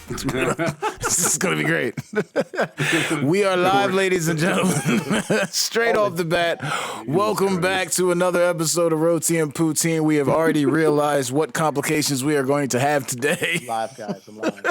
This is going to be great. We are live, ladies and gentlemen. Straight off the bat, welcome back to another episode of Roti And Poutine. We have already realized what complications we are going to have today. Live, guys. I'm live.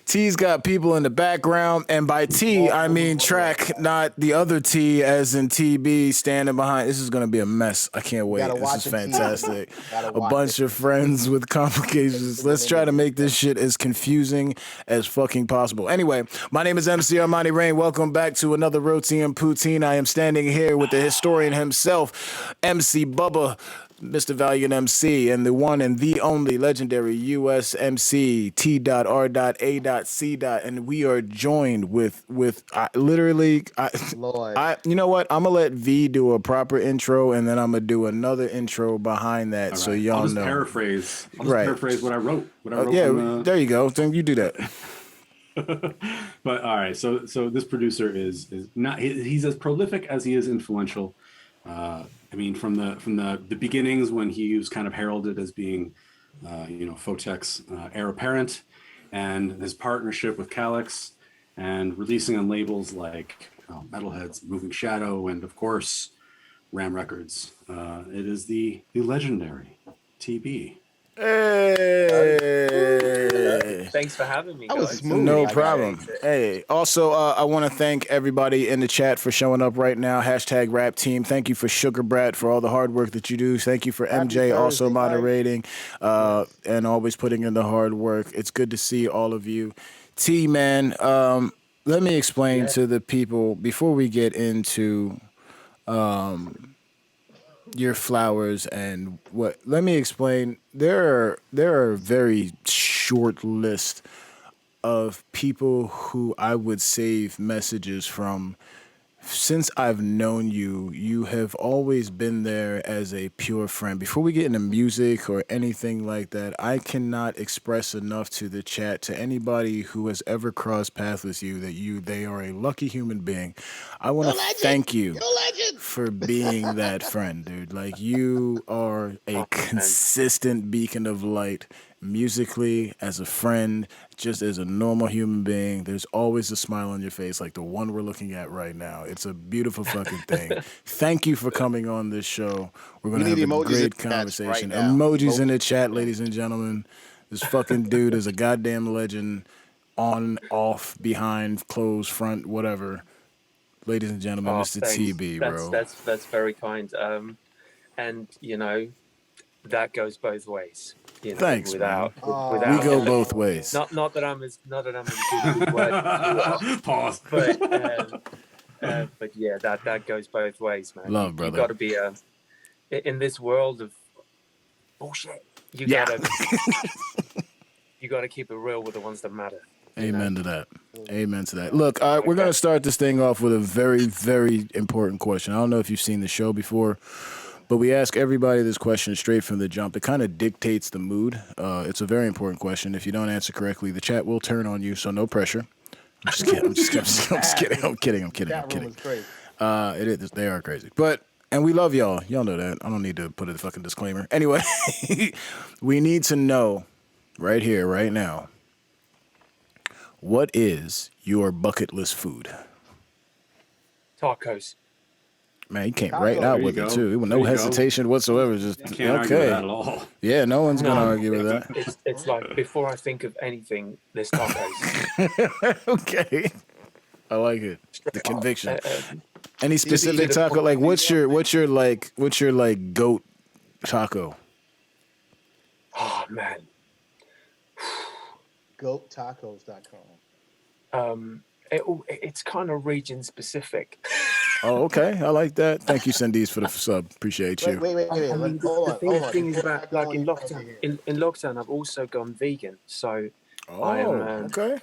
T's got people in the background, and by T, I mean track, not the other T as in Teebee standing behind. This is going to be a mess. I can't wait. This is fantastic. A bunch of friends with complications. Let's try to make this shit as confusing as fucking possible. Anyway, my name is MC Armani Rain. Welcome back to another Roti And Poutine. I am standing here with the historian himself, MC Bubba, Mr. Valiant MC, and the one and the only legendary US MC T.R.A.C. And we are joined with literally, you know what? I'm gonna let V do a proper intro, and then I'm gonna do another intro behind that, right, so y'all I'll just know. Paraphrase. I'll right. Paraphrase what I wrote. There you go. Then you do that. But all right, so this producer is not. He's as prolific as he is influential. I mean, from the beginnings when he was kind of heralded as being, Photek's heir apparent, and his partnership with Calyx, and releasing on labels like Metalheadz, Moving Shadow, and of course, Ram Records. It is the legendary Teebee. Hey. Thanks for having me, guys. No problem. Hey, also, I want to thank everybody in the chat for showing up right now. # Rap Team. Thank you for Sugar Brat for all the hard work that you do. Thank you for MJ also moderating and always putting in the hard work. It's good to see all of you. T, man, let me explain to the people before we get into your flowers and what. Let me explain. There are a very short list of people who I would save messages from. Since I've known you, you have always been there as a pure friend. Before we get into music or anything like that, I cannot express enough to the chat, to anybody who has ever crossed paths with you, that they are a lucky human being. I want to thank you for being that friend, dude. Like, you are a consistent beacon of light musically, as a friend, just as a normal human being. There's always a smile on your face, like the one we're looking at right now. It's a beautiful fucking thing. Thank you for coming on this show. We're going to have a great conversation. Right, emojis in the chat, ladies and gentlemen. This fucking dude is a goddamn legend. On, off, behind, closed, front, whatever. Ladies and gentlemen, Mr. Teebee, bro. That's very kind. And that goes both ways. Thanks, without we go both ways. Not that I'm as good with words. Pause. But yeah, that goes both ways, man. Love, brother. You got to be in this world of bullshit. You gotta keep it real with the ones that matter. Amen to that. Amen to that. Look, we're going to start this thing off with a very, very important question. I don't know if you've seen the show before, but we ask everybody this question straight from the jump. It kind of dictates the mood. It's a very important question. If you don't answer correctly, the chat will turn on you, so no pressure. I'm just kidding. I'm kidding. It is. They are crazy. And we love y'all. Y'all know that. I don't need to put a fucking disclaimer. Anyway, we need to know right here, right now, what is your bucket list food? Tacos. Man, he came right out with it too. No hesitation whatsoever. Just can't argue with that at all. Yeah, no one's gonna argue with that. It's like, before I think of anything, there's tacos. Okay, I like it. The conviction. Any specific taco? Like, what's your goat taco? Oh man. GoatTacos.com. It's kind of region specific. Oh, okay. I like that. Thank you, Cindy's, for the sub. Appreciate you. Wait. The thing is about, like, in lockdown, I've also gone vegan. So okay.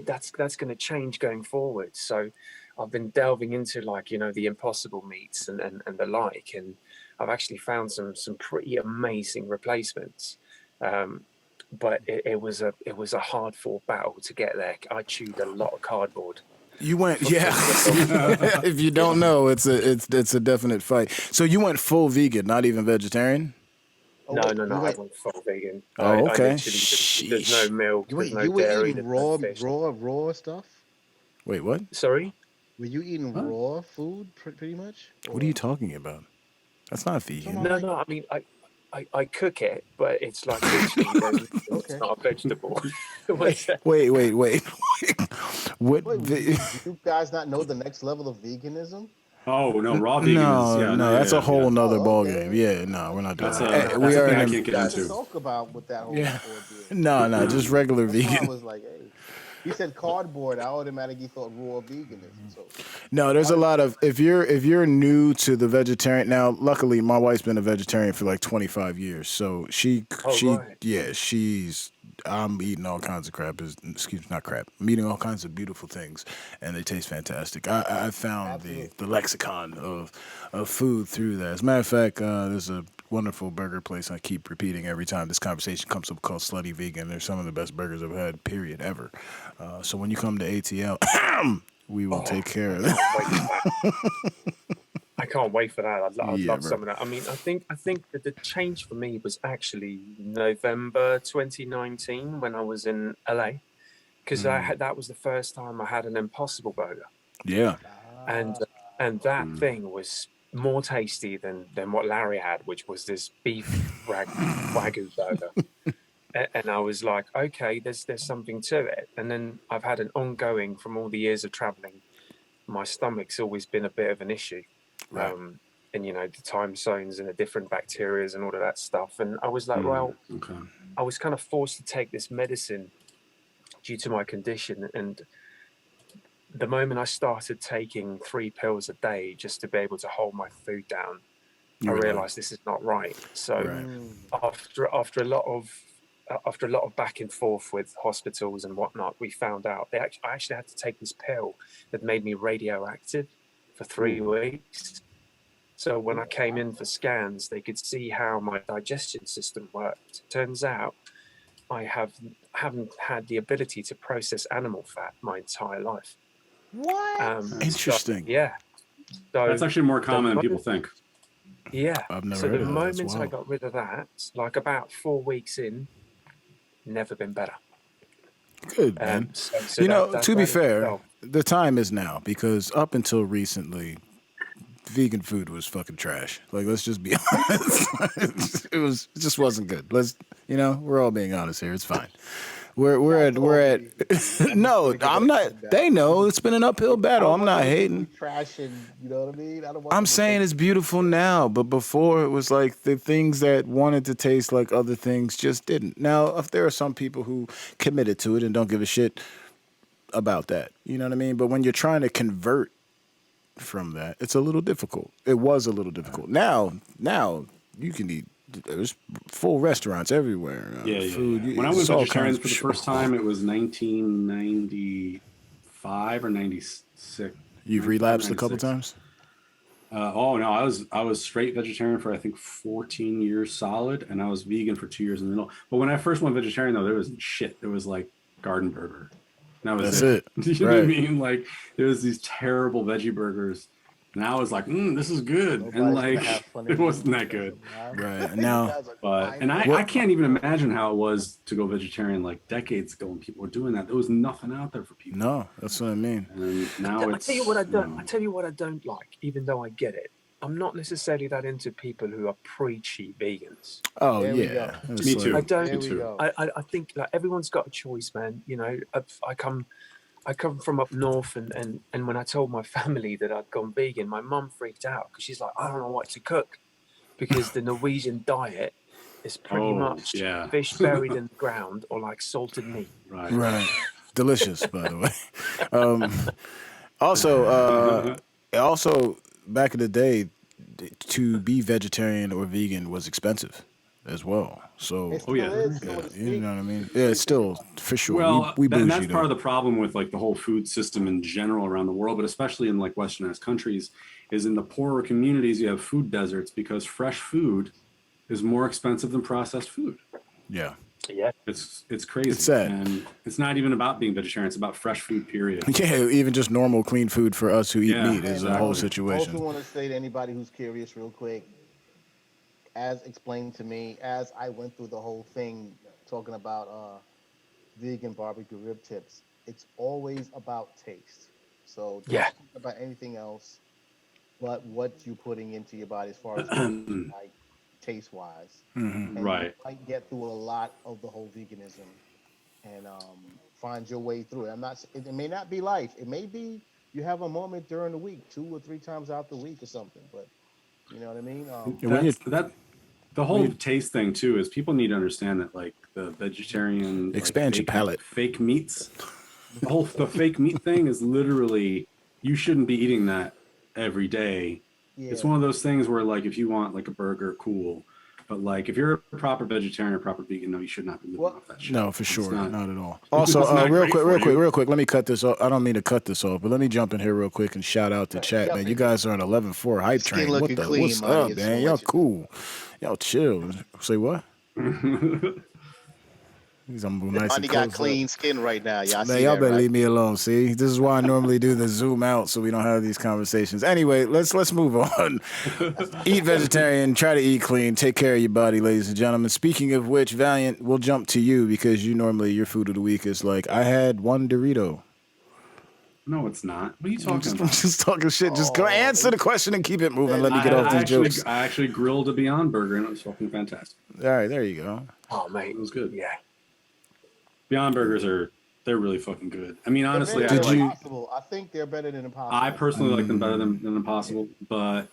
That's going to change going forward. So I've been delving into, like, the impossible meats and the like, and I've actually found some pretty amazing replacements. But it was a hard fought battle to get there. I chewed a lot of cardboard. You went, yeah. If you don't know, it's a definite fight. So you went full vegan, not even vegetarian? No, wait, no, you no. I went. went full vegan. Oh, I okay. literally there's no Sheesh. milk, You there's wait, no you were dairy, eating there's no raw, fish. raw stuff. Wait, what? Sorry. Were you eating Huh? raw food pretty much? What are you Or talking about? That's not I'm talking vegan. about No, like, no. I mean, I cook it, but it's like literally there's it's okay. not a vegetable. What's that? Wait. What? Wait, do you guys not know the next level of veganism? Oh no, raw vegan is No, no, no, yeah, that's a yeah, yeah. whole nother Oh, ball game. okay. Yeah, no, we're not doing That's that. a No, that's We a are thing in I a can't get Guys to into. talk about with that whole yeah. ordeal. No, just regular That's why I vegan. was like, hey. He said cardboard. I automatically thought raw veganism. So No, there's a wanted lot to of if you're new to the vegetarian now. Luckily, my wife's been a vegetarian for like 25 years, so Oh right. she's I'm eating all kinds of crap. Excuse me, not crap. I'm eating all kinds of beautiful things, and they taste fantastic. I found absolutely. the lexicon of food through that. As a matter of fact, there's a wonderful burger place I keep repeating every time this conversation comes up called Slutty Vegan. They're some of the best burgers I've had, period, ever. So when you come to ATL, we will Oh, take care I of that. can't wait for that. I can't wait for that. I'd Yeah, love bro. some of that. I mean, I think that the change for me was actually November 2019 when I was in LA because that was the first time I had an Impossible Burger, Yeah. and Ah, and that Mm. thing was more tasty than what Larry had, which was this beef wagyu burger. And I was like, okay, there's something to it. And then I've had an ongoing from all the years of traveling. My stomach's always been a bit of an issue, Right. and the time zones and the different bacterias and all of that stuff. And I was like, Mm. well, Okay. I was kind of forced to take this medicine due to my condition. And the moment I started taking 3 pills a day just to be able to hold my food down, I You were like, realized this is not right. So right. after a lot of back and forth with hospitals and whatnot, we found out I actually had to take this pill that made me radioactive for 3 weeks. So when I came in for scans, they could see how my digestion system worked. Turns out I haven't had the ability to process animal fat my entire life. what? Interesting. Yeah. So That's actually more the common than people moment, think. yeah. I've never So heard the of that. That's moment I wild. got rid of that, like about 4 weeks in, never been better. Good, man. So You know, to be that in fair, itself. the time is now because up until recently, vegan food was fucking trash. Like, let's just be honest. It just wasn't good. We're all being honest here. It's fine. We're at no, I'm not. They know it's been an uphill I battle. don't I'm want not them to hating. be trashing. You know what I mean? I don't want I'm them to saying think it's beautiful now, but before it was like the things that wanted to taste like other things just didn't. Now, if there are some people who committed to it and don't give a shit about that, you know what I mean? But when you're trying to convert from that, it's a little difficult. It was a little difficult. Now you can eat. There's full restaurants everywhere. Yeah. Food. When I It's went all vegetarian kinds. for the first time, it was 1995 or 96. You've 95 or relapsed a couple 96. times. Oh no, I was straight vegetarian for I think 14 years solid, and I was vegan for 2 years in the middle. But when I first went vegetarian, though, there was shit. There was like garden burger. And that was That's it. it. You know what I Right. mean? Like there was these terrible veggie burgers, and I was like, this is good, and nobody's gonna have like fun it anymore. wasn't that good. Right. And You now, guys are But and fine. I can't even imagine how it was to go vegetarian like decades ago when people were doing that. There was nothing out there for people. no, that's what I mean. And now I it's tell you what I don't. you know, I tell you what I don't like, even though I get it. I'm not necessarily that into people who are preachy vegans. Oh There we yeah. go. It's Me like- too. I don't. There Me we too. go. I think like everyone's got a choice, man. I come from up north, and when I told my family that I'd gone vegan, my mum freaked out because she's like, I don't know what to cook because the Norwegian diet is pretty much fish buried in the ground or like salted meat. Right. Right. Delicious, by the way. Also, back in the day, to be vegetarian or vegan was expensive as well. So, It still yeah. is, so yeah, to you speak. know what I mean? Yeah, it's still, for sure. Well, we and bougie, that's part of though. the problem with like the whole food system in general around the world, but especially in like westernized countries, is in the poorer communities you have food deserts because fresh food is more expensive than processed food. Yeah. Yeah. It's crazy. It's sad. And it's not even about being vegetarian, it's about fresh food, period. Yeah, even just normal, clean food for us who eat Yeah, meat is a exactly. whole I also situation. want to say to anybody who's curious, real quick, as explained to me, as I went through the whole thing talking about vegan barbecue rib tips, it's always about taste. So don't Yeah. think about anything else but what you're putting into your body as far as what you like taste wise. And you Right. might get through a lot of the whole veganism and find your way through it. It may not be life. It may be you have a moment during the week, 2 or 3 times out the week or something, but you know what I mean? And when you The when whole you taste thing too is people need to understand that like the vegetarian like expand your palate. fake meats, the fake meat thing is literally you shouldn't be eating that every day. It's Yeah. one of those things where like if you want like a burger, cool. But like if you're a proper vegetarian or proper vegan, no, you should not be living Well, off that shit. No, for It's sure, not not at all. Also, it's not great for you. real quick. Let me cut this off. I don't mean to cut this off, but let me jump in here real quick and shout out to chat, jump man. You in. guys are on 11-4 hype Skin train. looking clean, What's money. up, It's man? gonna Y'all let you know. cool. Y'all chill. Say what? I'm nice and Money got close up. clean skin right now. Y'all Man, see y'all that, better right? leave me alone. See, this is why I normally do the zoom out so we don't have these conversations. Anyway, let's move on. Eat vegetarian, try to eat clean, take care of your body, ladies and gentlemen. Speaking of which, Valiant, we'll jump to you because you normally your food of the week is like I had one Dorito. No, it's not. What are you I'm talking just, I'm about? just talking shit. Just go Oh, answer the question and keep it moving. Let me I, get off I these actually jokes. I actually grilled a Beyond Burger and it was fucking fantastic. All right, there you go. Oh, mate. It was good. Yeah. Beyond Burgers they're really fucking good. I mean, they're honestly, better I than Did you? Impossible. I think they're better than I Impossible. personally like them better than Yeah. Impossible, but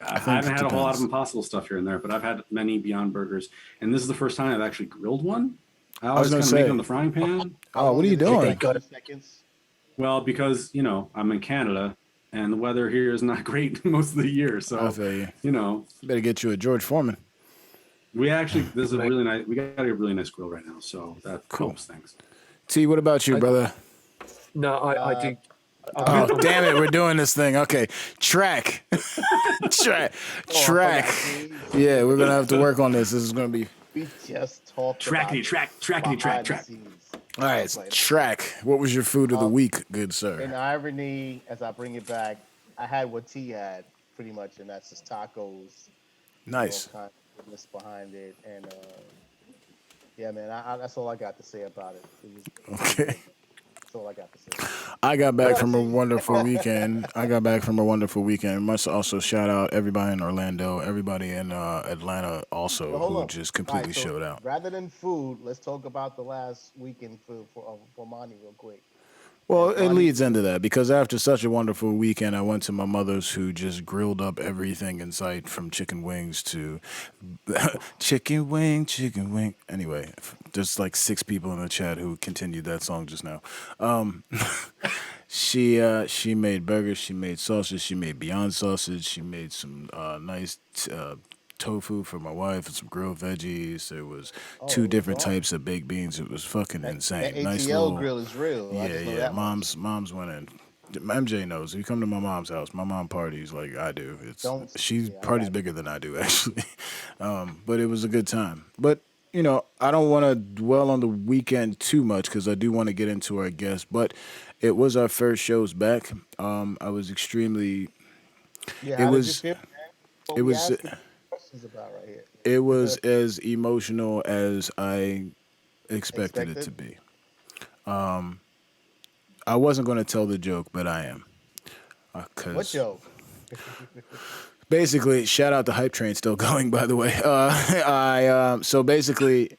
I I think haven't it had a whole lot of depends. Impossible stuff here and there. But I've had many Beyond Burgers, and this is the first time I've actually grilled one. I I was always gonna kind of make it on say, the frying pan. How oh, what long are you did it take? doing? Like Got 30 it. seconds? Well, because I'm in Canada, and the weather here is not great most of the year. I So, feel you. you know, Better get you a George Foreman. we actually there's a Mate. really nice we got a really nice grill right now, so that Cool. helps things. T, what about you, I, brother? no, I Uh, do. Oh, uh, damn it, we're doing this thing. Okay, track, track, oh, I track. forgot. See, Yeah, we're gonna have to work on this. This is gonna be we just talked about Trackety this track, behind the track. scenes. all right. Don't play. Track. What was your food of the Um, week, good in sir? irony, as I bring it back, I had what T had pretty much, and that's just tacos with all Nice. kinds of goodness behind it. And yeah, man, that's all I got to say about it. It was Okay. good. That's all I got to say. I got But back from a see, wonderful weekend. Must also shout out everybody in Orlando, everybody in Atlanta also hold who on. just All right, completely so showed out. rather than food, let's talk about the last weekend for Monty real quick. Well, As it Monty, leads into that because after such a wonderful weekend, I went to my mother's who just grilled up everything in sight from chicken wings to chicken wing. Anyway, there's like 6 people in the chat who continued that song just now. Um, she made burgers, she made sausage, she made Beyond sausage, she made some nice tofu for my wife and some grilled veggies. There was oh, two it was different awesome. types of baked beans. It was fucking That insane. Nice ATL little. grill is real. I Yeah, just know yeah. that much. Mom's went in. MJ knows. If you come to my mom's house, my mom parties like I do. Don't. She Yeah, I parties got you. bigger than I do actually. But it was a good time. But I don't want to dwell on the weekend too much because I do want to get into our guests. But it was our first shows back. I was extremely. Yeah, It how did you was. feel, man? What It we was. asking questions about right It was here? as emotional as I expected it Expected? to be. I wasn't going to tell the joke, but I am. What Because joke? basically, shout out the hype train still going, by the way. So basically,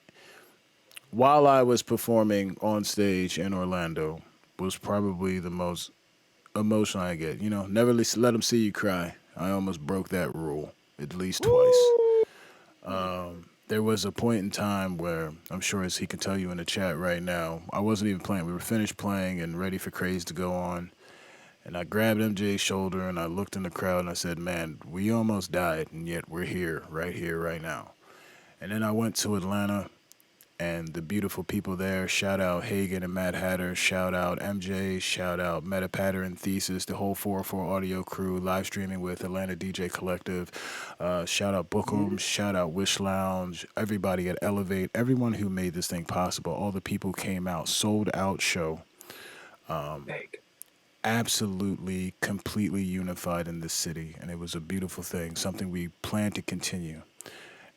while I was performing on stage in Orlando, was probably the most emotional I get. Never let them see you cry. I almost broke that rule at least twice. Woo! There was a point in time where I'm sure, as he can tell you in the chat right now, I wasn't even playing. We were finished playing and ready for Craze to go on. And I grabbed MJ's shoulder and I looked in the crowd and I said, man, we almost died and yet we're here, right now. And then I went to Atlanta and the beautiful people there, shout out Hagen and Mad Hatter, shout out MJ, shout out Meta Pattern Thesis, the whole 404 audio crew, live streaming with Atlanta DJ Collective, shout out Bookham, shout out Wish Lounge, everybody at Elevate, everyone who made this thing possible, all the people came out, sold out show. Big. Absolutely, completely unified in this city, and it was a beautiful thing, something we plan to continue.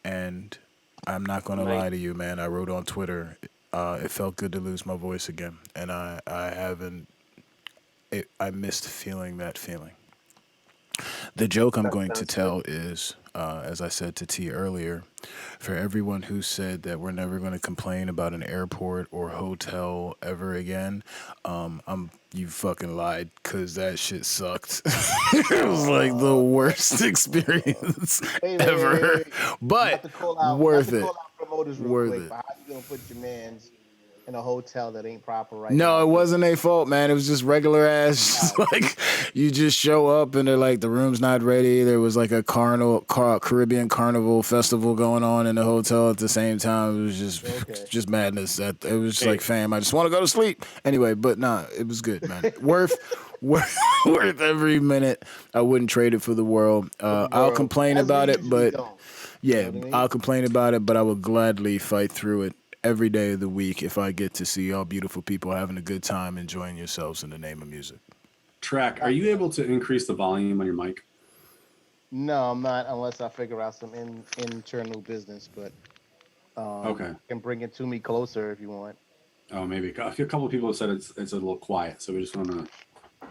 And I'm not gonna Mate. lie to you, man. I wrote on Twitter. It felt good to lose my voice again, and I haven't. I missed feeling that feeling. The joke I'm That going to sounds tell is, as I said to T earlier, for everyone who said that we're never going to complain about an airport or hotel ever again, you fucking lied, because that shit sucked. It was like the worst experience ever, but Not to call worth it. out promoters real Worth quick, it. but how you gonna put your man's in a hotel that ain't proper right No, now? it wasn't their fault, man. It was just regular ass. Wow. Like, you just show up and they're like, the room's not ready. There was like a Caribbean carnival festival going on in the hotel at the same time. It was just Okay. just madness. It was just like, fam, I just want to go to sleep. Anyway, but nah, it was good, man. worth every minute. I wouldn't trade it for the world. I'll complain As we about it, usually but don't. yeah, You know what I mean? I'll complain about it, but I will gladly fight through it every day of the week if I get to see all beautiful people having a good time, enjoying yourselves in the name of music. Track, are you able to increase the volume on your mic? No, I'm not, unless I figure out some internal business. But Okay. you can bring it to me closer if you want. Oh, maybe. A couple of people have said it's a little quiet, so we just want to.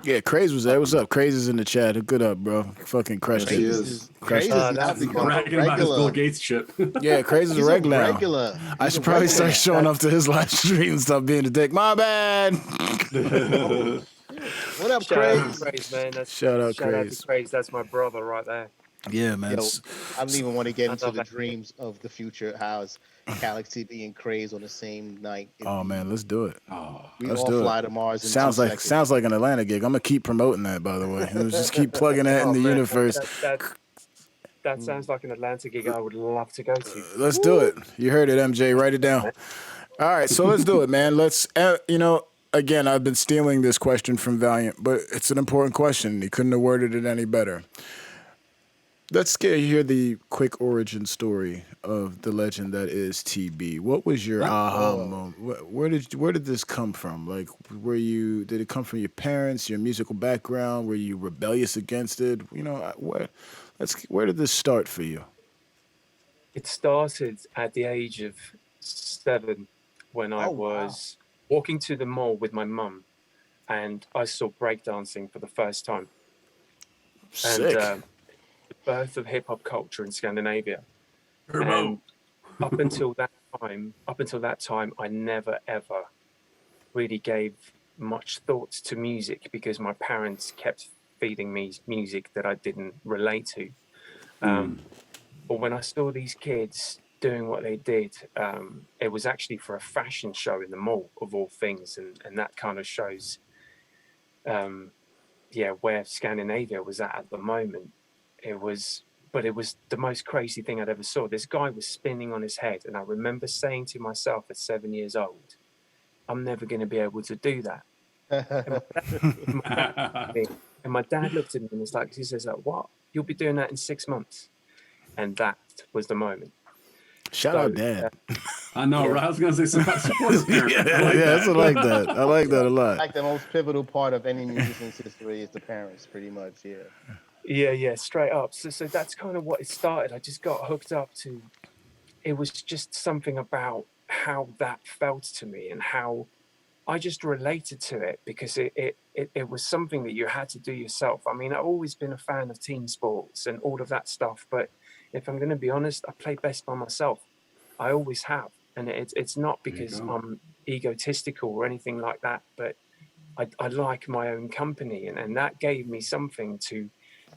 Yeah, Craze was there. What's up? Craze is in the chat. Good up, bro. Fucking crushed Yes, he it. is. Crushed Crazy it. now that's become a Bragging about his Bill regular. Gates shit. Yeah, Craze is a He's a regular now. regular. I He's should a probably regular. start showing up to his live stream and stop being a dick. My bad. What up, shout out Craig? to Craze, man. That's Shout out shout out Craze. to Craze. That's my brother right there. Yeah, man. Yo, I don't even want to get I into love the that. dreams of the future. How's Calyx TV and Craze on the same night? Oh man, let's do it. Oh, We let's all do fly it. to Mars in Sounds 2 like seconds. an Atlanta gig. I'm gonna keep promoting that, by the way. Let's just keep plugging that in Oh, the man, universe. That sounds like an Atlanta gig I would love to go to. Let's do it. You heard it, MJ. Write it down. All right, so let's do it, man. Let's, again, I've been stealing this question from Valiant, but it's an important question. He couldn't have worded it any better. Let's hear the quick origin story of the legend that is Teebee. What was your aha moment? Where did this come from? Like, did it come from your parents, your musical background? Were you rebellious against it? Where did this start for you? It started at the age of 7 when I was walking to the mall with my mum, and I saw breakdancing for the first time. Sick. And the birth of hip hop culture in Scandinavia. And up until that time, I never ever really gave much thought to music because my parents kept feeding me music that I didn't relate to. But when I saw these kids doing what they did, it was actually for a fashion show in the mall, of all things, and that kind of shows, where Scandinavia was at the moment. It was the most crazy thing I'd ever saw. This guy was spinning on his head, and I remember saying to myself at 7 years old, I'm never going to be able to do that. And my dad looked at me and he says, what? You'll be doing that in 6 months. And that was the moment. Shout out, Dad. I know, right? I was going to say support the parent. I like that. I like that a lot. Like the most pivotal part of any musician's history is the parents, pretty much. Yeah. Yeah, straight up. So that's kind of what it started. I just got hooked up to. It was just something about how that felt to me and how I just related to it because it was something that you had to do yourself. I mean, I've always been a fan of team sports and all of that stuff, but if I'm going to be honest, I play best by myself. I always have, and it's not because I'm egotistical or anything like that, but I like my own company, and that gave me something to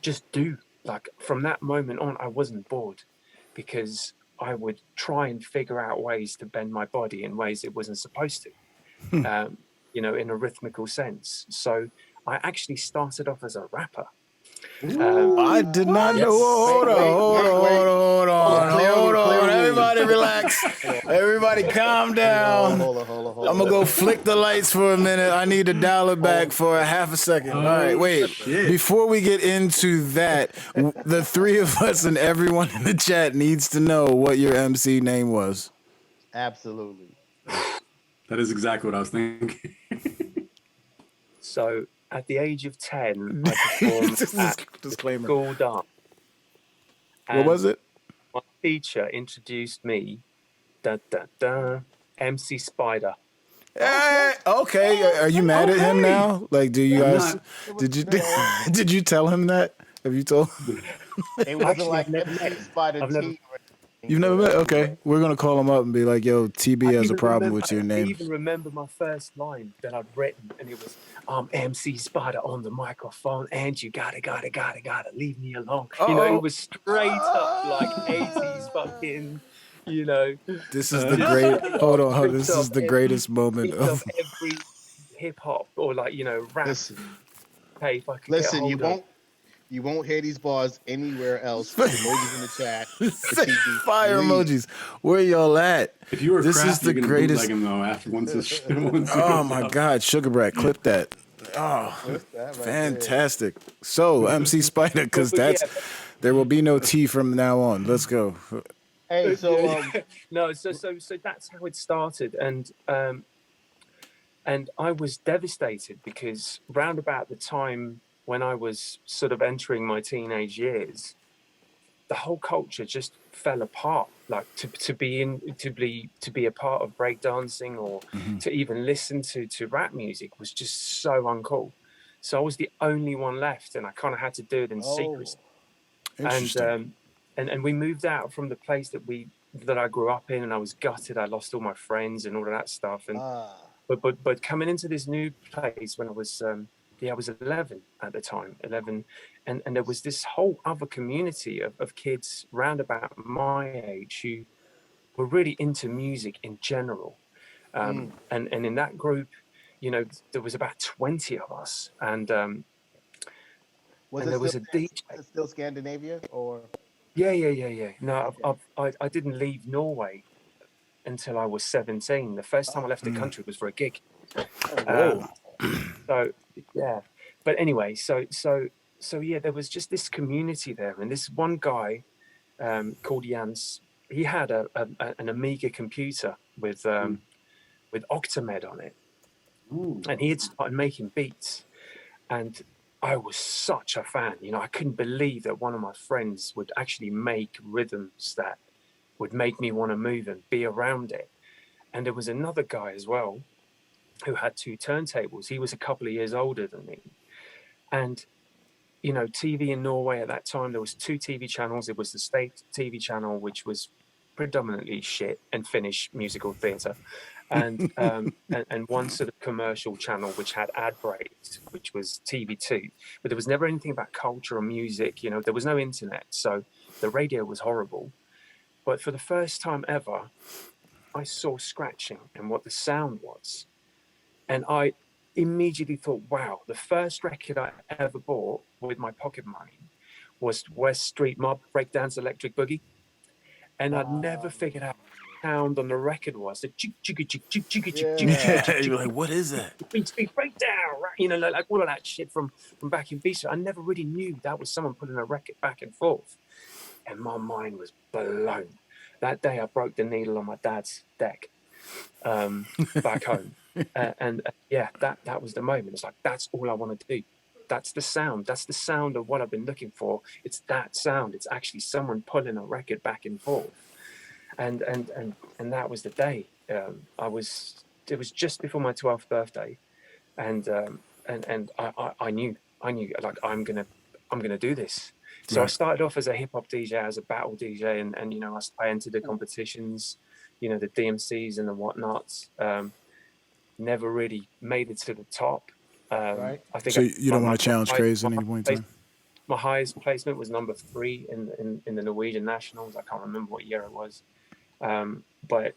just do. Like from that moment on, I wasn't bored because I would try and figure out ways to bend my body in ways it wasn't supposed to, in a rhythmical sense. So I actually started off as a rapper. I did not know. Hold on. Everybody relax. Everybody calm down. Hold on. I'm going to go flick the lights for a minute. I need to dial it back for a half a second. All right, wait. Shit. Before we get into that, the three of us and everyone in the chat needs to know what your MC name was. Absolutely. That is exactly what I was thinking. So at the age of 10, I performed at Disclaimer. school dance. What was it? My teacher introduced me, MC Spider. Okay. Are you mad at him now? Like, do you I'm guys? not. Did you No, did you tell him that? Have you told? it wasn't Actually, like I've never MC met. Spider I've never. T or anything, You've never so met? that's cool. Okay, we're gonna call him up and be like, "Yo, TB has a problem with your I name." even remember my first line that I'd written, and it was, MC Spider on the microphone, and you gotta leave me alone. You know, it Oh, was straight up like 80s fucking, you know, this is the just great. straight Hold up, on. This is the greatest moment bit of of. every hip hop or like, you know, rap Listen, tape I could get listen, hold of. you won't hear these bars anywhere else. Put emojis in the chat for TB, Fire please. emojis. Where y'all at? If you were This is craft, you're the gonna bootleg greatest. him though. After once it Oh goes my up. God, Sugar Brat, clip that. Oh, That's that right there. fantastic. So MC Spider, because But yeah, there will be no T from now on. Let's go. Hey, so yeah. No, so that's how it started, and I was devastated because round about the time when I was sort of entering my teenage years, the whole culture just fell apart. Like to be a part of breakdancing or to even listen to rap music was just so uncool. So I was the only one left, and I kind of had to do it in secrecy. And Interesting. and we moved out from the place that I grew up in, and I was gutted. I lost all my friends and all of that stuff. And but coming into this new place when I was I was 11 at the time, 11, and there was this whole other community of kids round about my age who were really into music in general. And in that group, you know, there was about 20 of us, and was there was a DJ. it still Scandinavia or Yeah. No, okay? I didn't leave Norway until I was 17. The first time I Oh, left the country was for a gig. oh Whoa. wow. So yeah, but anyway, so yeah, there was just this community there, and this one guy called Jans. He had an Amiga computer with Octamed on it, Ooh. and he had started making beats, and I was such a fan. You know, I couldn't believe that one of my friends would actually make rhythms that would make me want to move and be around it. And there was another guy as well who had two turntables. He was a couple of years older than me. And, you know, TV in Norway at that time, there was two TV channels. It was the state TV channel, which was predominantly shit and Finnish musical theatre. And one sort of commercial channel which had ad breaks, which was TV2. But there was never anything about culture or music. You know, there was no internet. So the radio was horrible. But for the first time ever, I saw scratching and what the sound was. And I immediately thought, wow, the first record I ever bought with my pocket money was West Street Mob Breakdance Electric Boogie. And I'd never figured out what the sound on the record was. The Yeah. You're like, what is that? Beat breakdown, right? You know, like all of that shit from back in Beach. I never really knew that was someone putting a record back and forth. And my mind was blown. That day I broke the needle on my dad's deck back home. Yeah, that was the moment. It's like, that's all I want to do. That's the sound. That's the sound of what I've been looking for. It's that sound. It's actually someone pulling a record back and forth. And that was the day. It was just before my 12th birthday. And I knew like I'm gonna do this. So I started off as a hip hop DJ, as a battle DJ, and you know, I entered the competitions, you know, the DMCs and the whatnots. Never really made it to the top. Right. I think So you don't want to challenge Craze at any point in time? my highest placement was number 3 in the Norwegian Nationals. I can't remember what year it was. But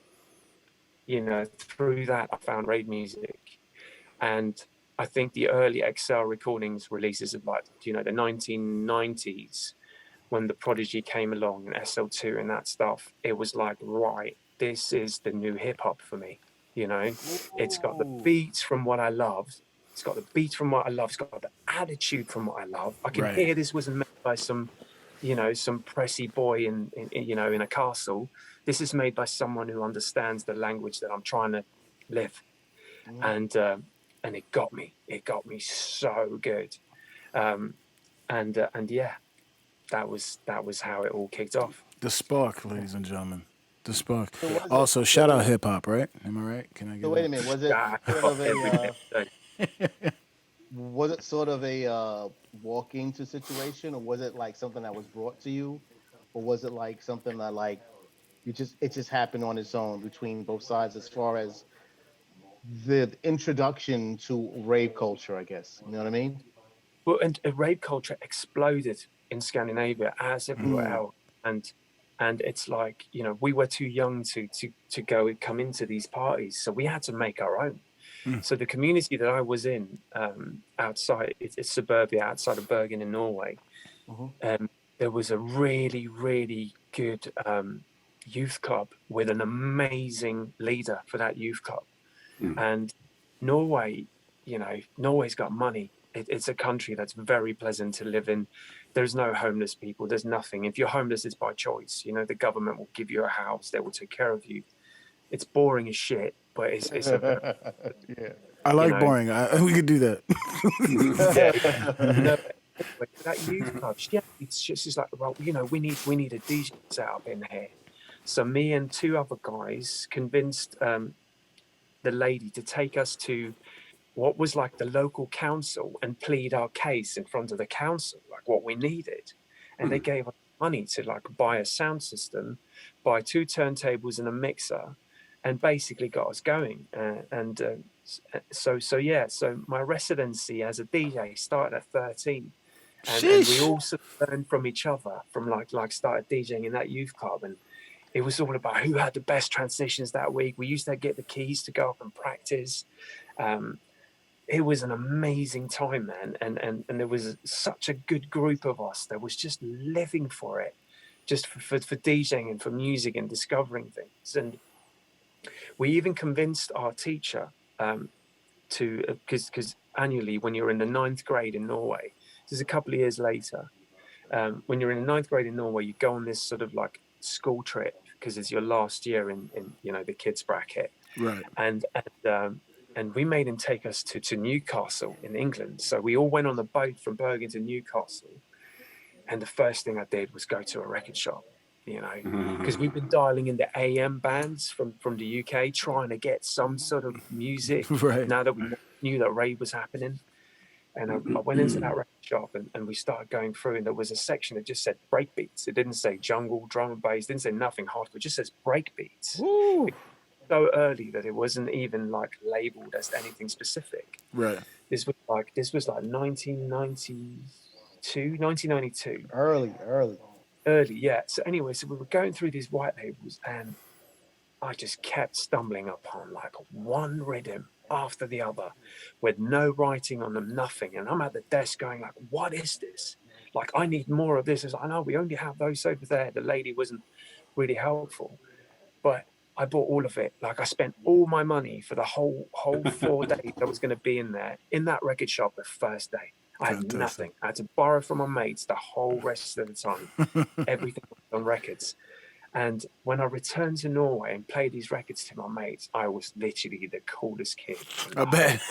you know, through that I found rave music, and I think the early XL recordings releases of, like, you know, the 1990s, when the Prodigy came along and SL2 and that stuff, it was like, right, this is the new hip hop for me. You know, it's got the beats from what I loved. It's got the beats from what I love. It's got the attitude from what I love. I can hear this wasn't made by some, you know, some pressy boy in you know, in a castle. This is made by someone who understands the language that I'm trying to live. And it got me so good. And yeah, that was how it all kicked off. The spark, ladies and gentlemen. The spark. So was it? Also, So shout out wait, hip hop, right? Am I right? Can I so get wait a that? minute. Was it Ah, sort of every a day. walk into situation, or was it like something that was brought to you, or was it like something that like it just happened on its own between both sides as far as the introduction to rave culture, I guess. You know what I mean? Well, and rave culture exploded in Scandinavia as everywhere Mm. else, and it's like, you know, we were too young to go come into these parties, so we had to make our own. So the community that I was in, outside, it's suburbia outside of Bergen in Norway. Mm-hmm. There was a really good youth club with an amazing leader for that youth club. And Norway, you know, Norway's got money. It's a country that's very pleasant to live in. There's no homeless people. There's nothing. If you're homeless, it's by choice. You know, the government will give you a house. They will take care of you. It's boring as shit, but it's a very, Yeah. I you like know, boring. We could do that. no, anyway, that youth club, yeah, it's just like, well, you know, we need a DJ set up in here. So me and two other guys convinced the lady to take us to what was like the local council and plead our case in front of the council, like what we needed. And they gave us money to like buy a sound system, buy 2 turntables and a mixer, and basically got us going. So my residency as a DJ started at 13. And we all sort of learned from each other, from like started DJing in that youth club, and it was all about who had the best transitions that week. We used to get the keys to go up and practice. It was an amazing time, man, and there was such a good group of us that was just living for it, just for DJing and for music and discovering things. And we even convinced our teacher to, because annually when you're in the 9th grade in Norway, this is a couple of years later, when you're in the 9th grade in Norway, you go on this sort of like school trip because it's your last year in you know, the kids bracket, Right. And we made him take us to Newcastle in England. So we all went on the boat from Bergen to Newcastle, and the first thing I did was go to a record shop, you know, because we've been dialing in the AM bands from the UK, trying to get some sort of music. Right. Now that we knew that rave was happening. And I went into that record shop and we started going through, and there was a section that just said breakbeats. It didn't say jungle, drum and bass, didn't say nothing hardcore. It just says breakbeats. So early that it wasn't even like labeled as anything specific. Right. This was like 1992. Early, yeah. So anyway, so we were going through these white labels, and I just kept stumbling upon like one rhythm after the other with no writing on them, nothing. And I'm at the desk going like, what is this? Like, I need more of this. I know we only have those over there. The lady wasn't really helpful, but I bought all of it. Like, I spent all my money for the whole 4 days I was going to be in there, in that record shop the first day. I had Fantastic. nothing. I had to borrow from my mates the whole rest of the time. Everything was on records. And when I returned to Norway and played these records to my mates, I was literally the coolest kid. I bet.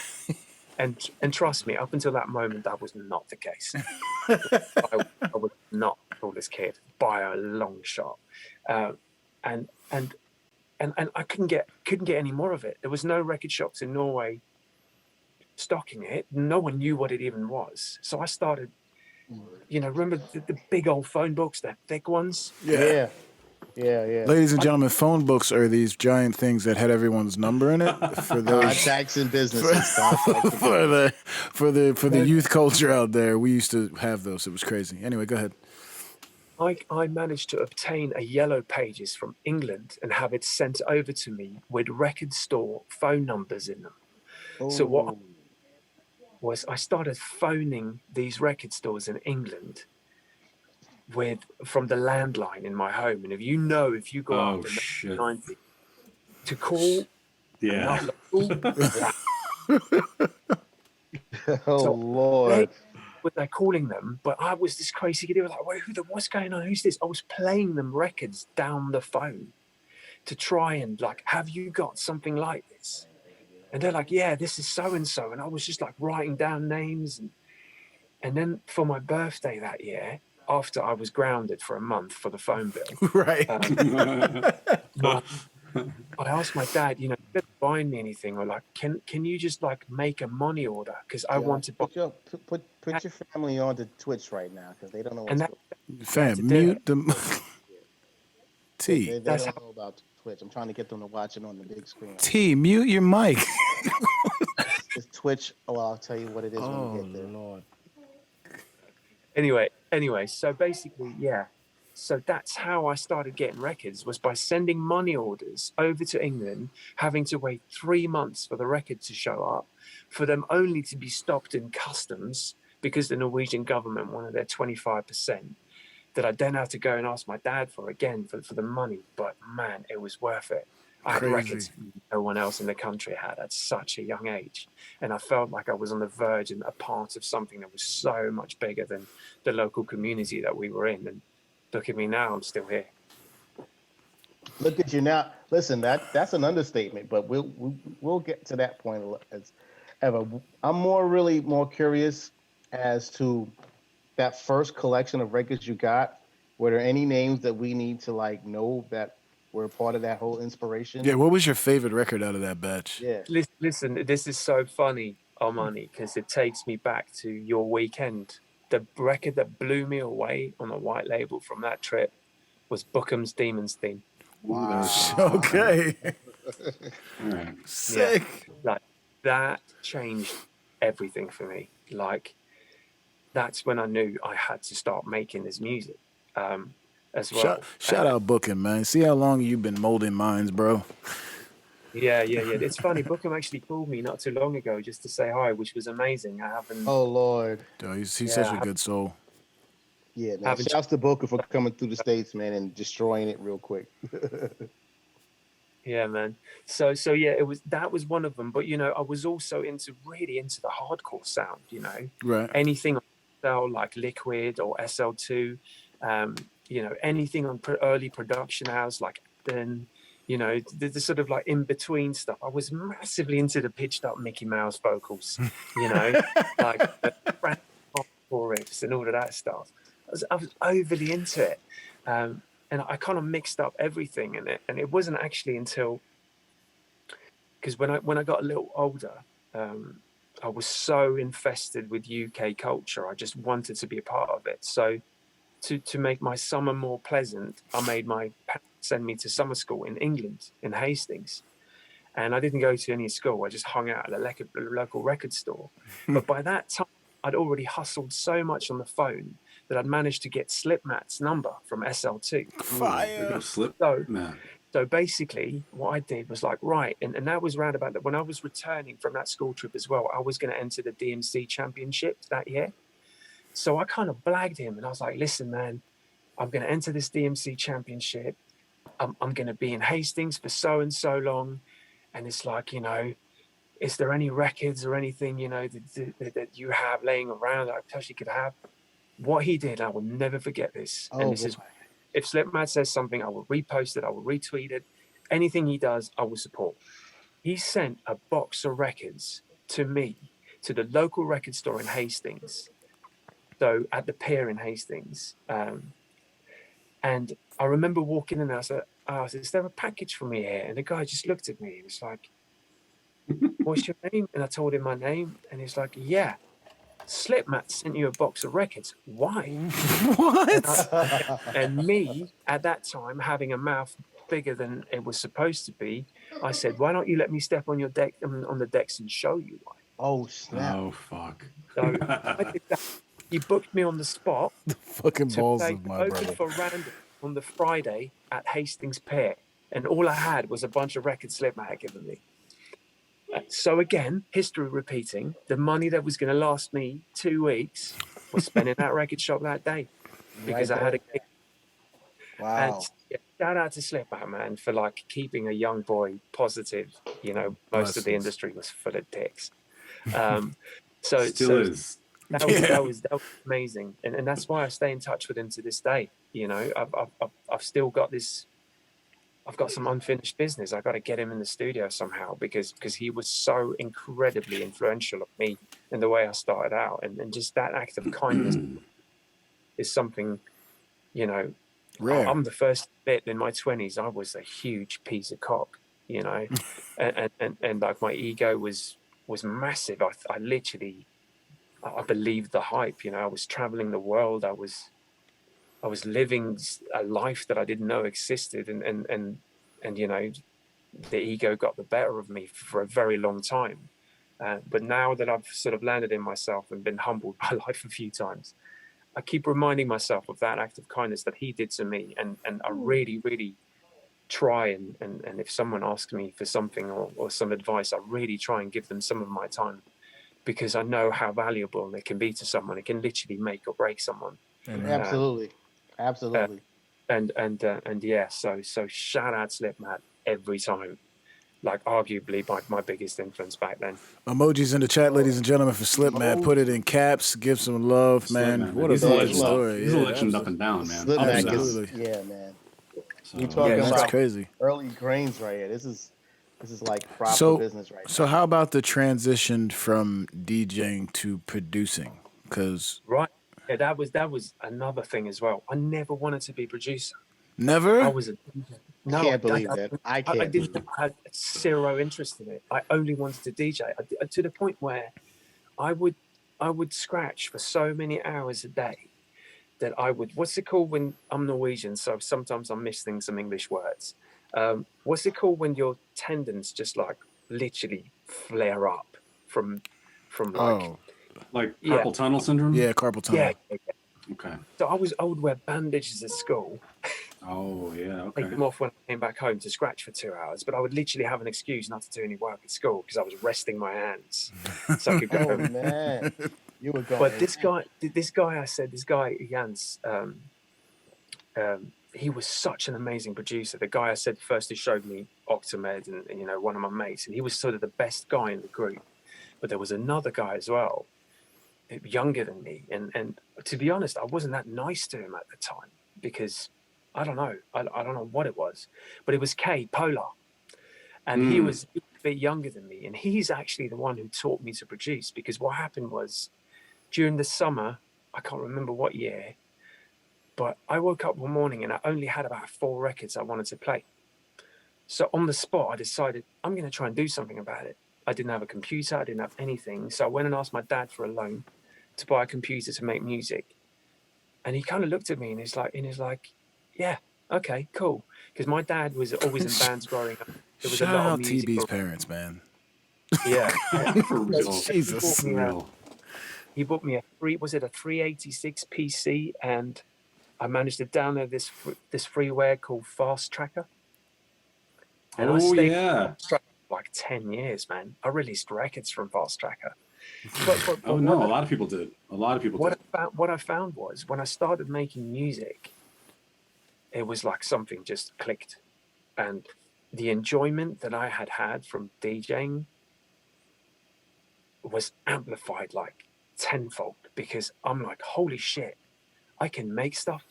And trust me, up until that moment, that was not the case. I was not the coolest kid by a long shot. And I couldn't get any more of it. There was no record shops in Norway stocking it. No one knew what it even was. So I started, you know, remember the big old phone books, the thick ones? Yeah. Ladies and gentlemen, phone books are these giant things that had everyone's number in it for those Contacts and businesses. for the youth culture out there. We used to have those. It was crazy. Anyway, go ahead. I managed to obtain a Yellow Pages from England and have it sent over to me with record store phone numbers in them. So what was, I started phoning these record stores in England from the landline in my home. And if you go up in 1990 to call, yeah. Lord. They're calling them, but I was this crazy kid. They were like, wait, what's going on? Who's this? I was playing them records down the phone to try and like, have you got something like this? And they're like, yeah, this is so-and-so. And I was just like writing down names. And then for my birthday that year, after I was grounded for a month for the phone bill, Right. I asked my dad, you know, instead of buying me anything, or like, can you just like make a money order? Because I Yo, want to buy. put your family on to Twitch right now because they don't know And what's that, going Fam, to do mute it. the on. T. They That's don't know about Twitch. I'm trying to get them to watch it on the big screen. T, mute your mic. It's Twitch. Oh, I'll tell you what it is when Oh we get there. Lord. Anyway, so basically, yeah. So that's how I started getting records, was by sending money orders over to England, having to wait 3 months for the record to show up, for them only to be stopped in customs because the Norwegian government wanted their 25%, that I then had to go and ask my dad for again for the money. But man, it was worth it. I had Crazy. records no one else in the country had at such a young age. And I felt like I was on the verge and a part of something that was so much bigger than the local community that we were in. And look at me now, I'm still here. Look at you now. Listen, that's an understatement, but we'll get to that point as ever. I'm really more curious as to that first collection of records you got. Were there any names that we need to like know that were part of that whole inspiration? Yeah, what was your favorite record out of that batch? Yeah. Listen, this is so funny, Armani, because it takes me back to your weekend. The record that blew me away on a white label from that trip was Bookham's Demon's Theme. Wow. Okay. All right. Sick. Like that changed everything for me. Like that's when I knew I had to start making this music as well. Shout out Booking, man. See how long you've been molding minds, bro. Yeah. It's funny. Bookham actually called me not too long ago just to say hi, which was amazing. I haven't. Oh Lord. Yo, he's such a good soul. Yeah, man. Shouts to Booker for coming through the States, man, and destroying it real quick. Yeah, man. So yeah, that was one of them. But you know, I was also really into the hardcore sound. You know, Right. anything on SL like Liquid or SL2. You know, anything on early production house like then. You know, the sort of like in between stuff. I was massively into the pitched up Mickey Mouse vocals. You know, like the hardcore riffs and all of that stuff. I was overly into it. And I kind of mixed up everything in it. And it wasn't actually until, because when I got a little older, I was so infested with UK culture. I just wanted to be a part of it. So to make my summer more pleasant, I made my parents send me to summer school in England, in Hastings. And I didn't go to any school. I just hung out at a local record store. But by that time, I'd already hustled so much on the phone that I'd managed to get Slipmat's number from SL2. Fire. So basically what I did was like, right. And that was round about that. When I was returning from that school trip as well, I was going to enter the DMC championship that year. So I kind of blagged him and I was like, listen, man, I'm going to enter this DMC championship. I'm going to be in Hastings for so and so long. And it's like, you know, is there any records or anything, you know, that you have laying around that I potentially could have? What he did, I will never forget this. And this is, if Slipmat says something, I will repost it, I will retweet it. Anything he does, I will support. He sent a box of records to me, to the local record store in Hastings. So at the pier in Hastings. And I remember walking in and I said, is there a package for me here? And the guy just looked at me. He was like, what's your name? And I told him my name. And he's like, yeah, Slipmat sent you a box of records. Why? What? And me, at that time, having a mouth bigger than it was supposed to be, I said, why don't you let me step on your deck, on the decks and show you why? Oh, snap. Oh, fuck. So I did that. He booked me on the spot. The fucking balls of my brother. For random on the Friday at Hastings Pier. And all I had was a bunch of records Slipmat had given me. So again, history repeating, the money that was going to last me 2 weeks was spent in that record shop that day because I had a gig. Wow. And yeah, shout out to Slipmat, man, for like keeping a young boy positive. You know, most of the industry was full of dicks. Still is. That was amazing, and that's why I stay in touch with him to this day. You know, I've still got this. I've got some unfinished business. I got to get him in the studio somehow because he was so incredibly influential on me in the way I started out, and just that act of kindness. is something, you know, Rare. I'm the first bit in my 20s. I was a huge piece of cock, you know, and like my ego was massive. I literally, I believed the hype. You know, I was traveling the world. I was living a life that I didn't know existed, and you know, the ego got the better of me for a very long time. But now that I've sort of landed in myself and been humbled by life a few times, I keep reminding myself of that act of kindness that he did to me, and I really, really try and if someone asks me for something or some advice, I really try and give them some of my time, because I know how valuable it can be to someone. It can literally make or break someone. Absolutely, absolutely. And yeah, so shout out Slipmat every time. Like arguably my biggest influence back then. Emojis in the chat, ladies and gentlemen, for Slip, man. Put it in caps. Give some love, man. Slipmat, What a he's a man, fucking legend. story. He's a Yeah, legend up absolutely. and down, man. Slipmat Up and down. gets, Absolutely. yeah, man. So, We talking That's about crazy. early grains right here. This is like proper So, business right so now. how about the transition from DJing to producing? Because Right. Yeah, that was another thing as well. I never wanted to be a producer. I never. was a no. Can't believe that. I I can't believe didn't it. have zero interest in it. I only wanted to DJ to the point where I would scratch for so many hours a day that I would. What's it called when I'm Norwegian? So sometimes I'm missing some English words. What's it called when your tendons just like literally flare up from like Oh, like yeah carpal tunnel syndrome. yeah, carpal yeah. tunnel. Okay. So I would wear bandages at school, Oh yeah. Okay. take them off when I came back home to scratch for 2 hours, but I would literally have an excuse not to do any work at school because I was resting my hands so I could go Oh home. man, you were going. But this guy I said, this guy Jans, he was such an amazing producer. The guy I said first who showed me Octamed and you know, one of my mates, and he was sort of the best guy in the group. But there was another guy as well, younger than me, and to be honest, I wasn't that nice to him at the time because I don't know, I don't know what it was, but it was K Polar, and he was a bit younger than me, and he's actually the one who taught me to produce. Because what happened was during the summer, I can't remember what year, but I woke up one morning and I only had about 4 records I wanted to play. So on the spot, I decided I'm going to try and do something about it. I didn't have a computer, I didn't have anything, so I went and asked my dad for a loan to buy a computer to make music. And he kind of looked at me and he's like, yeah, okay, cool. Because my dad was always in bands growing up. There was Shout a lot out of music. Teebee's parents, man. Yeah. For real. Jesus. For real. He bought me a 386 PC, and I managed to download this freeware called Fast Tracker. And I stayed yeah. for like 10 years, man. I released records from Fast Tracker. Oh no, a lot of people did. A lot of people did. What I found was when I started making music, it was like something just clicked, and the enjoyment that I had from DJing was amplified like tenfold, because I'm like, holy shit, I can make stuff,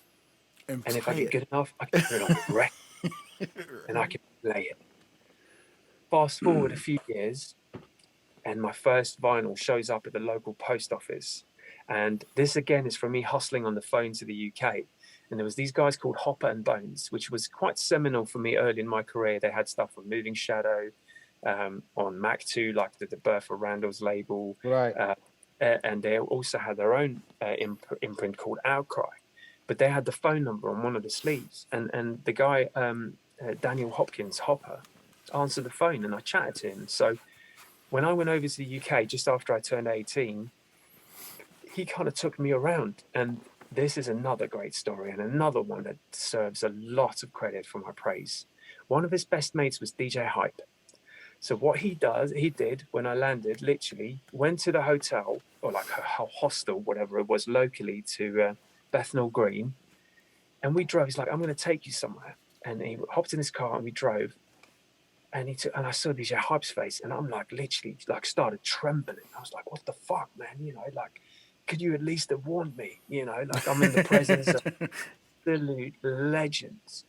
and if I get good enough, I can put it on a record and I can play it. Fast forward a few years, and my first vinyl shows up at the local post office. And this again is from me hustling on the phone to the UK. And there was these guys called Hopper and Bones, which was quite seminal for me early in my career. They had stuff on Moving Shadow, on Mac 2, like the Bertha Randall's label. Right. And they also had their own imprint called Outcry. But they had the phone number on one of the sleeves. And the guy, Daniel Hopkins, Hopper, answered the phone, and I chatted to him. So when I went over to the UK just after I turned 18, he kind of took me around. And this is another great story, and another one that deserves a lot of credit for my praise. One of his best mates was DJ Hype. So what he did when I landed, literally went to the hotel, or like a hostel, whatever it was, locally to Bethnal Green. And we drove. He's like, I'm going to take you somewhere. And he hopped in his car and we drove. And I saw DJ Hype's face, and I'm like, literally, like, started trembling. I was like, what the fuck, man? You know, like, could you at least have warned me? You know, like, I'm in the presence of absolute legends.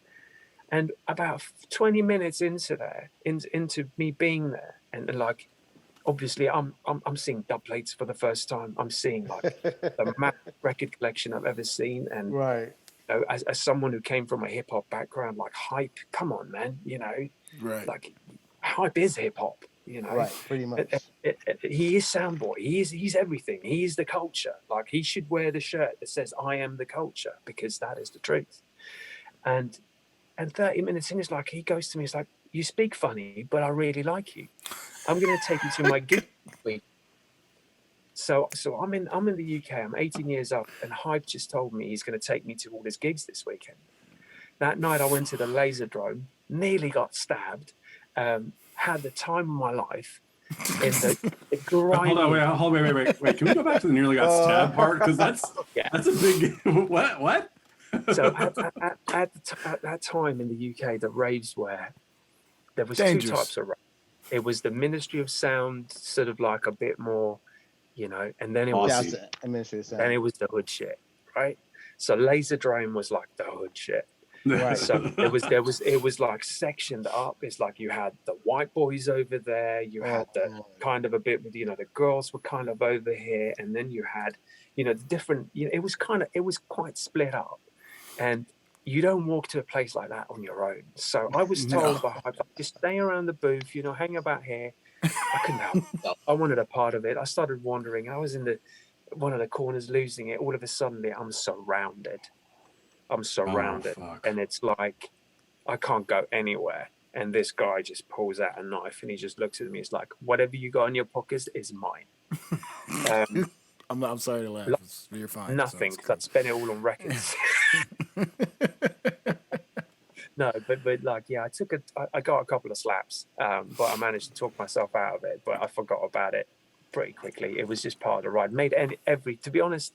And about 20 minutes into me being there, and like, obviously I'm seeing dub plates for the first time. I'm seeing like the record collection I've ever seen, and Right. you know, as someone who came from a hip hop background, like hype, come on, man, you know, Right. like hype is hip hop, you know. Right. Pretty much. He is Soundboy. He's everything. He's the culture. Like he should wear the shirt that says "I am the culture" because that is the truth. And 30 minutes in, it's like he goes to me. It's like, you speak funny, but I really like you. I'm going to take you to my gig this week. So I'm in the UK. I'm 18 years up, and Hype just told me he's going to take me to all his gigs this weekend. That night, I went to the Laserdrome, nearly got stabbed, had the time of my life in the grimy. Hold on, wait. Can we go back to the nearly got stabbed part? Because that's a big what? So at that time in the UK, the raves were there was Dangerous. two types of rave. It was the Ministry of Sound, sort of like a bit more, you know, and then it was then it was the hood shit, right? So Laserdrome was like the hood shit. Right. So it was like sectioned up. It's like you had the white boys over there, you had the kind of a bit with, you know, the girls were kind of over here, and then you had, you know, the different, you know, it was quite split up. And you don't walk to a place like that on your own. So I was told by Hype, just stay around the booth, you know, hang about here. I couldn't help myself. I wanted a part of it. I started wandering. I was in one of the corners losing it. All of a sudden, I'm surrounded. And it's like, I can't go anywhere. And this guy just pulls out a knife and he just looks at me. It's like, whatever you got in your pockets is mine. I'm sorry to laugh. You're fine. Nothing, because I'd spent it all on records. No, but like, yeah, I got a couple of slaps, but I managed to talk myself out of it. But I forgot about it pretty quickly. It was just part of the ride. To be honest,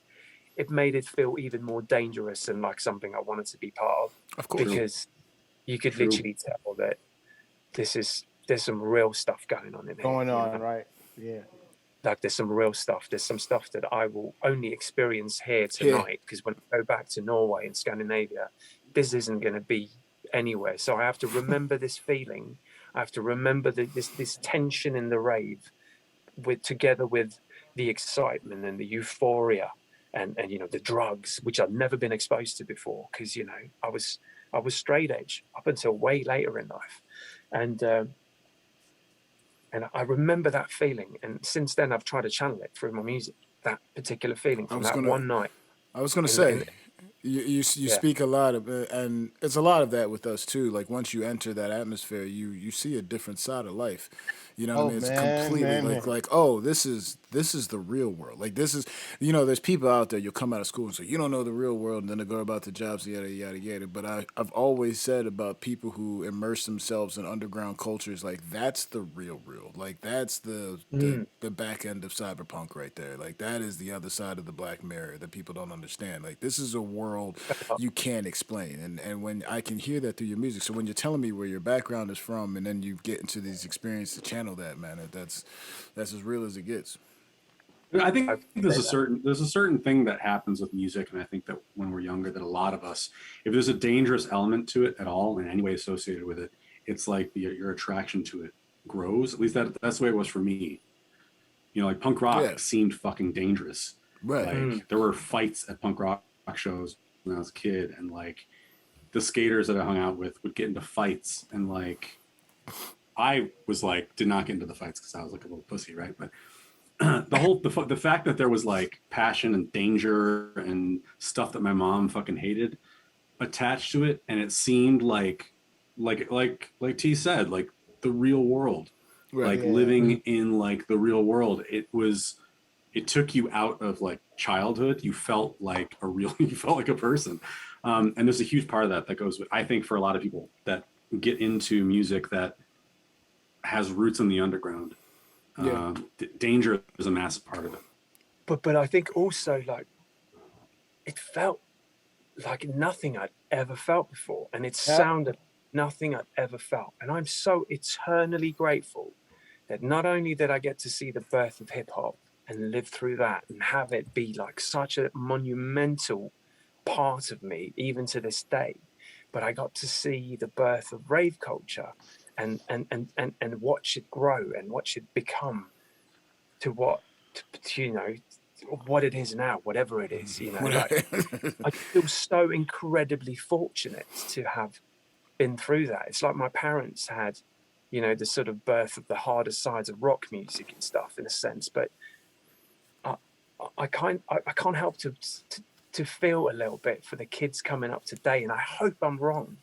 it made it feel even more dangerous and like something I wanted to be part of. Of course, because you could literally tell that there's some real stuff going on in here. Right? Yeah. Like there's some real stuff. There's some stuff that I will only experience here tonight, because when I go back to Norway and Scandinavia, this isn't going to be anywhere. So I have to remember this feeling. I have to remember this tension in the rave, together with the excitement and the euphoria and you know, the drugs, which I've never been exposed to before, because, you know, I was straight edge up until way later in life, and I remember that feeling, and since then I've tried to channel it through my music. That particular feeling from one night. I was going to say, you speak a lot of, and it's a lot of that with us too. Like once you enter that atmosphere, you see a different side of life. You know what I mean? It's completely like, oh, this is the real world. Like this is, you know, there's people out there, you'll come out of school and say, you don't know the real world, and then they go about the jobs, yada, yada, yada. But I've always said about people who immerse themselves in underground cultures, like that's the real world. Like that's the back end of cyberpunk right there. Like that is the other side of the Black Mirror that people don't understand. Like this is a world you can't explain. And when I can hear that through your music, so when you're telling me where your background is from, and then you get into these experiences to channel that, man, that's as real as it gets. I think there's a certain thing that happens with music, and I think that when we're younger, that a lot of us, if there's a dangerous element to it at all in any way associated with it, it's like your attraction to it grows. At least that's the way it was for me. You know, like punk rock seemed fucking dangerous. Right. Like there were fights at punk rock shows when I was a kid, and like the skaters that I hung out with would get into fights, and like I was like, did not get into the fights because I was like a little pussy, right? But the fact that there was like passion and danger and stuff that my mom fucking hated attached to it, and it seemed like T said, like the real world, right. Like living in like the real world. It took you out of like childhood. You felt like you felt like a person. And there's a huge part of that goes with, I think, for a lot of people that get into music that has roots in the underground. Danger is a massive part of it. But I think also, like, it felt like nothing I'd ever felt before, and it sounded nothing I'd ever felt. And I'm so eternally grateful that not only did I get to see the birth of hip hop and live through that and have it be like such a monumental part of me, even to this day, but I got to see the birth of rave culture and watch it grow and watch it become what what it is now, whatever it is. Like I feel so incredibly fortunate to have been through that. It's like my parents had, the sort of birth of the harder sides of rock music and stuff in a sense, but I can't help to feel a little bit for the kids coming up today, and I hope I'm wrong,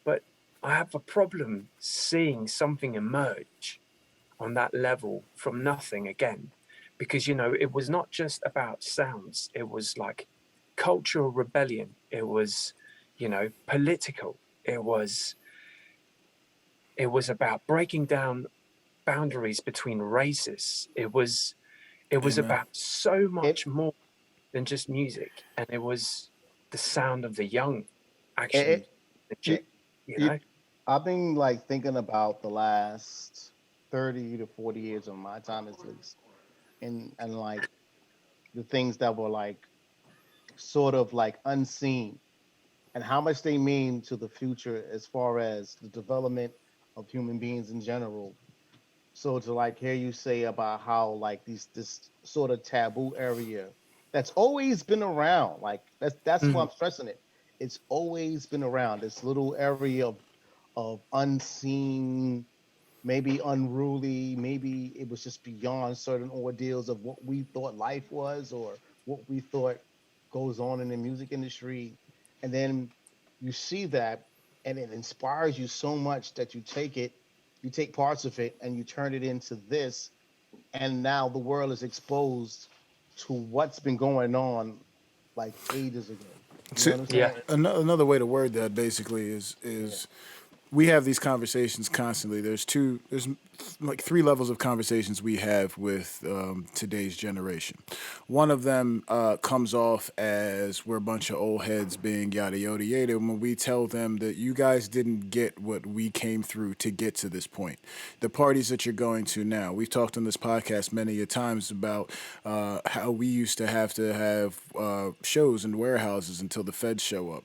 but I have a problem seeing something emerge on that level from nothing again, because it was not just about sounds. It was like cultural rebellion. It was political. It was about breaking down boundaries between races. It was about so much more than just music, and it was the sound of the young, actually. I've been like thinking about the last 30 to 40 years of my time at least, and like the things that were like sort of like unseen, and how much they mean to the future as far as the development of human beings in general. So to like hear you say about how like this sort of taboo area that's always been around, like that's why I'm stressing it. It's always been around, this little area of unseen, maybe unruly, maybe it was just beyond certain ordeals of what we thought life was or what we thought goes on in the music industry. And then you see that and it inspires you so much that you take parts of it and you turn it into this. And now the world is exposed to what's been going on like ages ago. You know what I'm saying? Yeah. Another way to word that basically is we have these conversations constantly. There's like three levels of conversations we have with today's generation. One of them comes off as we're a bunch of old heads being yada yada yada when we tell them that you guys didn't get what we came through to get to this point. The parties that you're going to now, we've talked on this podcast many a times about how we used to have shows in warehouses until the feds show up.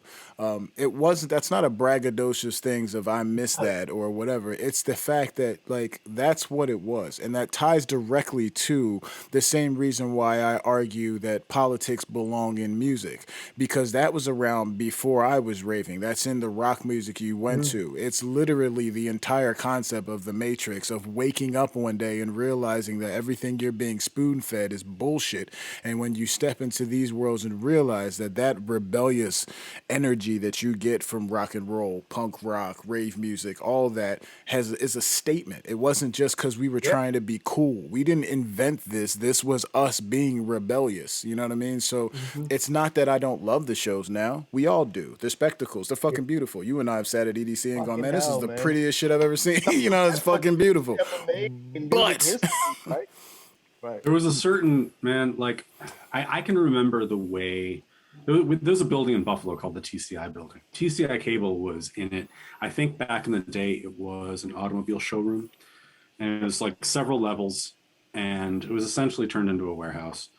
That's not a braggadocious things of I miss that or whatever. It's the fact that like that's what it was, and that ties directly to the same reason why I argue that politics belong in music, because that was around before I was raving. That's in the rock music you went to. It's literally the entire concept of the Matrix, of waking up one day and realizing that everything you're being spoon-fed is bullshit. And when you step into these worlds and realize that rebellious energy that you get from rock and roll, punk rock, rave music, all that is a statement. It wasn't just because we were trying to be cool. We didn't invent this. This was us being rebellious. You know what I mean? So it's not that I don't love the shows now. We all do. The spectacles, they're fucking beautiful. You and I have sat at EDC and gone, man, this is the prettiest shit I've ever seen. You know, it's fucking beautiful. But Right. There was a certain, man, like, I can remember the way, there's a building in Buffalo called the TCI building. TCI Cable was in it. I think back in the day, it was an automobile showroom. And it was like several levels. And it was essentially turned into a warehouse.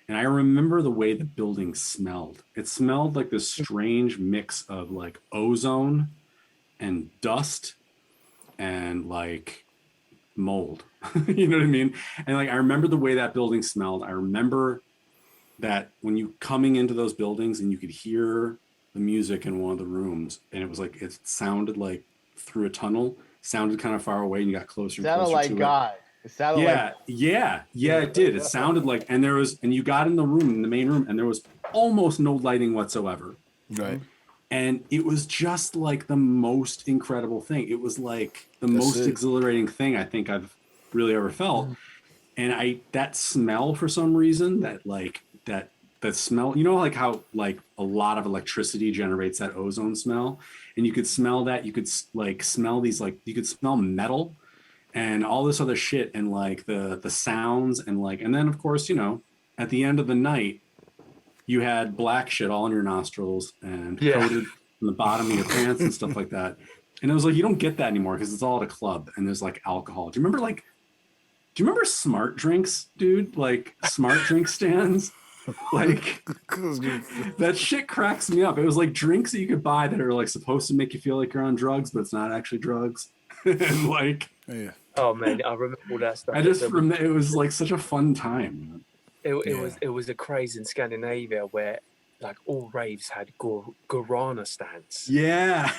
And I remember the way the building smelled. It smelled like this strange mix of like ozone and dust and like mold. You know what I mean? And like I remember the way that building smelled. I remember that when you coming into those buildings and you could hear the music in one of the rooms, and it was like it sounded like through a tunnel, sounded kind of far away, and you got closer and sounded closer like to God. It sounded like yeah, it did. It sounded like, and you got in the room, in the main room, and there was almost no lighting whatsoever. right. And it was just like the most incredible thing. It was like the most exhilarating thing I think I've really ever felt. And that smell, for some reason, that smell, you know, like how like a lot of electricity generates that ozone smell, and you could smell that. You could like smell these, like you could smell metal and all this other shit, and like the sounds, and like, and then of course, you know, at the end of the night, you had black shit all in your nostrils and coated from the bottom of your pants and stuff like that. And it was like, you don't get that anymore because it's all at a club and there's like alcohol. Do you remember smart drinks, dude? Like smart drink stands? Like that shit cracks me up. It was like drinks that you could buy that are like supposed to make you feel like you're on drugs, but it's not actually drugs. And like, Yeah. Oh man, I remember all that stuff. I just from it was like such a fun time. It was a craze in Scandinavia where like all raves had guarana stands. Yeah.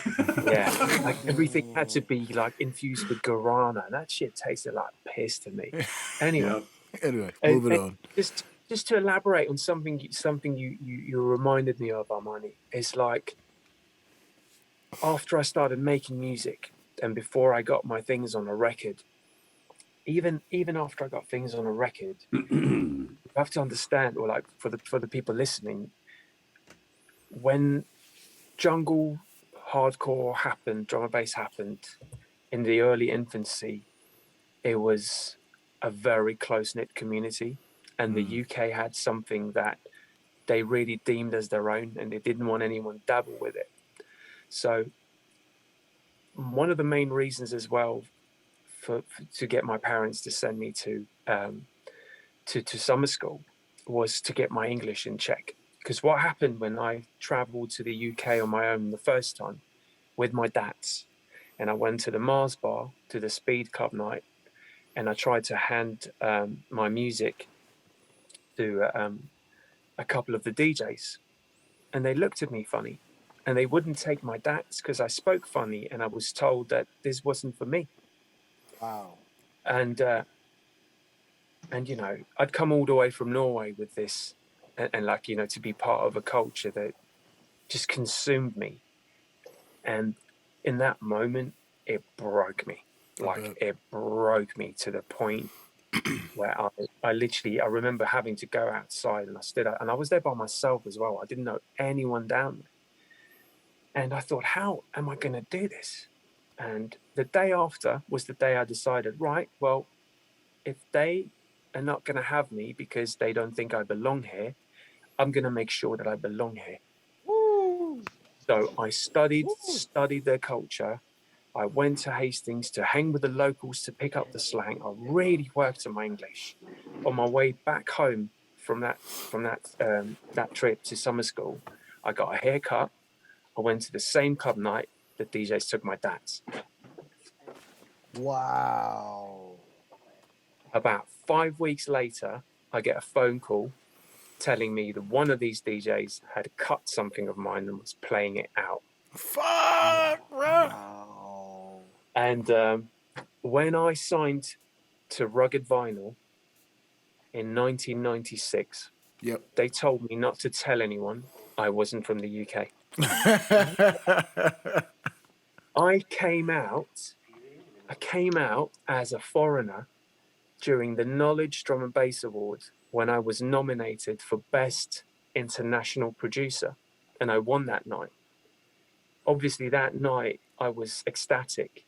Yeah, like everything had to be like infused with guarana. That shit tasted like piss to me. Anyway, Yep. Anyway, and, moving and on. just to elaborate on something you reminded me of, Armani, is like after I started making music and before I got my things on a record, even after I got things on a record, you have to understand, or like for the people listening, when jungle hardcore happened, drum and bass happened in the early infancy, it was a very close-knit community, and the UK had something that they really deemed as their own, and they didn't want anyone dabble with it. So one of the main reasons as well for to get my parents to send me to summer school was to get my English in check. Because what happened when I traveled to the UK on my own the first time with my dads, and I went to the Mars bar, to the Speed Club night, and I tried to hand my music to a couple of the DJs, and they looked at me funny, and they wouldn't take my dads because I spoke funny, and I was told that this wasn't for me. Wow. And you know, I'd come all the way from Norway with this, and like, you know, to be part of a culture that just consumed me. And in that moment, it broke me. Like it broke me to the point where I literally, I remember having to go outside, and I stood out, and I was there by myself as well. I didn't know anyone down there. And I thought, how am I going to do this? And the day after was the day I decided, right, well, if they are not going to have me because they don't think I belong here, I'm going to make sure that I belong here. Woo. So I studied their culture. I went to Hastings to hang with the locals to pick up the slang. I really worked on my English. On my way back home from that trip to summer school, I got a haircut. I went to the same club night that DJs took my dad's. Wow. About 5 weeks later, I get a phone call telling me that one of these DJs had cut something of mine and was playing it out. Fuck, bro. Wow. And when I signed to Rugged Vinyl in 1996, Yep. they told me not to tell anyone I wasn't from the UK. I came out as a foreigner during the Knowledge Drum and Bass Awards when I was nominated for Best International Producer, and I won that night. Obviously, that night I was ecstatic,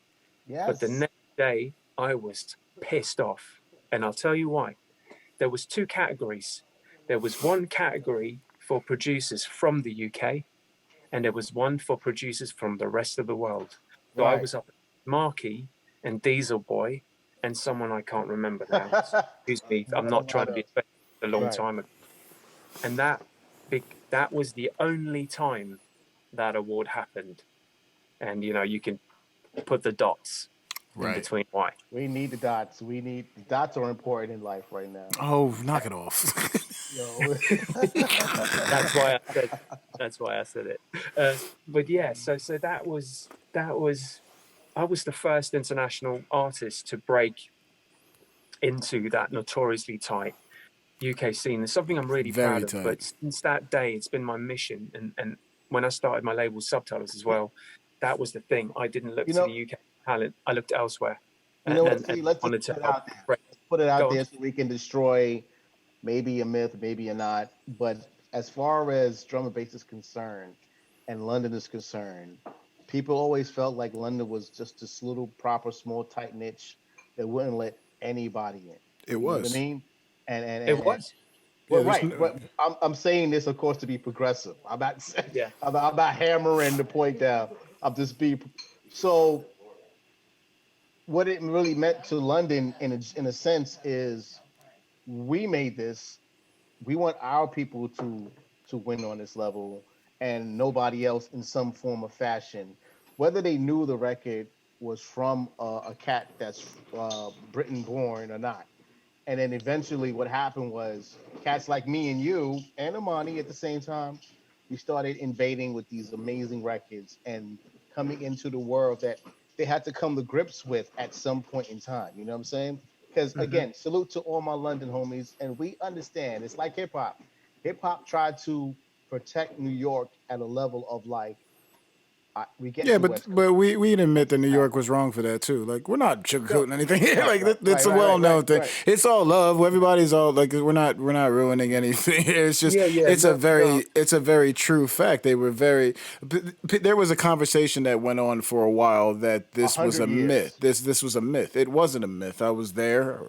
Yes. but the next day I was pissed off, and I'll tell you why. There was two categories. There was one category for producers from the UK, and there was one for producers from the rest of the world. So I was up Marky and Diesel Boy and someone I can't remember now. Excuse me, I'm not trying to be a long time ago. And that was the only time that award happened. And you know, you can put the dots in between why. We need the dots. The dots are important in life right now. Oh, knock it off. Yo. That's why I said it. But yeah, so that was I was the first international artist to break into that notoriously tight UK scene. It's something I'm really proud of. But since that day, it's been my mission. And when I started my label Subtitles as well, that was the thing. I didn't look to the UK talent. I looked elsewhere. Let's put it out there. Let's put it out there so we can destroy maybe a myth, maybe a not. But as far as drum and bass is concerned, and London is concerned, people always felt like London was just this little proper small tight niche that wouldn't let anybody in. It was. You know what I mean? And it was. Well, right, but I'm saying this, of course, to be progressive. I'm not hammering the point down. I'm just being so. What it really meant to London, in a sense, is we made this, we want our people to win on this level, and nobody else in some form of fashion, whether they knew the record was from a cat that's Britain born or not. And then eventually, what happened was cats like me and you and Amani at the same time, we started invading with these amazing records and coming into the world that they had to come to grips with at some point in time. You know what I'm saying? Because again, salute to all my London homies, and we understand it's like hip hop. Hip hop tried to protect New York at a level of like, we get Yeah, you, but West Coast. but we admit That's that a New fact. York was wrong for that too. Like we're not No, sugarcoating anything here. right, Like right, it's right, a right, well right, right, known thing. right. It's all love. Everybody's all like we're not ruining anything here. It's just Yeah, it's a no, no. very true fact. They were very. There was a conversation that went on for a while that this was a 100 myth. years. This was a myth. It wasn't a myth. I was there.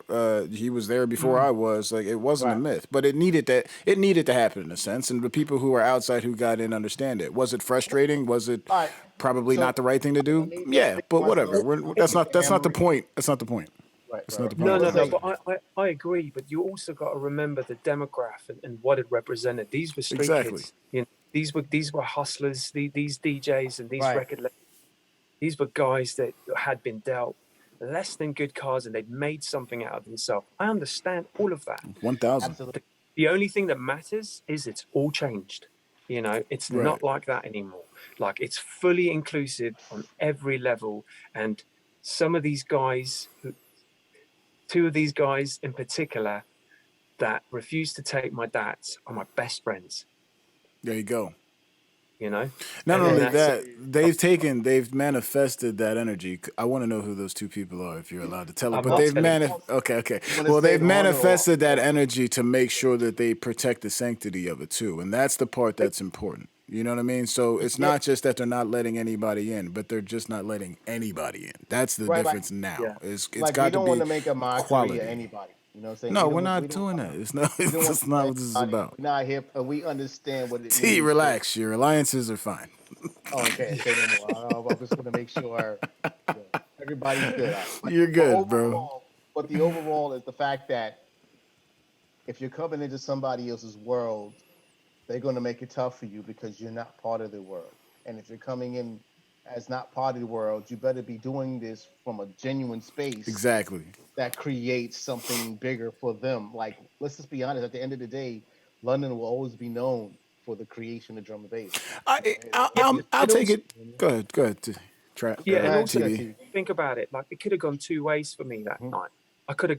He was there before I was. Like it wasn't a Right. myth, but it needed that. It needed to happen in a sense. And the people who were outside who got in understand it. Was it frustrating? Was it All right. probably not So the right thing to let do? me Yeah, speak but for whatever. myself. That's Speak not for the Anne-Marie. point. That's not the point. Right, That's right, not the right. point I No, at will no, all. no. say, But I agree. But you also got to remember the demographic and what it represented. These were street Exactly. kids. You know, these were hustlers. These DJs and these right, record labels. These were guys that had been dealt less than good cards and they'd made something out of themselves. I understand all of that. 1,000. absolutely. The only thing that matters is it's all changed. You know, it's Right. not like that anymore. Like it's fully inclusive on every level. And some of these guys, two of these guys in particular, that refuse to take my dads are my best friends. There you go. You know, Not and only that's that, they've manifested that energy. I want to know who those two people are, if you're allowed to tell it. I'm But not they've telling. okay. You want to Well, say they've the honor or manifested that energy to make sure that they protect the sanctity of it too, and that's the part that's important. You know what I mean? So it's yeah, not just that they're not letting anybody in, but they're just not letting anybody in. That's the right, difference now. Yeah, It's like we got to don't want be to make a mockery of quality. anybody. You know what I'm saying? No, we're We not don't doing want that. to It's not. we don't want That's to not hurt what this is anybody. about. We're not here, and we understand what it T, means to. relax. Your alliances are fine. Oh, okay, say no more. I'm just gonna make sure everybody's good. All right. You're But good, bro. the overall is the fact that if you're coming into somebody else's world, they're going to make it tough for you because you're not part of the world. And if you're coming in as not part of the world, you better be doing this from a genuine space Exactly. that creates something bigger for them. Like, let's just be honest. At the end of the day, London will always be known for the creation of drum and bass. yeah. I'll And take also, it. Go ahead. Go ahead. yeah, Go and ahead, also TB. TD. think about it. Like it could have gone two ways for me that Mhm. night. I could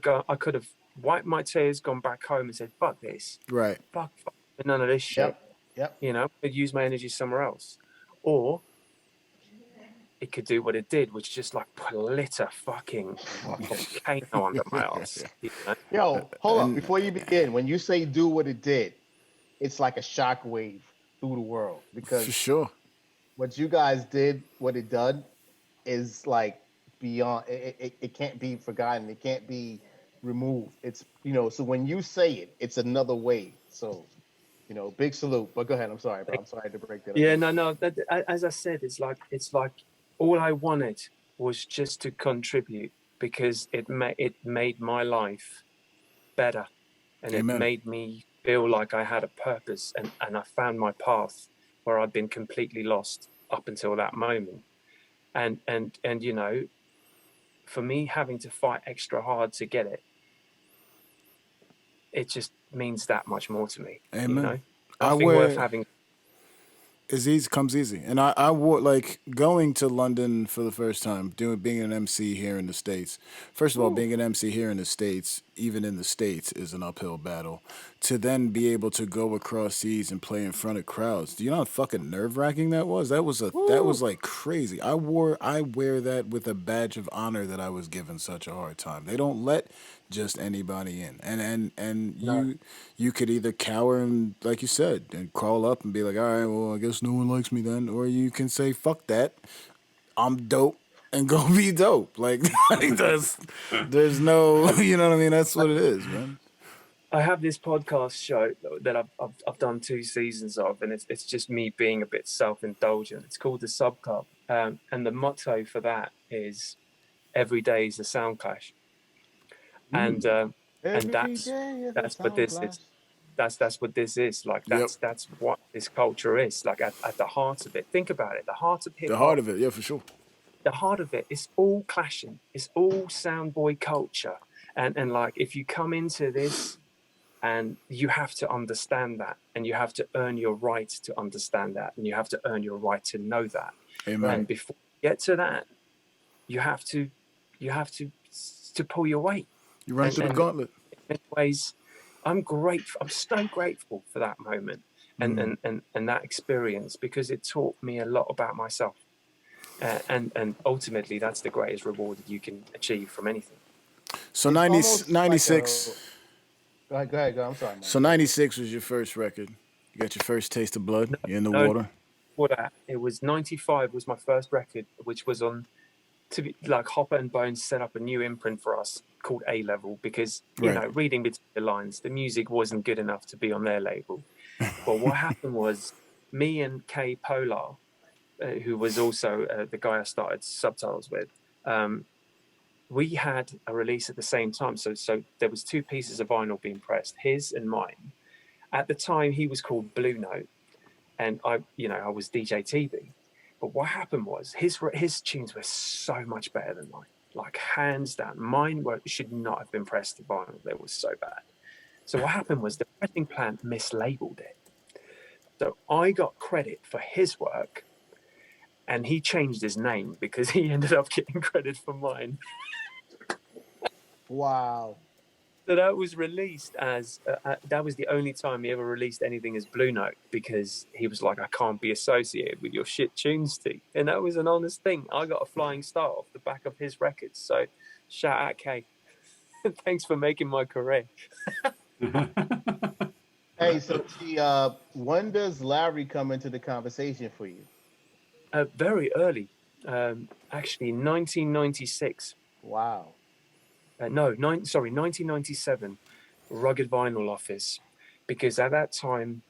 have wiped my tears, gone back home, and said, "Fuck this, Right. fuck none of this shit." Yep. Yep. You know, I'd use my energy somewhere else, or it could do what it did, which just like lit a fucking volcano under my ass. You know? Yo, hold up. And Before you begin, when you say do what it did, it's like a shockwave through the world for because sure. what you guys did, what it done, is like beyond. It can't be forgotten. It can't be removed. It's so when you say it, it's another way. So big salute. But go ahead. I'm sorry, bro. I'm sorry to break that up. Yeah, no. As I said, it's like all I wanted was just to contribute because it made my life better, and it Amen. made me feel like I had a purpose, and I found my path where I'd been completely lost up until that moment, and for me having to fight extra hard to get it, it just means that much more to me. Amen. I Nothing worth wear having. is easy comes easy, and I wore like going to London for the first time, being an MC here in the States. First of all, Woo. being an MC here in the States, even in the States, is an uphill battle. To then be able to go across seas and play in front of crowds, do you know how fucking nerve wracking that was? That was like crazy. I wear that with a badge of honor that I was given such a hard time. They don't let just anybody in, and No. you could either cower and, like you said, and crawl up and be like, all right, well, I guess no one likes me then, or you can say, fuck that, I'm dope, and go be dope. Like, there's no, you know what I mean? That's what it is, man. I have this podcast show that I've done 2 seasons of, and it's just me being a bit self-indulgent. It's called the Sub Club, and the motto for that is "Every day is a sound clash," and Every that's day is a that's what sound this clash. is. that's what this is. Like that's what this culture is. Like at the heart of it. Think about it. The heart of hip The hop. heart of it, yeah, for sure. The heart of it is all clashing. It's all soundboy culture. And like if you come into this and you have to understand that, and you have to earn your right to understand that, and you have to earn your right to know that. Amen. And before you get to that, you have to pull your weight. You run through the gauntlet. In many ways, I'm grateful. I'm so grateful for that moment and that experience, because it taught me a lot about myself. And ultimately, that's the greatest reward that you can achieve from anything. So It's 90, almost 96. Go ahead. I'm sorry, man. So 96 was your first record. You got your first taste of blood. You're in the No, water. For that, it was 95 was my first record, which was on, to be like Hopper and Bones set up a new imprint for us called A Level, because you know, reading between the lines, the music wasn't good enough to be on their label. But what happened was, me and K Polar, who was also the guy I started Subtitles with, we had a release at the same time. So there was two pieces of vinyl being pressed, his and mine. At the time, he was called Blue Note, and I was DJ Teebee. But what happened was his tunes were so much better than mine, like hands down. Mine should not have been pressed to vinyl; they were so bad. So what happened was the pressing plant mislabeled it. So I got credit for his work, and he changed his name because he ended up getting credit for mine. Wow. So that was released as that was the only time he ever released anything as Blue Note, because he was like, I can't be associated with your shit tunes, Steve. And that was an honest thing. I got a flying start off the back of his records. So shout out, Kay. Thanks for making my career. Hey, so when does Larry come into the conversation for you? Very early, actually, 1996. Wow. 1997, Rugged Vinyl Office, because at that time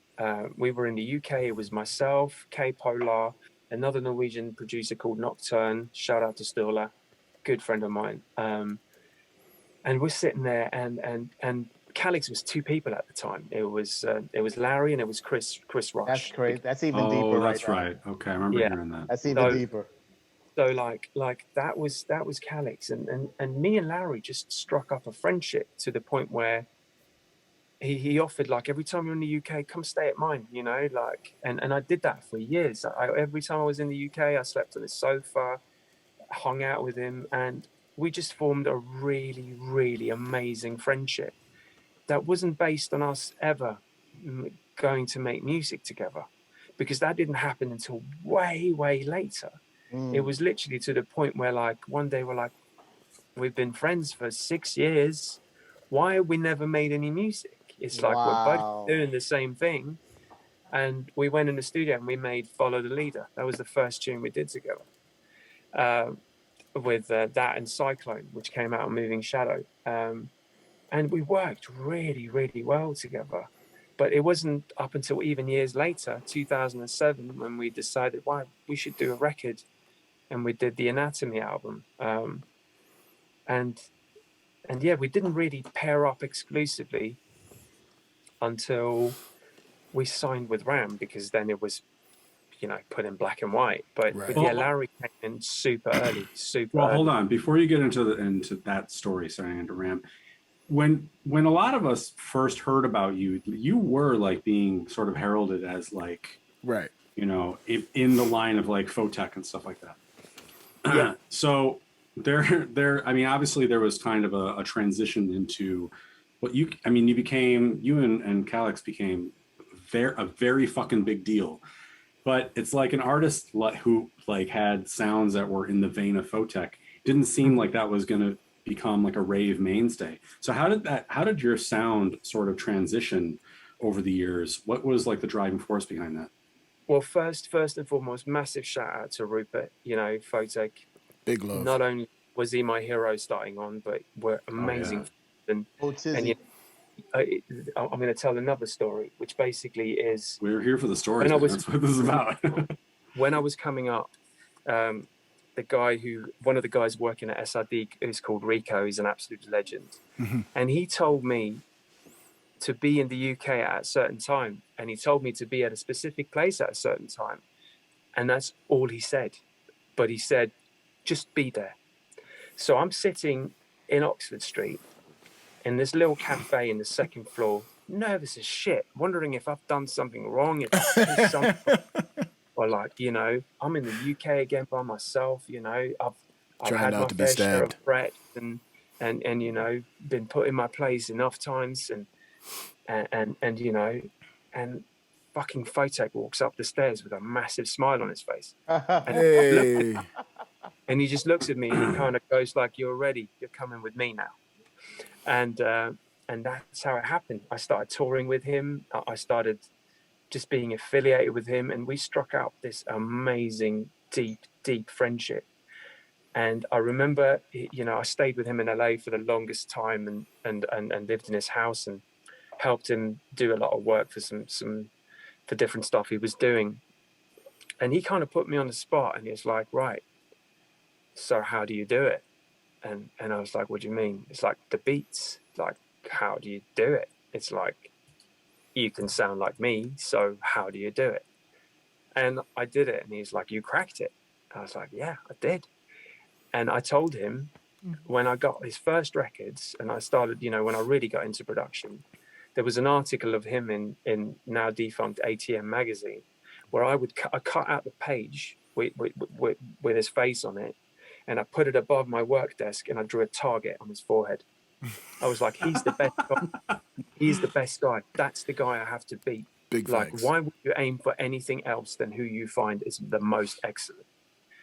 we were in the UK. It was myself, K Polar, another Norwegian producer called Nocturne. Shout out to Sturla, good friend of mine. And we're sitting there, and Calyx was two people at the time. It was Larry and it was Chris Rush. That's great. That's even deeper. Oh, that's right. Okay, I remember hearing that. That's even deeper. So like that was Calyx, and me and Larry just struck up a friendship to the point where he offered, like, every time you're in the UK, come stay at mine, you know, like, and I did that for years. Every time I was in the UK, I slept on his sofa, hung out with him, and we just formed a really, really amazing friendship that wasn't based on us ever going to make music together, because that didn't happen until way, way later. It was literally to the point where, like, one day we're like, we've been friends for 6 years. Why have we never made any music? It's like we're both doing the same thing. And we went in the studio and we made Follow the Leader. That was the first tune we did together. With that and Cyclone, which came out on Moving Shadow. And we worked really, really well together. But it wasn't up until even years later, 2007, when we decided, why we should do a record. And we did the Anatomy album. And yeah, we didn't really pair up exclusively until we signed with Ram, because then it was, you know, put in black and white. But yeah, Larry came in super early, Well, hold on. Before you get into that story, starting into Ram, when a lot of us first heard about you, you were like being sort of heralded as like, you know, in the line of like Photek and stuff like that. Yeah. So there. I mean, obviously there was kind of a transition into what you and Calyx became a very fucking big deal. But it's like an artist who like had sounds that were in the vein of Photek. Didn't seem like that was going to become like a rave mainstay. So how did your sound sort of transition over the years? What was like the driving force behind that? Well, first and foremost, massive shout out to Rupert. You know, Photek. Big love. Not only was he my hero starting on, but we're amazing. And you know, I'm going to tell another story, which basically is, we're here for the stories. That's what this is about. When I was coming up, one of the guys working at SRD is called Rico. He's an absolute legend. And he told me, to be in the UK at a certain time, and he told me to be at a specific place at a certain time, and that's all he said. But he said, just be there. So I'm sitting in Oxford Street in this little cafe in the second floor, nervous as shit, wondering if I've done something wrong, if I've pissed something, or like, you know, I'm in the UK again by myself. You know, I've Trying had not my to be fair share of stabbed. threats and you know, been put in my place enough times, and you know, and fucking Photek walks up the stairs with a massive smile on his face, and Hey. and he just looks at me and he kind of goes like, "You're ready. You're coming with me now." And that's how it happened. I started touring with him. I started just being affiliated with him, and we struck out this amazing, deep friendship. And I remember, you know, I stayed with him in LA for the longest time, and lived in his house and helped him do a lot of work for for different stuff he was doing. And he kind of put me on the spot, and he was like, "Right, so how do you do it?" And I was like, "What do you mean?" It's like, the beats. Like, how do you do it? It's like, you can sound like me, so how do you do it? And I did it, and he's like, "You cracked it." I was like, "Yeah, I did." And I told him when I got his first records, and I started, you know, when I really got into production, there was an article of him in now defunct ATM magazine, where I cut out the page with his face on it, and I put it above my work desk, and I drew a target on his forehead. I was like, he's the best guy. He's the best guy. That's the guy I have to beat. Big Like, thanks. why would you aim for anything else than who you find is the most excellent?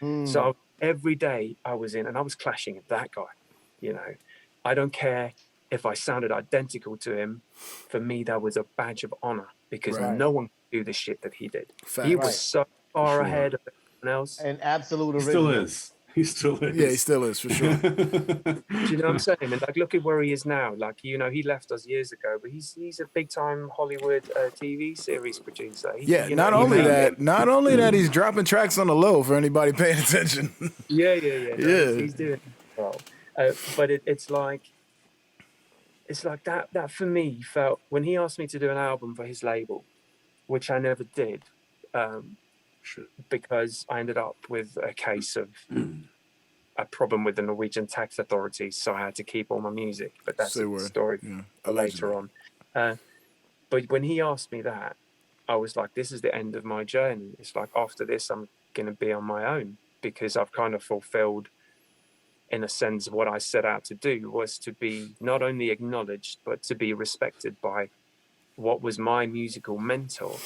Mm. So every day I was in, and I was clashing with that guy. You know, I don't care if I sounded identical to him. For me, that was a badge of honor, because Right. no one could do the shit that he did. Facts. He was Right. so far sure. ahead of everyone else. An absolute He original. still is. He still is. Yeah, he still is, for sure. Do you know what I'm saying? And like, look at where he is now. Like, you know, he left us years ago, but he's a big time Hollywood TV series producer. Yeah, you not know, only made- that, he's dropping tracks on the low for anybody paying attention. Yeah. No, Yeah. he's doing it well. But it's like that for me felt, when he asked me to do an album for his label, which I never did, because I ended up with a case of a problem with the Norwegian tax authorities, so I had to keep all my music. But that's Say a word. story Yeah, for later on. But when he asked me that, I was like, this is the end of my journey. It's like, after this, I'm going to be on my own, because I've kind of fulfilled, in a sense, what I set out to do, was to be not only acknowledged, but to be respected by what was my musical mentor.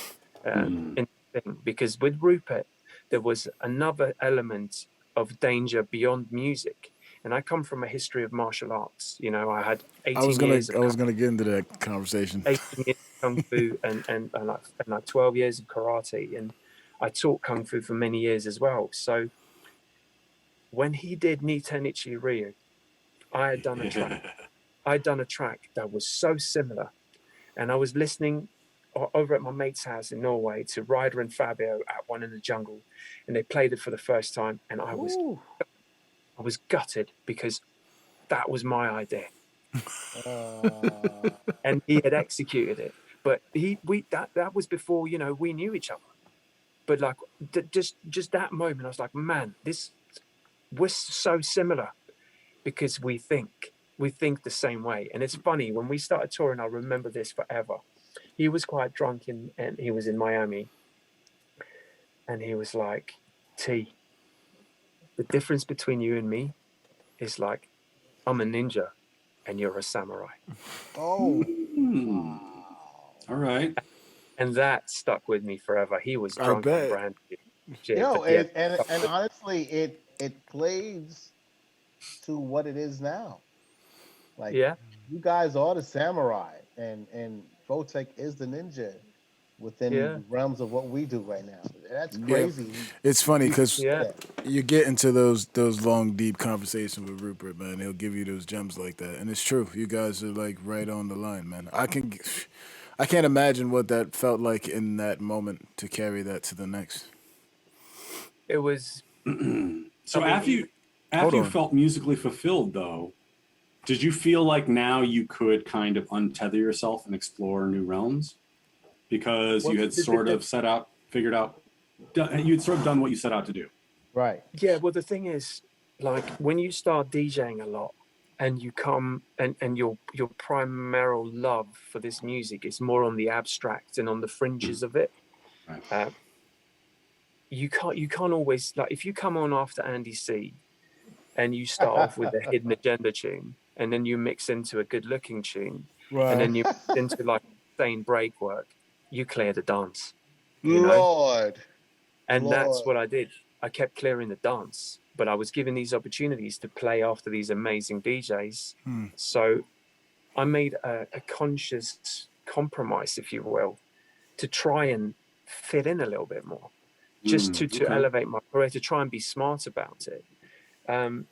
Because with Rupert, there was another element of danger beyond music. And I come from a history of martial arts. You know, I had 18 years I was gonna get into that conversation. 18 years of Kung Fu and like 12 years of karate. And I taught Kung Fu for many years as well. So when he did Ni Tenichi Ryu, I had done a track. I'd done a track that was so similar. And I was listening over at my mate's house in Norway to Ryder and Fabio at One in the Jungle. And they played it for the first time. And I was gutted, because that was my idea. And he had executed it. But that was before, you know, we knew each other. But like, just that moment, I was like, man, we're so similar, because we think the same way. And it's funny, when we started touring, I remember this forever. He was quite drunk and he was in Miami, and he was like, "T, the difference between you and me is like, I'm a ninja and you're a samurai." Oh. All right. And that stuck with me forever. He was drunk and bet. brand new. Yo, and honestly, it plays to what it is now. Like, yeah, you guys are the samurai, and Photek is the ninja within the realms of what we do right now. That's crazy. It's funny because yeah. you get into those long, deep conversations with Rupert, man. He'll give you those gems like that, and it's true. You guys are like right on the line, man. I can't imagine what that felt like in that moment to carry that to the next. It was. So after you felt musically fulfilled, though, Did you feel like now you could kind of untether yourself and explore new realms? Because Well, you had sort of figured out, you'd sort of done what you set out to do. Right. yeah, well, the thing is, like, when you start DJing a lot and you come and your primary love for this music is more on the abstract and on the fringes of it, Right. you can't always, like, if you come on after Andy C and you start off with a hidden agenda tune and then you mix into a good looking tune Right. and then you mix into like insane break work, you clear the dance, you know? Lord. And that's what Lord. I did. I kept clearing the dance, but I was given these opportunities to play after these amazing DJs. So I made a conscious compromise, if you will, to try and fit in a little bit more, just to elevate my career, to try and be smart about it. And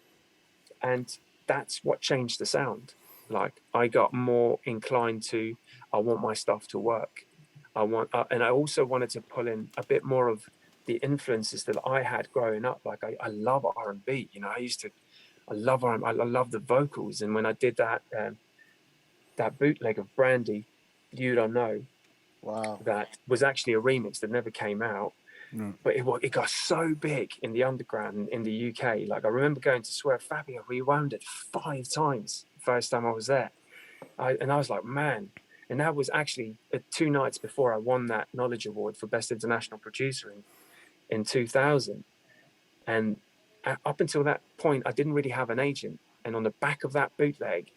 that's what changed the sound. Like, I got more inclined to, I want my stuff to work. And I also wanted to pull in a bit more of the influences that I had growing up. Like, I love R&B, you know, I love R&B, I love the vocals. And when I did that bootleg of Brandy, You Don't Know, Wow. that was actually a remix that never came out. But it got so big in the underground in the UK. Like, I remember going to Swear Fabio, rewound it 5 times the first time I was there. And I was like, man. And that was actually 2 nights before I won that Knowledge Award for Best International Producer in 2000. And up until that point, I didn't really have an agent. And on the back of that bootleg,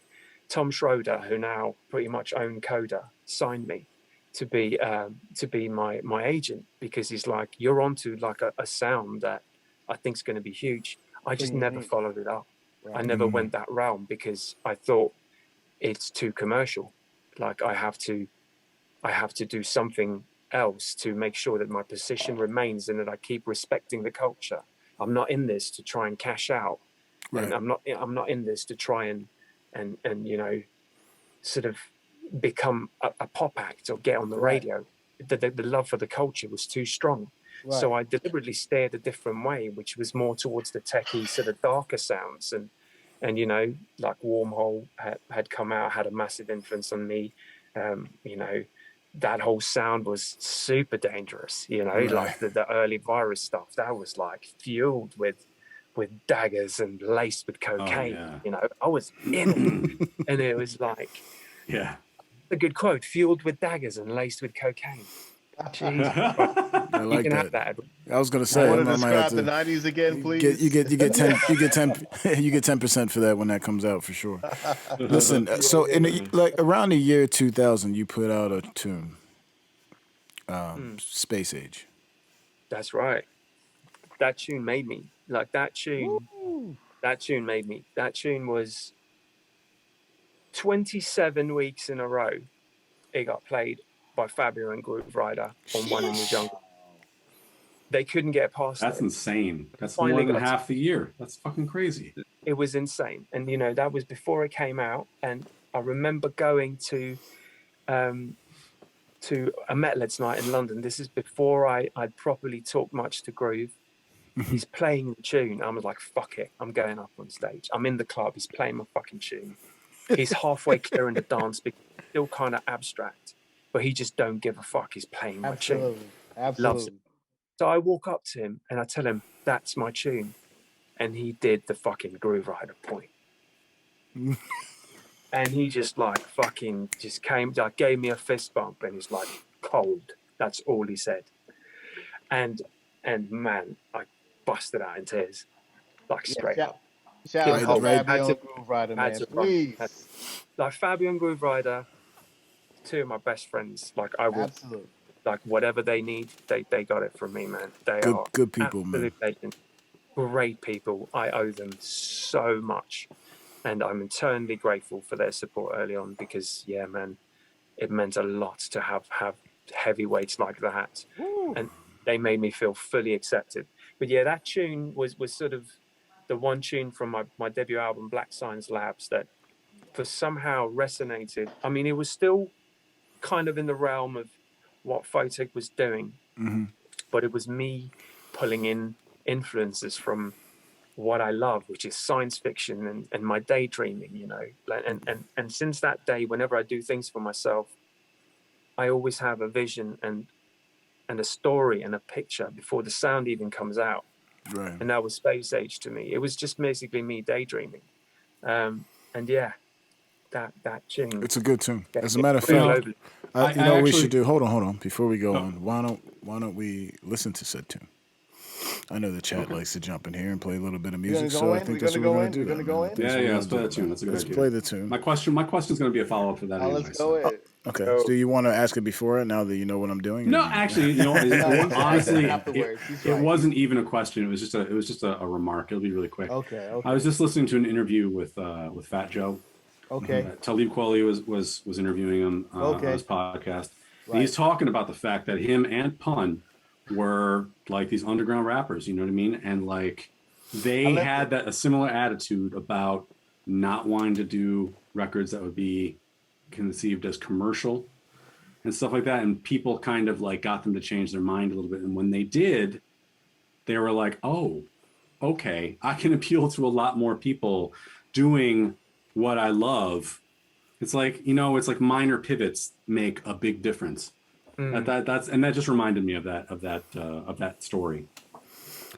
Tom Schroeder, who now pretty much owned Coda, signed me to be my agent, because he's like, you're onto like a sound that I think is going to be huge. I just never followed it up. Right. I never went that realm because I thought it's too commercial. Like, I have to do something else to make sure that my position remains and that I keep respecting the culture. I'm not in this to try and cash out. Right. And I'm not in this to try and you know, sort of become a pop act or get on the radio. The love for the culture was too strong. Right. So I deliberately steered a different way, which was more towards the techie sort of darker sounds. And you know, like Wormhole had come out, had a massive influence on me. You know, that whole sound was super dangerous, you know, like the early Virus stuff, that was like fueled with daggers and laced with cocaine. You know, I was in it. And it was like, a good quote, fueled with daggers and laced with cocaine. Jesus. I like that. I was gonna say, I want to describe the 90s again, please. You get 10% for that when that comes out, for sure. Listen, so like around the year 2000, you put out a tune, Space Age. That's right. That tune made me. Like, that tune. Woo! That tune made me. That tune was 27 weeks in a row. It got played by Fabio and Groove Rider on One in the Jungle. They couldn't get past That's it. insane. That's more than half the year. That's fucking crazy. It was insane. And, you know, that was before it came out. And I remember going to a Metalheadz night in London. This is before I'd properly talked much to Groove. He's playing the tune. I was like, fuck it. I'm going up on stage. I'm in the club. He's playing my fucking tune. He's halfway clearing the dance, but still kind of abstract. But he just don't give a fuck. He's playing my tune. Absolutely. Loves it. So I walk up to him and I tell him, that's my tune. And he did the fucking Groove Rider point. And he just like fucking just came, like gave me a fist bump and he's like, cold. That's all he said. And man, I busted out in tears. Like, straight up. Shout out to Fabio and Groove Rider, man. Please. Like, Fabio and Groove Rider, 2 of my best friends. Like, I will, like, whatever they need, they got it from me, man. They are good people, man. Legend. Great people. I owe them so much. And I'm eternally grateful for their support early on because, yeah, man, it meant a lot to have heavyweights like that. Woo. And they made me feel fully accepted. But yeah, that tune was sort of the one tune from my debut album, Black Science Labs, that somehow resonated. I mean, it was still kind of in the realm of what Photek was doing, but it was me pulling in influences from what I love, which is science fiction and my daydreaming, you know. And since that day, whenever I do things for myself, I always have a vision and a story and a picture before the sound even comes out. Right. And that was Space Age to me. It was just basically me daydreaming. And yeah, that tune. It's a good tune. Yeah, As a matter of real fact, globally. you know what we actually- should do? Hold on. Before we go on, why don't we listen to said tune? I know the chat likes to jump in here and play a little bit of music, go so I in? think We that's gonna what we're go going to in? do. We gonna go in? Yeah, let's play that tune. That's a good Let's idea. play the tune. My question is going to be a follow up to that. Anyway, Let's so. go in. Okay. Oh. Do you want to ask it before, now that you know what I'm doing? No, actually, you know, honestly, Afterwards, he's it right. wasn't even a question. It was just a remark. It'll be really quick. Okay. I was just listening to an interview with Fat Joe. Okay. Talib Kweli was interviewing him on his podcast. And he's talking about the fact that him and Pun were like these underground rappers, you know what I mean? And like they had a similar attitude about not wanting to do records that would be conceived as commercial and stuff like that. And people kind of like got them to change their mind a little bit. And when they did, they were like, oh, okay, I can appeal to a lot more people doing what I love. It's like, you know, it's like minor pivots make a big difference. That just reminded me of that story.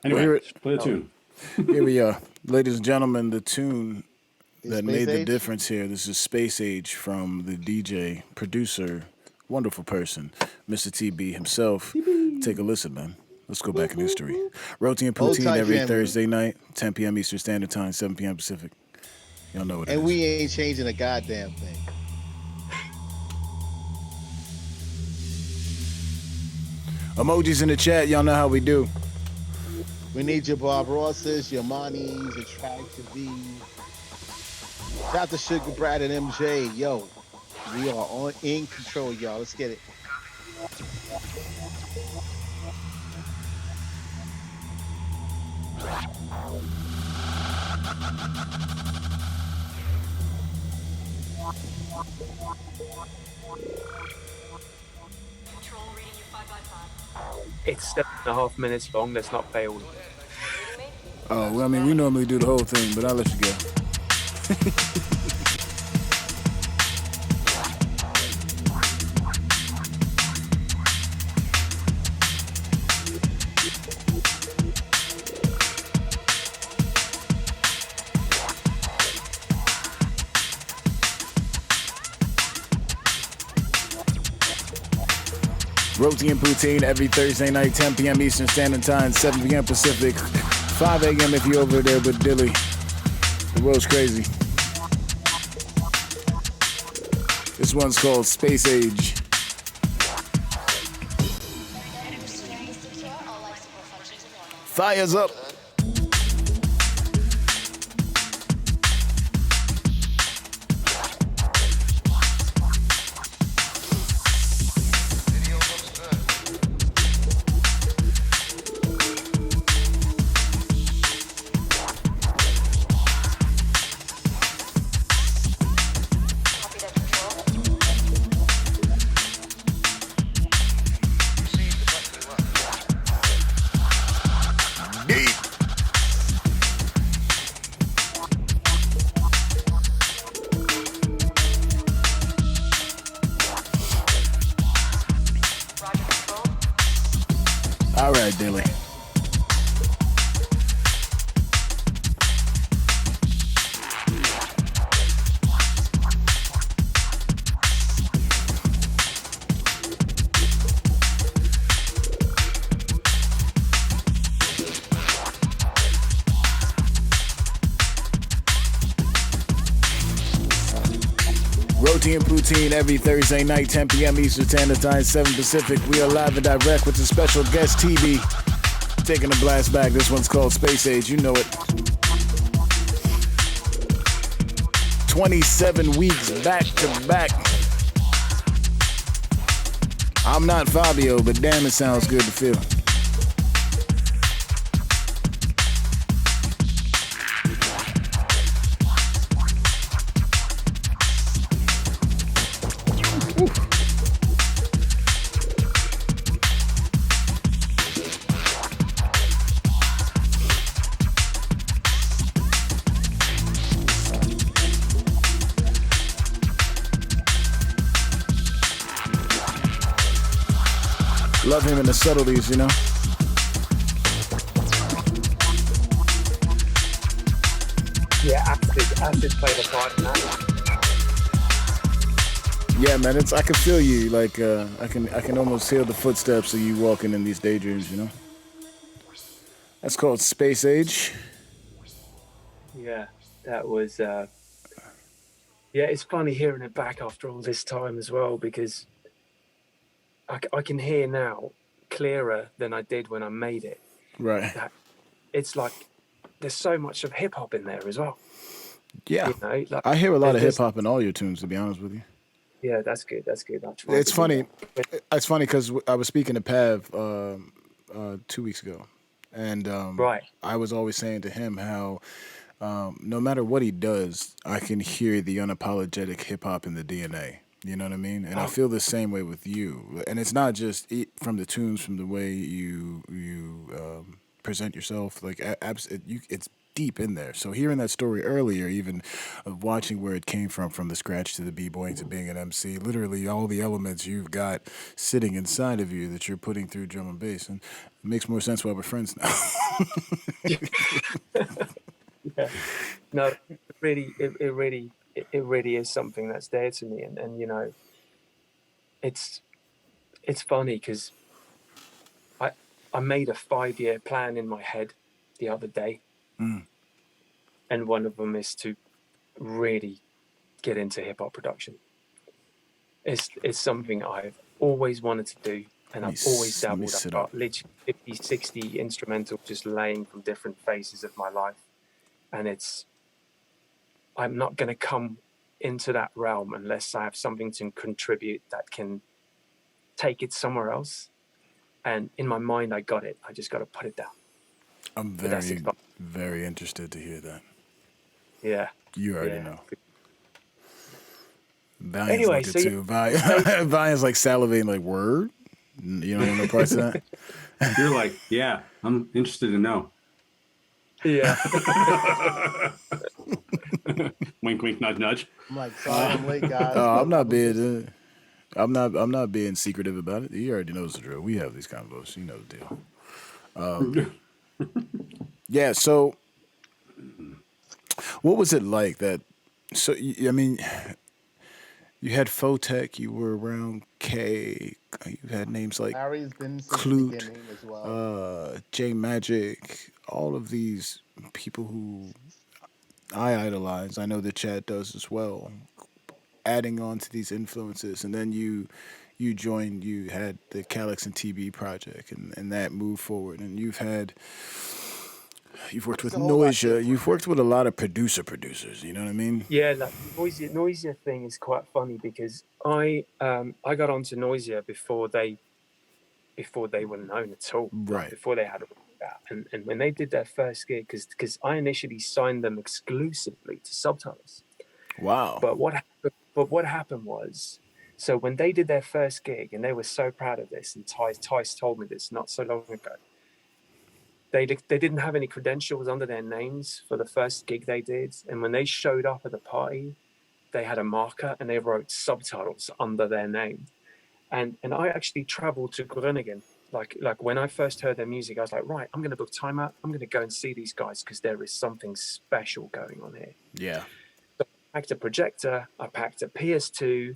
Anyway, play the tune. Here we are. Ladies and gentlemen, the tune that made the Age? difference here. This is Space Age from the DJ, producer, wonderful person, Mr. Teebee himself. Take a listen, man. Let's go back in history. Roti and Hold Poutine tight, every family. Thursday night, 10 p.m. Eastern Standard Time, 7 p.m. Pacific. Y'all know what it And is. we ain't changing a goddamn thing. Emojis in the chat. Y'all know how we do. We need your Bob Rosses, your Monis, your Traction V's. Shout out to Sugar Brad and MJ. Yo, we are in control, y'all. Let's get it. It's 7.5 minutes long. Let's not play all of it. Oh, well, I mean, we normally do the whole thing, but I'll let you go. Roti and Poutine every Thursday night, 10 p.m. Eastern Standard Time, 7 p.m. Pacific, 5 a.m. if you're over there with Dilly. The world's crazy. This one's called Space Age. Fire's up. All right, Dilly. Roti and Poutine every Thursday night, 10 p.m. Eastern Standard Time, 7 Pacific. We are live and direct with the special guest Teebee. Taking a blast back. This one's called Space Age. You know it. 27 weeks back to back. I'm not Fabio, but damn, it sounds good to feel. love him in the subtleties, you know. Yeah, acid played a part in that. Yeah, man, I can feel you. Like I can almost hear the footsteps of you walking in these daydreams, you know. That's called Space Age. Yeah, that was. Yeah, it's funny hearing it back after all this time as well, because I can hear now clearer than I did when I made it. Right. That it's like there's so much of hip hop in there as well. Yeah. You know, like I hear a lot of hip there's hop in all your tunes, to be honest with you. yeah, that's good. That's good. I tried It's to do funny. that. It's funny because I was speaking to Pav 2 weeks ago, and Right. I was always saying to him how no matter what he does, I can hear the unapologetic hip hop in the DNA. You know what I mean? And I feel the same way with you. And it's not just from the tunes, from the way you present yourself. Like it's deep in there. So hearing that story earlier, even of watching where it came from the scratch to the b-boying to being an MC, literally all the elements you've got sitting inside of you that you're putting through drum and bass, and it makes more sense why we're friends now. Yeah. No, it really is something that's there to me, and you know, it's funny because I made a 5-year plan in my head the other day, and one of them is to really get into hip hop production. It's something I've always wanted to do, and I've always dabbled. I've got literally 50, 60 instrumental just laying from different phases of my life, and I'm not going to come into that realm unless I have something to contribute that can take it somewhere else. And in my mind, I got it. I just got to put it down. I'm very interested to hear that. Yeah. You already know. Valiant's Anyway, looking too. Valiant's like salivating, like, word? You don't know no parts of that? You're like, yeah, I'm interested to know. Yeah. Wink, wink, nudge, nudge. I'm like, sorry, I'm late, guys. I'm not being secretive about it. He already knows the drill. We have these combos. You know the deal. Yeah. So, what was it like that? So, I mean, you had Photek. You were around K. You had names like Harry's been since Clute, the beginning as well. J Magic. All of these people who I idolize. I know the chat does as well. Adding on to these influences, and then you joined. You had the Calyx and Teebee project, and that moved forward. And you've worked with Noisia. You've worked with a lot of producers. You know what I mean? Yeah, like Noisia thing is quite funny because I got onto Noisia before they were known at all. Right. Like before they had a and when they did their first gig, because I initially signed them exclusively to Subtitles. Wow. But what happened was, so when they did their first gig, and they were so proud of this, and Tice told me this not so long ago, they didn't have any credentials under their names for the first gig they did, and when they showed up at the party, they had a marker and they wrote Subtitles under their name, and I actually traveled to Groningen. Like when I first heard their music, I was like, right, I'm going to book time out. I'm going to go and see these guys because there is something special going on here. Yeah. So I packed a projector. I packed a PS2.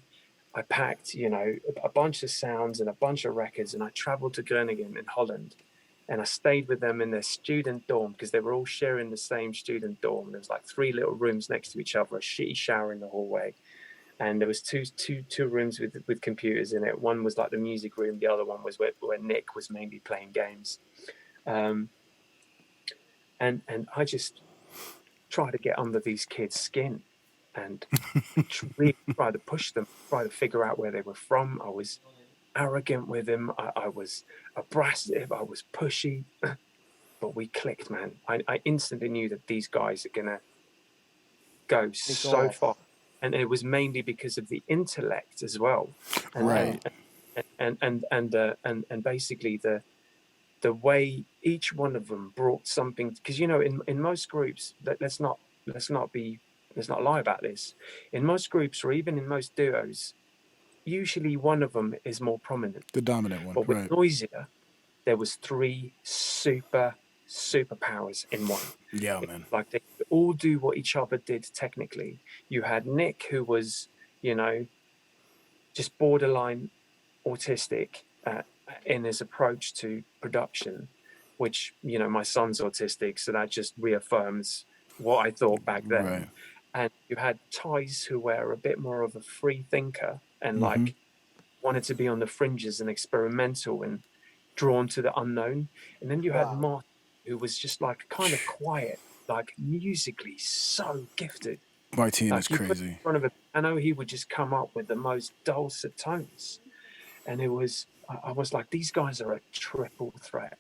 I packed, a bunch of sounds and a bunch of records, and I traveled to Groningen in Holland, and I stayed with them in their student dorm because they were all sharing the same student dorm. There was like 3 little rooms next to each other, a shitty shower in the hallway. And there was two rooms with computers in it. One was like the music room. The other one was where Nick was mainly playing games. And I just tried to get under these kids' skin and really try to push them, try to figure out where they were from. I was arrogant with them. I was abrasive. I was pushy. But we clicked, man. I instantly knew that these guys are going to go so far. And it was mainly because of the intellect as well, and, right? And basically the way each one of them brought something. Because in most groups, let's not lie about this. In most groups, or even in most duos, usually one of them is more prominent. The dominant one, But with right? Noisier, there was three superpowers in one. Yeah, man. Like they could all do what each other did technically. You had Nick, who was, you know, just borderline autistic in his approach to production, which, you know, my son's autistic, so that just reaffirms what I thought back then. Right. And you had Ties, who were a bit more of a free thinker and Mm-hmm. like wanted to be on the fringes and experimental and drawn to the unknown. And then you had Wow. Martin, who was just like kind of quiet, like musically so gifted. Martine is Like you put him in crazy. front of a piano, he would just come up with the most dulcet tones. And it was, I was like, these guys are a triple threat.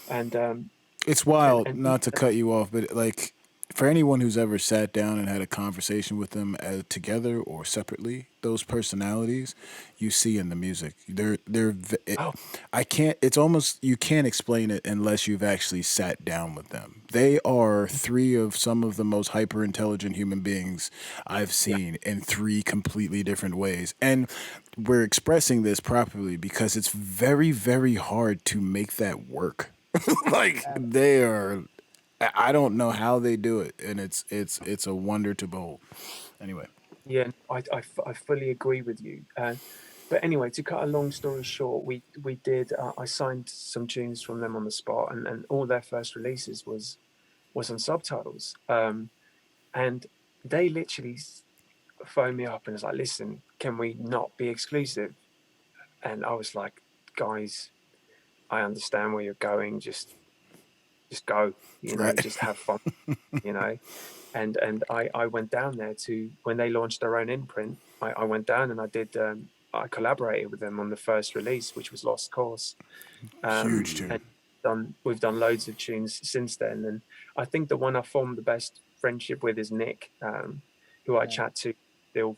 And It's wild, and not to cut you off, but like for anyone who's ever sat down and had a conversation with them together or separately, those personalities you see in the music. oh I can't. It's almost you can't explain it unless you've actually sat down with them. They are three of some of the most hyper intelligent human beings I've yeah, seen in three completely different ways, and we're expressing this properly because it's very, very hard to make that work. Like they are. I don't know how they do it, and it's a wonder to behold. Anyway, yeah, I fully agree with you. But anyway, to cut a long story short, we did. I signed some tunes from them on the spot, and all their first releases was on Subtitles. And they literally phoned me up and was like, "Listen, can we not be exclusive?" And I was like, "Guys, I understand where you're going. Just go. You know, right? just have fun. You know." And I went down there to when they launched their own imprint. I went down and I did. I collaborated with them on the first release, which was Lost Course. Huge And tune. we've done loads of tunes since then. And I think the one I formed the best friendship with is Nick, who I chat to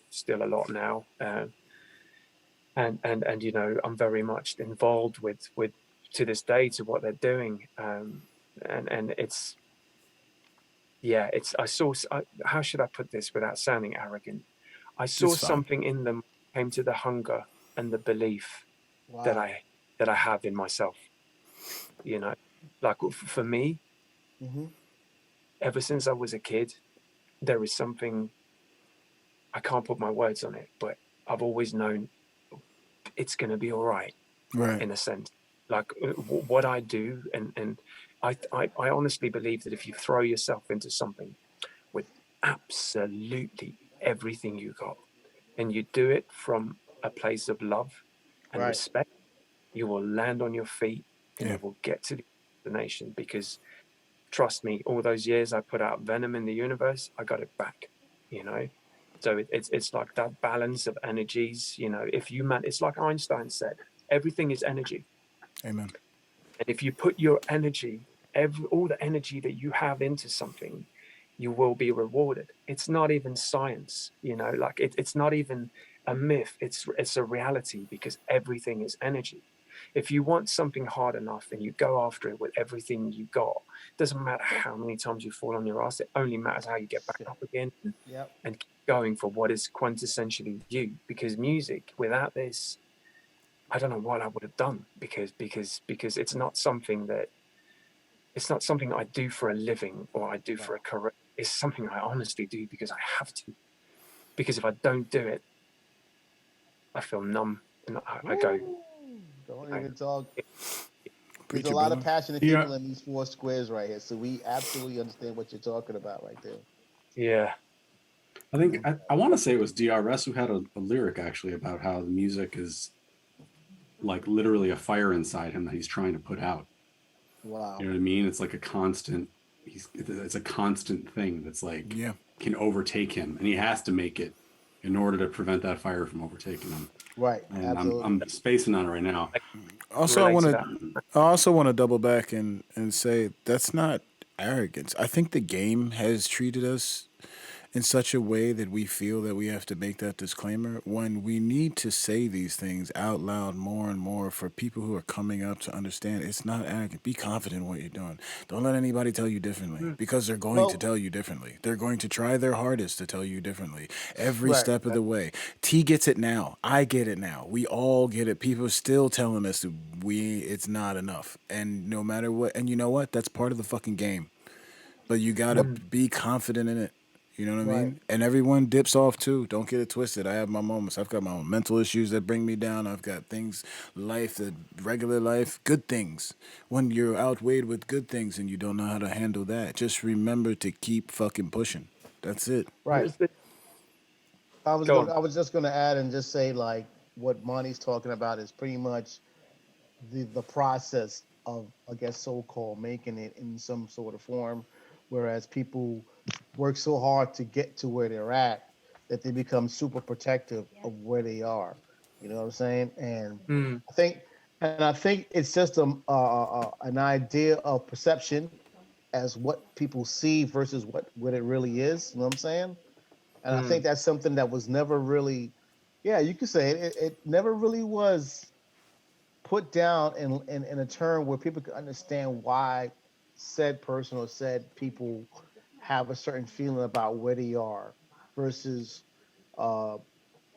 still a lot now. And you know, I'm very much involved with to this day to what they're doing. And it's yeah, it's how should I put this without sounding arrogant? I saw It's fine. something in them, came to the hunger and the belief that Wow. I have in myself. You know, like for me, Mm-hmm. ever since I was a kid, there is something I can't put my words on it, but I've always known it's going to be all right Right. in a sense. Like what I do, and I honestly believe that if you throw yourself into something with absolutely everything you got, and you do it from a place of love and Right. respect, you will land on your feet and Yeah. you will get to the destination. Because trust me, all those years I put out venom in the universe, I got it back. You know, so it's like that balance of energies. You know, if you it's like Einstein said, everything is energy, Amen. and if you put your energy, all the energy that you have into something, you will be rewarded. It's not even science, you know, like it's not even a myth. It's a reality because everything is energy. If you want something hard enough and you go after it with everything you got, doesn't matter how many times you fall on your ass. It only matters how you get back up again Yep. and keep going for what is quintessentially you. Because music, without this, I don't know what I would have done. Because it's not something I do for a living or I do for a career. It's something I honestly do because I have to. Because if I don't do it, I feel numb and I go. Woo! Don't even talk. There's a Preacher, lot of brother. passionate Yeah, people in these four squares right here, so we absolutely understand what you're talking about right there. Yeah, I think I want to say it was DRS who had a lyric actually about how the music is like literally a fire inside him that he's trying to put out. Wow. You know what I mean? It's like a constant. It's a constant thing that's like Yeah. can overtake him, and he has to make it in order to prevent that fire from overtaking him. Right. And Absolutely. I'm spacing on it right now. I Also, relate to that. I also want to double back and say that's not arrogance. I think the game has treated us in such a way that we feel that we have to make that disclaimer when we need to say these things out loud more and more for people who are coming up to understand it's not arrogant. Be confident in what you're doing. Don't let anybody tell you differently Mm. because they're going to Well, tell you differently. They're going to try their hardest to tell you differently every right. step of the way. T gets it now. I get it now. We all get it. People are still telling us that it's not enough. And no matter what, and you know what? That's part of the fucking game, but you gotta Mm. be confident in it. You know what I Right. mean? And everyone dips off too. Don't get it twisted. I have my moments. I've got my own mental issues that bring me down. I've got things, life, that regular life, good things. When you're outweighed with good things and you don't know how to handle that, just remember to keep fucking pushing. That's it. Right. Go on. I was just gonna add and just say like what Monty's talking about is pretty much the process of I guess so-called making it in some sort of form, whereas people work so hard to get to where they're at that they become super protective of where they are. You know what I'm saying? Mm. I think I think it's just an idea of perception as what people see versus what it really is. You know what I'm saying? And I Mm. think that's something that was never really, yeah, you could say it never really was put down in a term where people could understand why said person or said people have a certain feeling about where they are versus uh,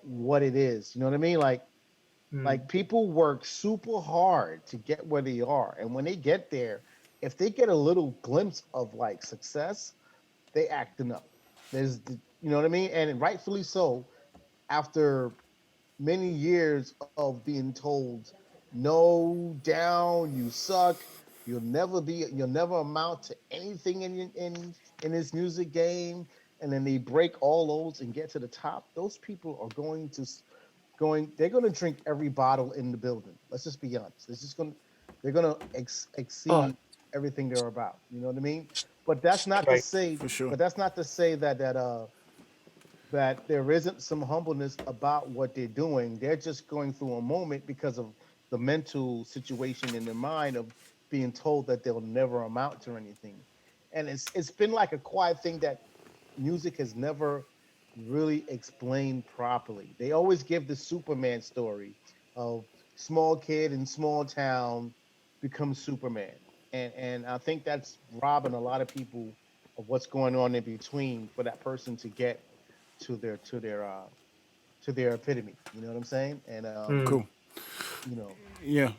what it is. You know what I mean? Mm. Like people work super hard to get where they are, and when they get there, if they get a little glimpse of like success, they acting up. You know what I mean, and rightfully so. After many years of being told, no, down, you suck, you'll never amount to anything in this music game, and then they break all those and get to the top. Those people are they're going to drink every bottle in the building. Let's just be honest. They're going to Oh, exceed everything they're about. You know what I mean? But that's not to straight. say. For sure. But that's not to say that there isn't some humbleness about what they're doing. They're just going through a moment because of the mental situation in their mind of being told that they'll never amount to anything. And it's been like a quiet thing that music has never really explained properly. They always give the Superman story of small kid in small town becomes Superman. And I think that's robbing a lot of people of what's going on in between for that person to get to their epitome. You know what I'm saying? And Mm. Cool. you know, Yeah.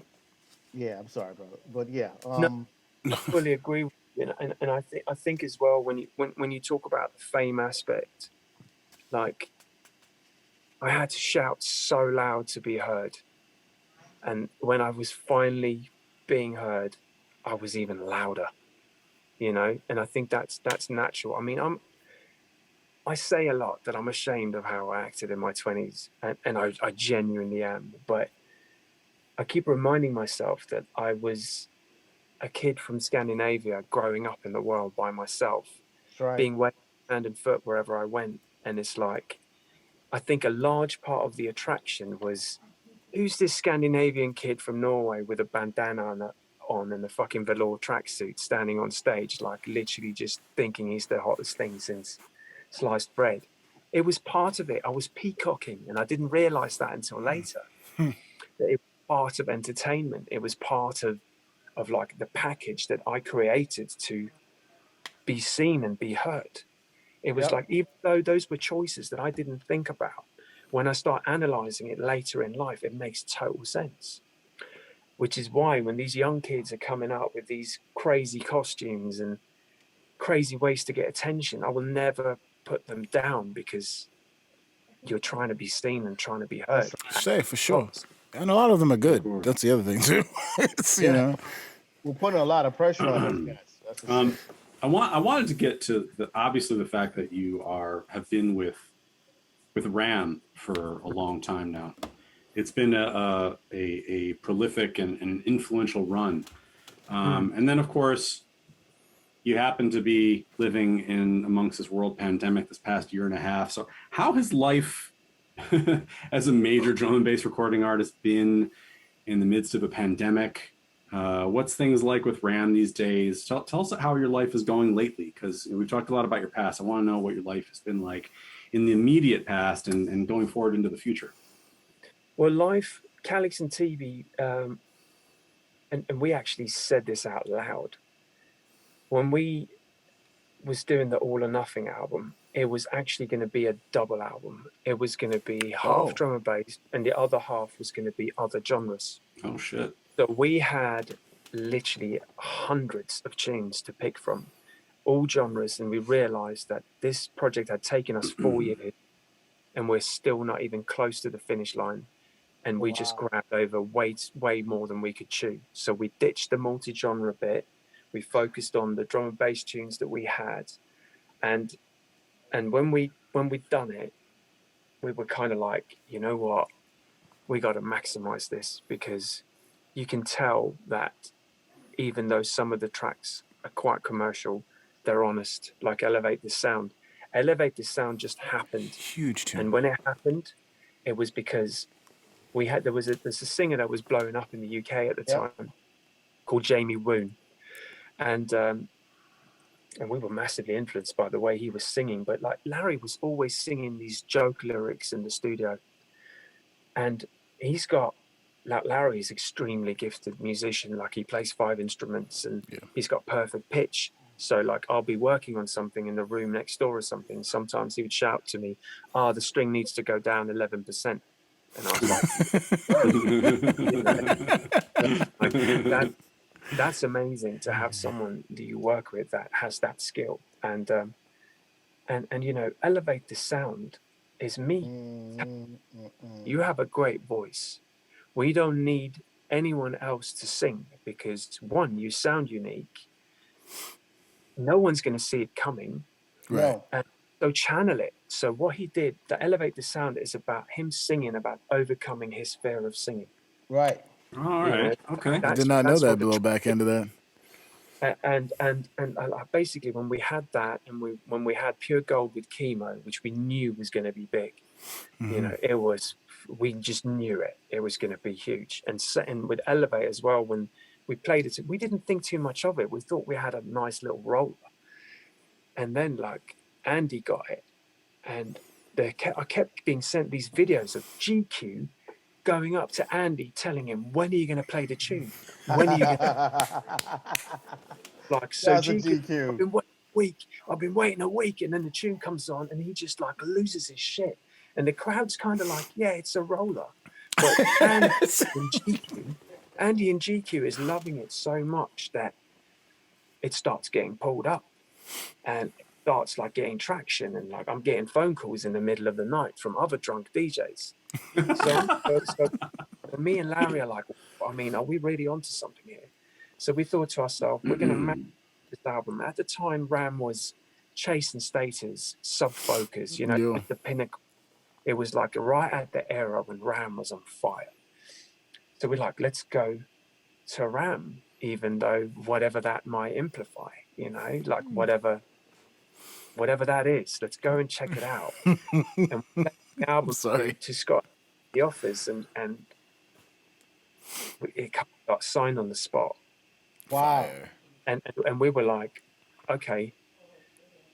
yeah, I'm sorry, brother. But yeah, No, I fully agree with you. And I think as well when you talk about the fame aspect, like I had to shout so loud to be heard. And when I was finally being heard, I was even louder, you know, and I think that's natural. I mean, I say a lot that I'm ashamed of how I acted in my 20s, and I genuinely am. But I keep reminding myself that I was a kid from Scandinavia growing up in the world by myself, that's right. being waved hand and foot wherever I went. And it's like, I think a large part of the attraction was who's this Scandinavian kid from Norway with a bandana on and a fucking velour tracksuit standing on stage, like literally just thinking he's the hottest thing since sliced bread. It was part of it. I was peacocking, and I didn't realize that until later. That it was part of entertainment. It was part of like the package that I created to be seen and be heard. It was Yep. like, even though those were choices that I didn't think about, when I start analyzing it later in life, it makes total sense. Which is why when these young kids are coming up with these crazy costumes and crazy ways to get attention, I will never put them down because you're trying to be seen and trying to be That's heard at Say for all sure. costs. And a lot of them are Of good. course. That's the other thing too. It's, you yeah. know. We're putting a lot of pressure on those cats. That's for sure. um, I wanted to get to obviously the fact that you have been with Ram for a long time now. It's been a prolific and influential run. Mm. And then, of course, you happen to be living in amongst this world pandemic this past year and a half. So, how has life as a major drum and bass recording artist been in the midst of a pandemic? What's things like with Ram these days? Tell us how your life is going lately, because we've talked a lot about your past. I want to know what your life has been like in the immediate past and going forward into the future. Well, life, Calyx and Teebee, and we actually said this out loud when we was doing the All or Nothing album. It was actually going to be a double album. It was going to be half drum and bass, and the other half was going to be other genres. Oh shit! So we had literally hundreds of tunes to pick from, all genres, and we realized that this project had taken us 4 years, and we're still not even close to the finish line. And we just grabbed over way more than we could chew. So we ditched the multi-genre bit. We focused on the drum and bass tunes that we had, and when we'd done it, we were kind of like, you know what, we got to maximize this, because you can tell that even though some of the tracks are quite commercial, they're honest. Like Elevate This Sound. Elevate This Sound just happened. Huge tune. And when it happened, it was because there's a singer that was blowing up in the UK at the time called Jamie Woon. And we were massively influenced by the way he was singing. But like Larry was always singing these joke lyrics in the studio. And Larry's extremely gifted musician. Like he plays 5 instruments and he's got perfect pitch. So like I'll be working on something in the room next door or something. Sometimes he would shout to me, the string needs to go down 11%. And I was like, that's amazing to have someone that you work with that has that skill. And you know, Elevate the Sound is me. You have a great voice. We don't need anyone else to sing, because one, you sound unique. No one's going to see it coming. Right. And so channel it. So what he did, the Elevate the Sound, is about him singing about overcoming his fear of singing. Right. All right. Okay. I did not know that below back end of that. And basically when we had that, and when we had Pure Gold with Chemo, which we knew was going to be big, you know, we just knew it was going to be huge. And with Elevate as well, when we played it, we didn't think too much of it. We thought we had a nice little roller. And then like Andy got it, and I kept being sent these videos of GQ going up to Andy telling him, when are you going to play the tune? When are you going to... Like, so GQ. I've been waiting a week, and then the tune comes on and he just like loses his shit. And the crowd's kind of like, yeah, it's a roller. But Andy in GQ is loving it so much that it starts getting pulled up, and it starts like getting traction, and like I'm getting phone calls in the middle of the night from other drunk DJs. So me and Larry are like, I mean, are we really onto something here? So we thought to ourselves, we're going to make this album. At the time, Ram was Chase and Status, Sub Focus, you know, the pinnacle. It was like right at the era when Ram was on fire. So we're like, let's go to Ram, even though whatever that might imply, you know, like whatever that is, let's go and check it out. And the album to Scott, the office, and it got signed on the spot. Wow. And we were like, okay,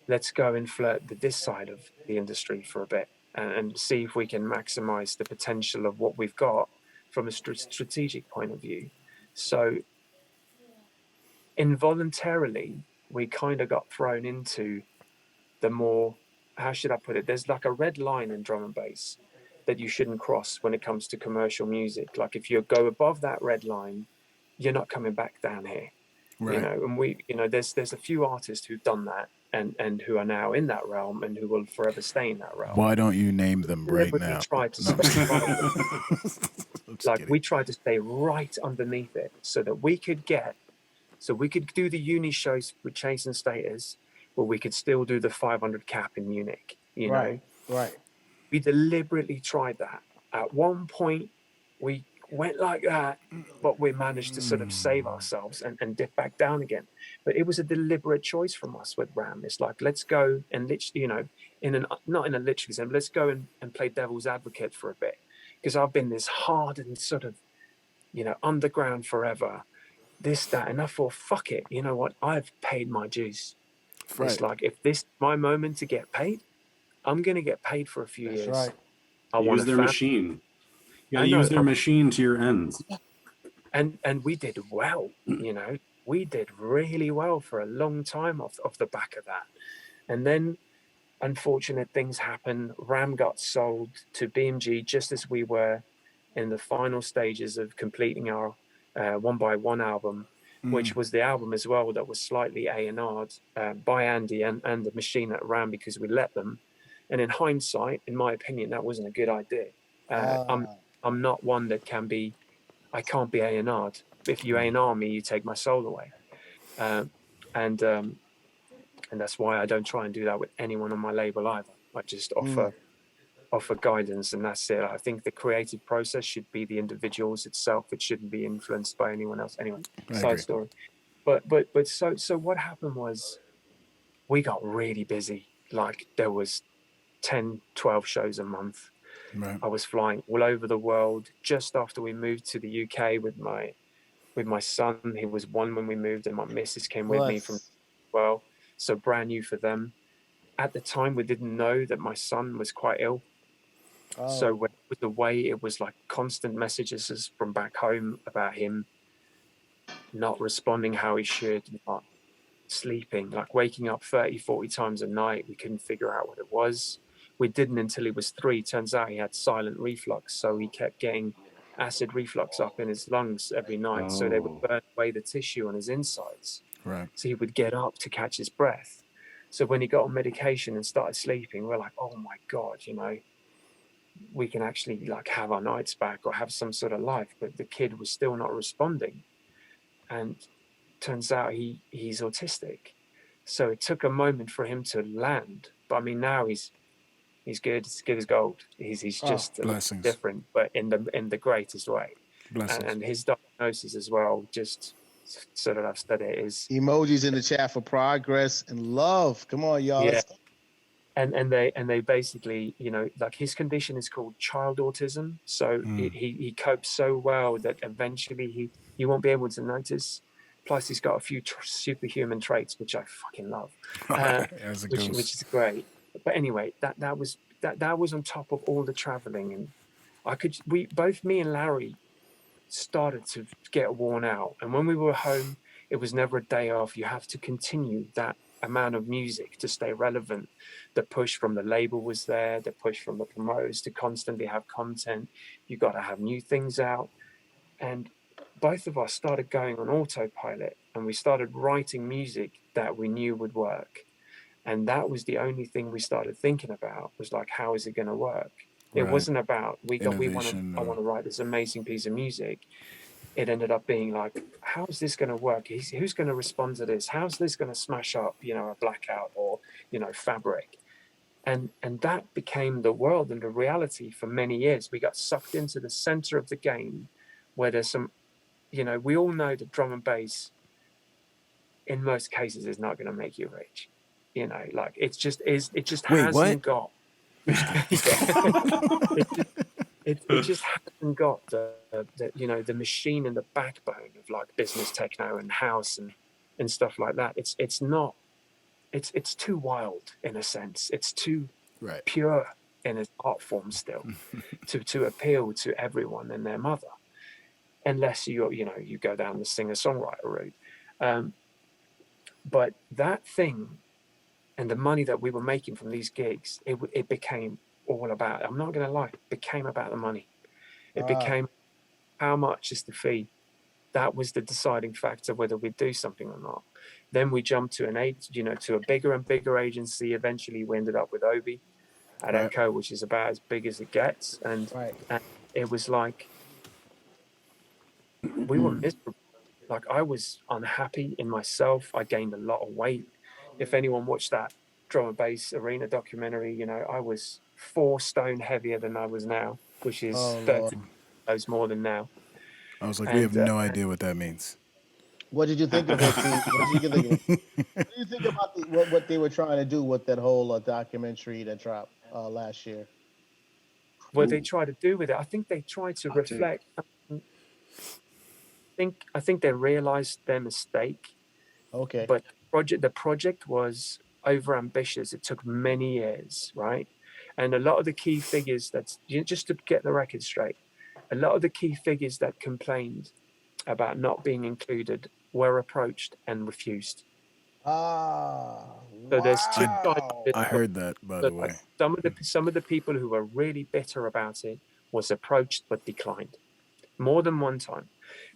let's go and flirt with this side of the industry for a bit, and see if we can maximize the potential of what we've got from a strategic point of view. So involuntarily, we kind of got thrown into the more, how should I put it? There's like a red line in drum and bass that you shouldn't cross when it comes to commercial music. Like if you go above that red line, you're not coming back down here. Right. You know, and we, you know, there's a few artists who've done that and who are now in that realm and who will forever stay in that realm. Why don't you name them right now? We tried to stay right underneath it so that we could do the uni shows with Chase and Status, but we could still do the 500 cap in Munich, you know? Right. We deliberately tried that. At one point, we went like that, but we managed to sort of save ourselves and dip back down again. But it was a deliberate choice from us with Ram. It's like, let's go and literally, you know, not in a literal sense, let's go and play devil's advocate for a bit. Because I've been this hardened sort of, you know, underground forever, this, that, and I thought, fuck it. You know what? I've paid my dues. Right. It's like, if this is my moment to get paid, I'm going to get paid for a few That's years. right. I want Use a their family. machine. You got I to know. use their machine to your ends. And we did well, you know, we did really well for a long time off the back of that. And then unfortunate things happen. Ram got sold to BMG just as we were in the final stages of completing our One by One album, which was the album as well that was slightly A&R'd by Andy and the machine at Ram, because we let them. And in hindsight, in my opinion, that wasn't a good idea. I'm not one that I can't be A&R'd. If you A&R me, you take my soul away. And that's why I don't try and do that with anyone on my label either. I just offer guidance, and that's it. I think the creative process should be the individuals itself. It shouldn't be influenced by anyone else. Anyway, side story. But so what happened was we got really busy. Like there was 10, 12 shows a month. Right. I was flying all over the world. Just after we moved to the UK with my son, he was 1 when we moved, and my missus came with me from so brand new for them. At the time, we didn't know that my son was quite ill. So when it was away, it was like constant messages from back home about him not responding how he should, not sleeping, like waking up 30, 40 times a night. We couldn't figure out what it was. We didn't until he was 3. Turns out he had silent reflux, so he kept getting acid reflux up in his lungs every night. So they would burn away the tissue on his insides. Right. So he would get up to catch his breath. So when he got on medication and started sleeping, we're like, oh my God, you know, we can actually like have our nights back or have some sort of life. But the kid was still not responding. And turns out he's autistic. So it took a moment for him to land. But I mean, now he's good. He's good as gold. He's just different, but in the greatest way. And his diagnosis as well, just so that I've said it, is emojis in the chat for progress and love. Come on, y'all. Yeah. And they basically, you know, like his condition is called child autism. So he copes so well that eventually he won't be able to notice. Plus, he's got a few superhuman traits, which I fucking love, which is great. But anyway, that was on top of all the traveling, and me and Larry started to get worn out. And when we were home, it was never a day off. You have to continue that amount of music to stay relevant. The push from the label was there, the push from the promoters to constantly have content. You got to have new things out. And both of us started going on autopilot, and we started writing music that we knew would work. And that was the only thing we started thinking about, was like, how is it going to work? It wasn't about I want to write this amazing piece of music. It ended up being like, how is this going to work? Who's going to respond to this? How's this going to smash up, you know, a Blackout or, you know, Fabric? And that became the world and the reality for many years. We got sucked into the center of the game, where there's some, you know, we all know that drum and bass in most cases is not going to make you rich. You know, like it just hasn't got. It just hasn't got the you know, the machine and the backbone of like business techno and house and stuff like that. It's not. It's too wild in a sense. It's too pure in its art form still to appeal to everyone and their mother, unless you go down the singer-songwriter route. But that thing and the money that we were making from these gigs, it became all about, I'm not going to lie, it became about the money. It became, how much is the fee? That was the deciding factor whether we'd do something or not. Then we jumped to to a bigger and bigger agency. Eventually we ended up with Obi at Echo, which is about as big as it gets. And it was like, we were miserable. Like, I was unhappy in myself. I gained a lot of weight. If anyone watched that drum and bass arena documentary, you know, I was 4 stone heavier than I was now, which is 30 kilos more than now. I was like, we have no idea what that means. What did you think of it, Steve? What do you think about what they were trying to do with that whole documentary that dropped last year? What they tried to do with it, I think they tried to reflect. think they realized their mistake, Okay. but the project was over ambitious. It took many years, right? And a lot of the key figures just to get the record straight, a lot of the key figures that complained about not being included were approached and refused. Ah, So there's two I sides of wow. this I story. heard that, by So the like way. some of the people who were really bitter about it was approached but declined more than one time.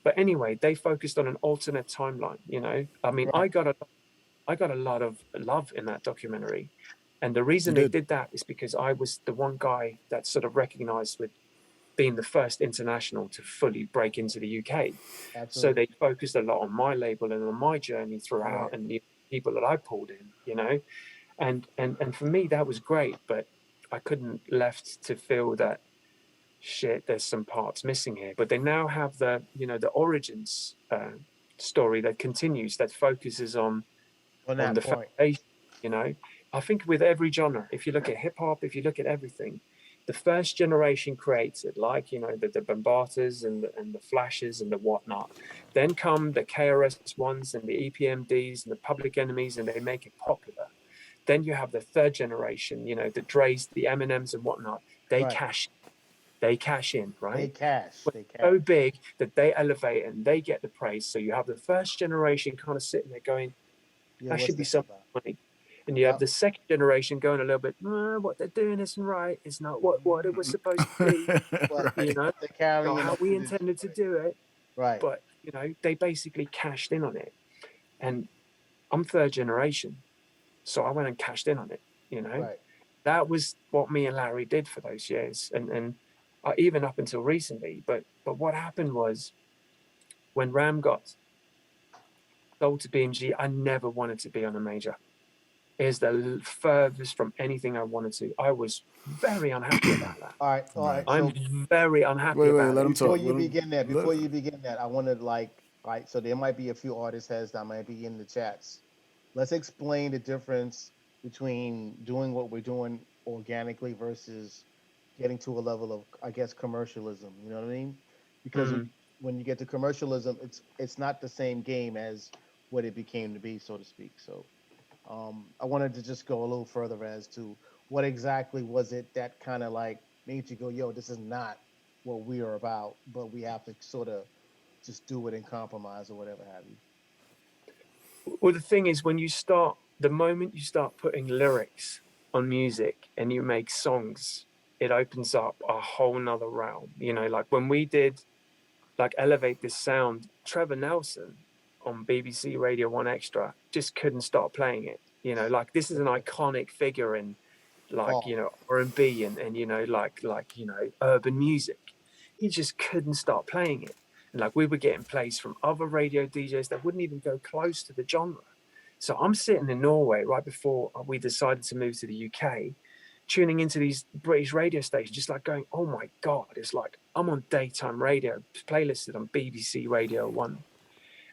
But anyway, they focused on an alternate timeline. You know, I mean, Right. I got a lot of love in that documentary, and the reason You they did. did that is because I was the one guy that sort of recognized with being the first international to fully break into the UK. So Absolutely. they focused a lot on my label and on my journey throughout, Right. and the people that I pulled in. You know, and for me that was great, but I couldn't left to feel that shit, there's some parts missing here. But they now have the the origins story that continues, that focuses On on that the point. foundation. you know I think with every genre, if you look at hip-hop, if you look at everything, the first generation creates it, like the Bombatas and the Flashes and the whatnot. Then come the KRS ones and the EPMDs and the Public Enemies, and they make it popular. Then you have the third generation, the Dre's, the Eminems and whatnot. They Right. cash they cash in, They right? cash. But They so cash. big that they elevate and they get the praise. So you have the first generation kind of sitting there going, Yeah, that what's should be this something about? funny. And you have Yep. the second generation going a little bit, what they're doing isn't right. It's not what it was supposed to be, But Right. they're carrying not how on we the tradition. intended to do it. Right. But, they basically cashed in on it. And I'm third generation. So I went and cashed in on it. Right. That was what me and Larry did for those years. And even up until recently. But what happened was, when Ram got sold to BMG, I never wanted to be on a major. It is the furthest from anything I wanted to. I was very unhappy about that. All right. All Right. right. I'm So very unhappy Wait, about let it. him before talk. you begin that, Let, I want to like, so there might be a few artist heads that might be in the chats. Let's explain the difference between doing what we're doing organically versus getting to a level of, I guess, commercialism. You know what I mean? Because Mm. when you get to commercialism, it's not the same game as what it became to be, so to speak. So I wanted to just go a little further as to what exactly was it that kind of like made you go, yo, this is not what we are about, but we have to sort of just do it and compromise or whatever have you. Well, the thing is, the moment you start putting lyrics on music and you make songs, it opens up a whole nother realm. Like when we did like Elevate This Sound, Trevor Nelson on BBC Radio 1 Extra just couldn't stop playing it. Like this is an iconic figure in like, Oh, R&B and urban music. He just couldn't stop playing it. And like we were getting plays from other radio DJs that wouldn't even go close to the genre. So I'm sitting in Norway right before we decided to move to the UK, tuning into these British radio stations, just like going, oh my God, it's like I'm on daytime radio, playlisted on BBC Radio 1.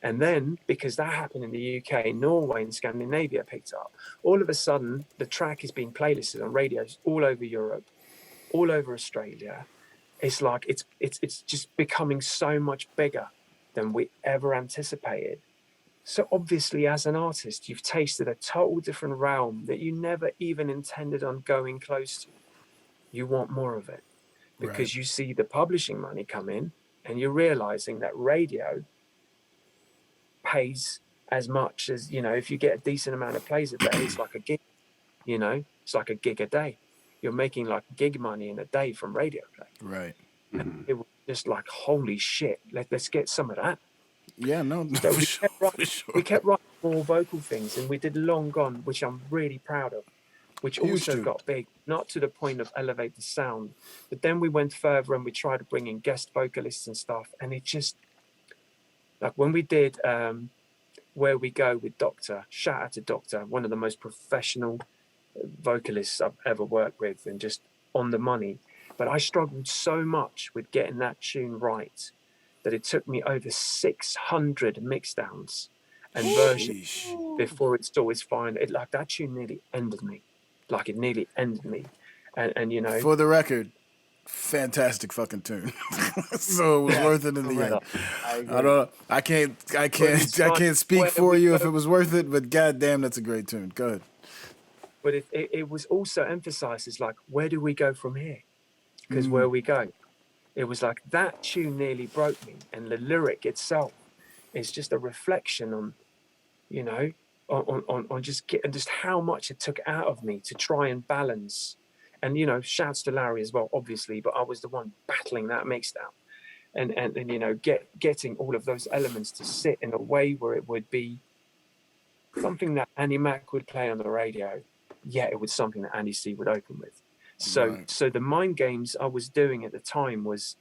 And then, because that happened in the UK, Norway and Scandinavia picked up. All of a sudden, the track is being playlisted on radios all over Europe, all over Australia. It's like it's just becoming so much bigger than we ever anticipated. So obviously, as an artist, you've tasted a total different realm that you never even intended on going close to. You want more of it right. because you see the publishing money come in, and you're realizing that radio pays as much as, if you get a decent amount of plays a day, it's like a gig. It's like a gig a day. You're making like gig money in a day from radio play. Right. And it was just like, holy shit, let's get some of that. Yeah, no, So for sure. For we sure. kept writing more vocal things, and we did Long Gone, which I'm really proud of, which Huge also tune. got big, not to the point of Elevate the Sound, but then we went further and we tried to bring in guest vocalists and stuff. And it just, like when we did Where We Go with Doctor, shout out to Doctor, one of the most professional vocalists I've ever worked with and just on the money. But I struggled so much with getting that tune right that it took me over 600 mixdowns and versions Sheesh. before it saw its final. Like that tune nearly ended me. Like it nearly ended me. And For the record, fantastic fucking tune. So it was worth it in the end. I agree. I don't. I can't speak Where for we you if go- it was worth it, but goddamn, that's a great tune. Go ahead. But it was also emphasized as like, where do we go from here? Because where we go, it was like that tune nearly broke me, and the lyric itself is just a reflection on, you know, on just how much it took out of me to try and balance. And you know, shouts to Larry as well, obviously, but I was the one battling that mixed out, and you know, getting all of those elements to sit in a way where it would be something that Andy Mack would play on the radio, yet it was something that Andy C would open with. So Right. so the mind games I was doing at the time was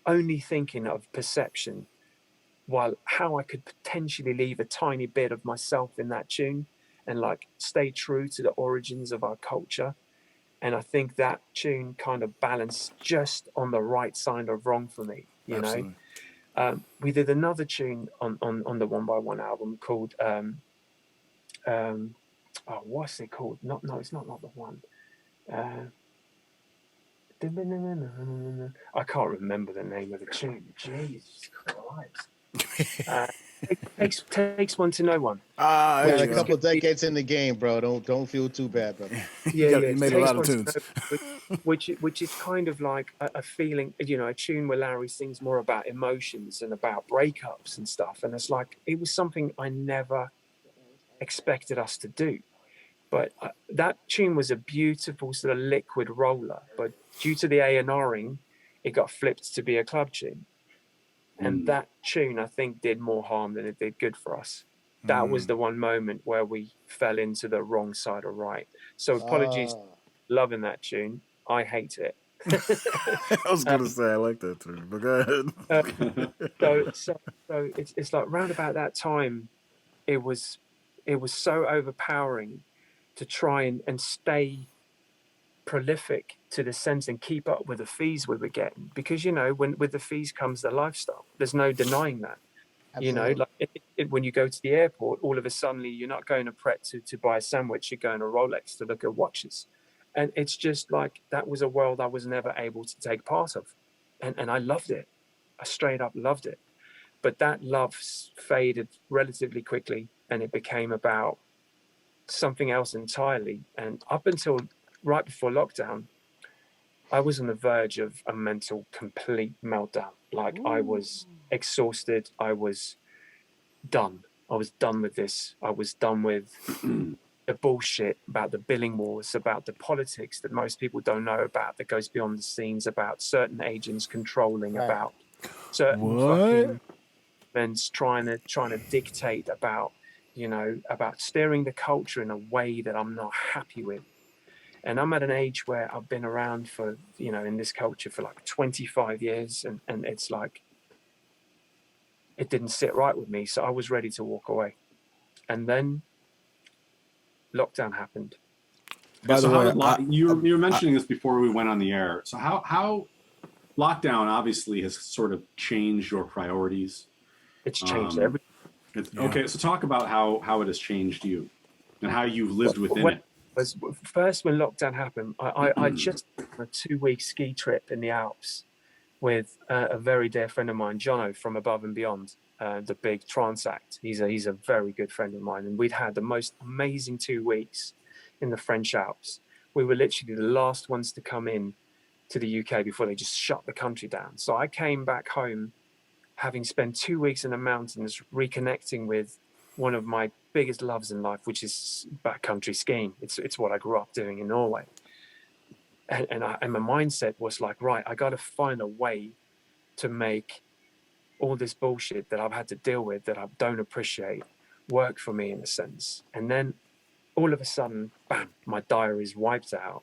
only thinking of perception, while how I could potentially leave a tiny bit of myself in that tune and like stay true to the origins of our culture. And I think that tune kind of balanced just on the right side of wrong for me, you know. Absolutely. We did another tune on the One by One album called oh, what's it called? No, it's not the one. I can't remember the name of the tune. Jesus Christ. Takes one to know one. Ah, Got there a you go. couple decades in the game, bro. Don't feel too bad, brother. Yeah, You made a takes lot of one to tunes. know, which is kind of like a feeling, you know, a tune where Larry sings more about emotions and about breakups and stuff. And it's like, it was something I never expected us to do. But that tune was a beautiful sort of liquid roller. But due to the A&Ring, it got flipped to be a club tune. And that tune, I think, did more harm than it did good for us. That was the one moment where we fell into the wrong side of right. So apologies, loving that tune. I hate it. I was gonna say I like that tune, but go ahead. So it's like round about that time, it was so overpowering to try and stay prolific to the sense and keep up with the fees we were getting, because you know, when with the fees comes the lifestyle. There's no denying that. Absolutely. You know, like when you go to the airport, all of a sudden you're not going to Pret to buy a sandwich, you're going to Rolex to look at watches. And it's just like, that was a world I was never able to take part of. And I loved it. I straight up loved it. But that love faded relatively quickly, and it became about something else entirely. And up until right before lockdown, I was on the verge of a mental complete meltdown. Like, I was exhausted. I was done. I was done with this. I was done with the bullshit about the billing wars, about the politics that most people don't know about, that goes beyond the scenes, about certain agents controlling, Right. about certain fucking events trying to dictate, about, you know, about steering the culture in a way that I'm not happy with. And I'm at an age where I've been around for, you know, in this culture for like 25 years, and it's like, it didn't sit right with me. So I was ready to walk away. And then lockdown happened. By the way, you were mentioning this before we went on the air. So how lockdown obviously has sort of changed your priorities. It's changed everything. Okay, so talk about how it has changed you and how you've lived within it. First, when lockdown happened, I just on a 2-week ski trip in the Alps with a very dear friend of mine, Jono from Above and Beyond, the big trance act. He's a very good friend of mine, and we'd had the most amazing 2 weeks in the French Alps. We were literally the last ones to come in to the UK before they just shut the country down. So I came back home, having spent 2 weeks in the mountains, reconnecting with one of my biggest loves in life, which is backcountry skiing. It's what I grew up doing in Norway. And my mindset was like, right, I got to find a way to make all this bullshit that I've had to deal with, that I don't appreciate, work for me in a sense. And then all of a sudden, bam, my diary's wiped out.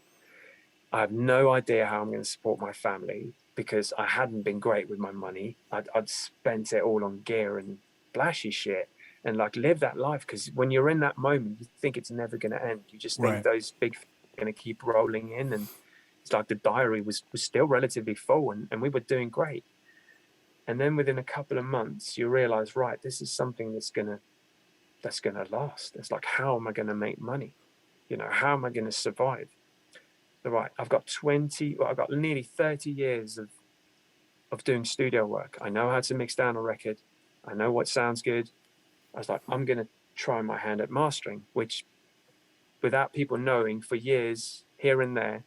I have no idea how I'm going to support my family, because I hadn't been great with my money. I'd spent it all on gear and flashy shit, and like live that life. Because when you're in that moment, you think it's never going to end. You just think those big things are going to keep rolling in. And it's like the diary was still relatively full, and we were doing great. And then within a couple of months, you realize, right, this is something that's gonna last. It's like, how am I going to make money? You know, how am I going to survive? right, I've got I've got nearly 30 years of doing studio work. I know how to mix down a record. I know what sounds good. I was like, I'm going to try my hand at mastering, which without people knowing for years here and there,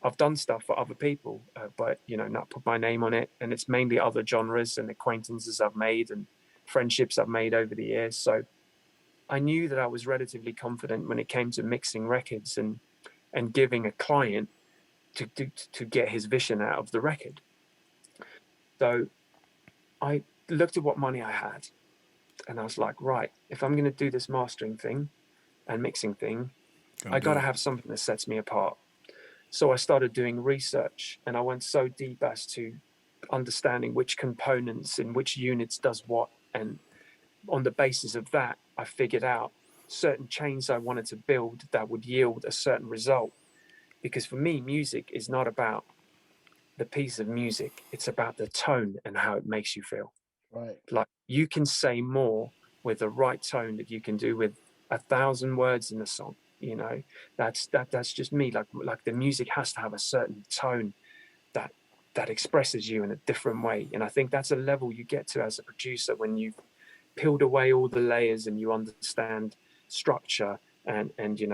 I've done stuff for other people, but not put my name on it. And it's mainly other genres and acquaintances I've made and friendships I've made over the years. So I knew that I was relatively confident when it came to mixing records and giving a client to get his vision out of the record. So I looked at what money I had, and I was like, right, if I'm going to do this mastering thing and mixing thing, I got to have something that sets me apart. So I started doing research, and I went so deep as to understanding which components in which units does what. And on the basis of that, I figured out certain chains I wanted to build that would yield a certain result. Because for me, music is not about the piece of music. It's about the tone and how it makes you feel. Right. Like you can say more with the right tone that you can do with 1,000 words in a song. That's just me. Like the music has to have a certain tone that expresses you in a different way. And I think that's a level you get to as a producer when you've peeled away all the layers and you understand structure and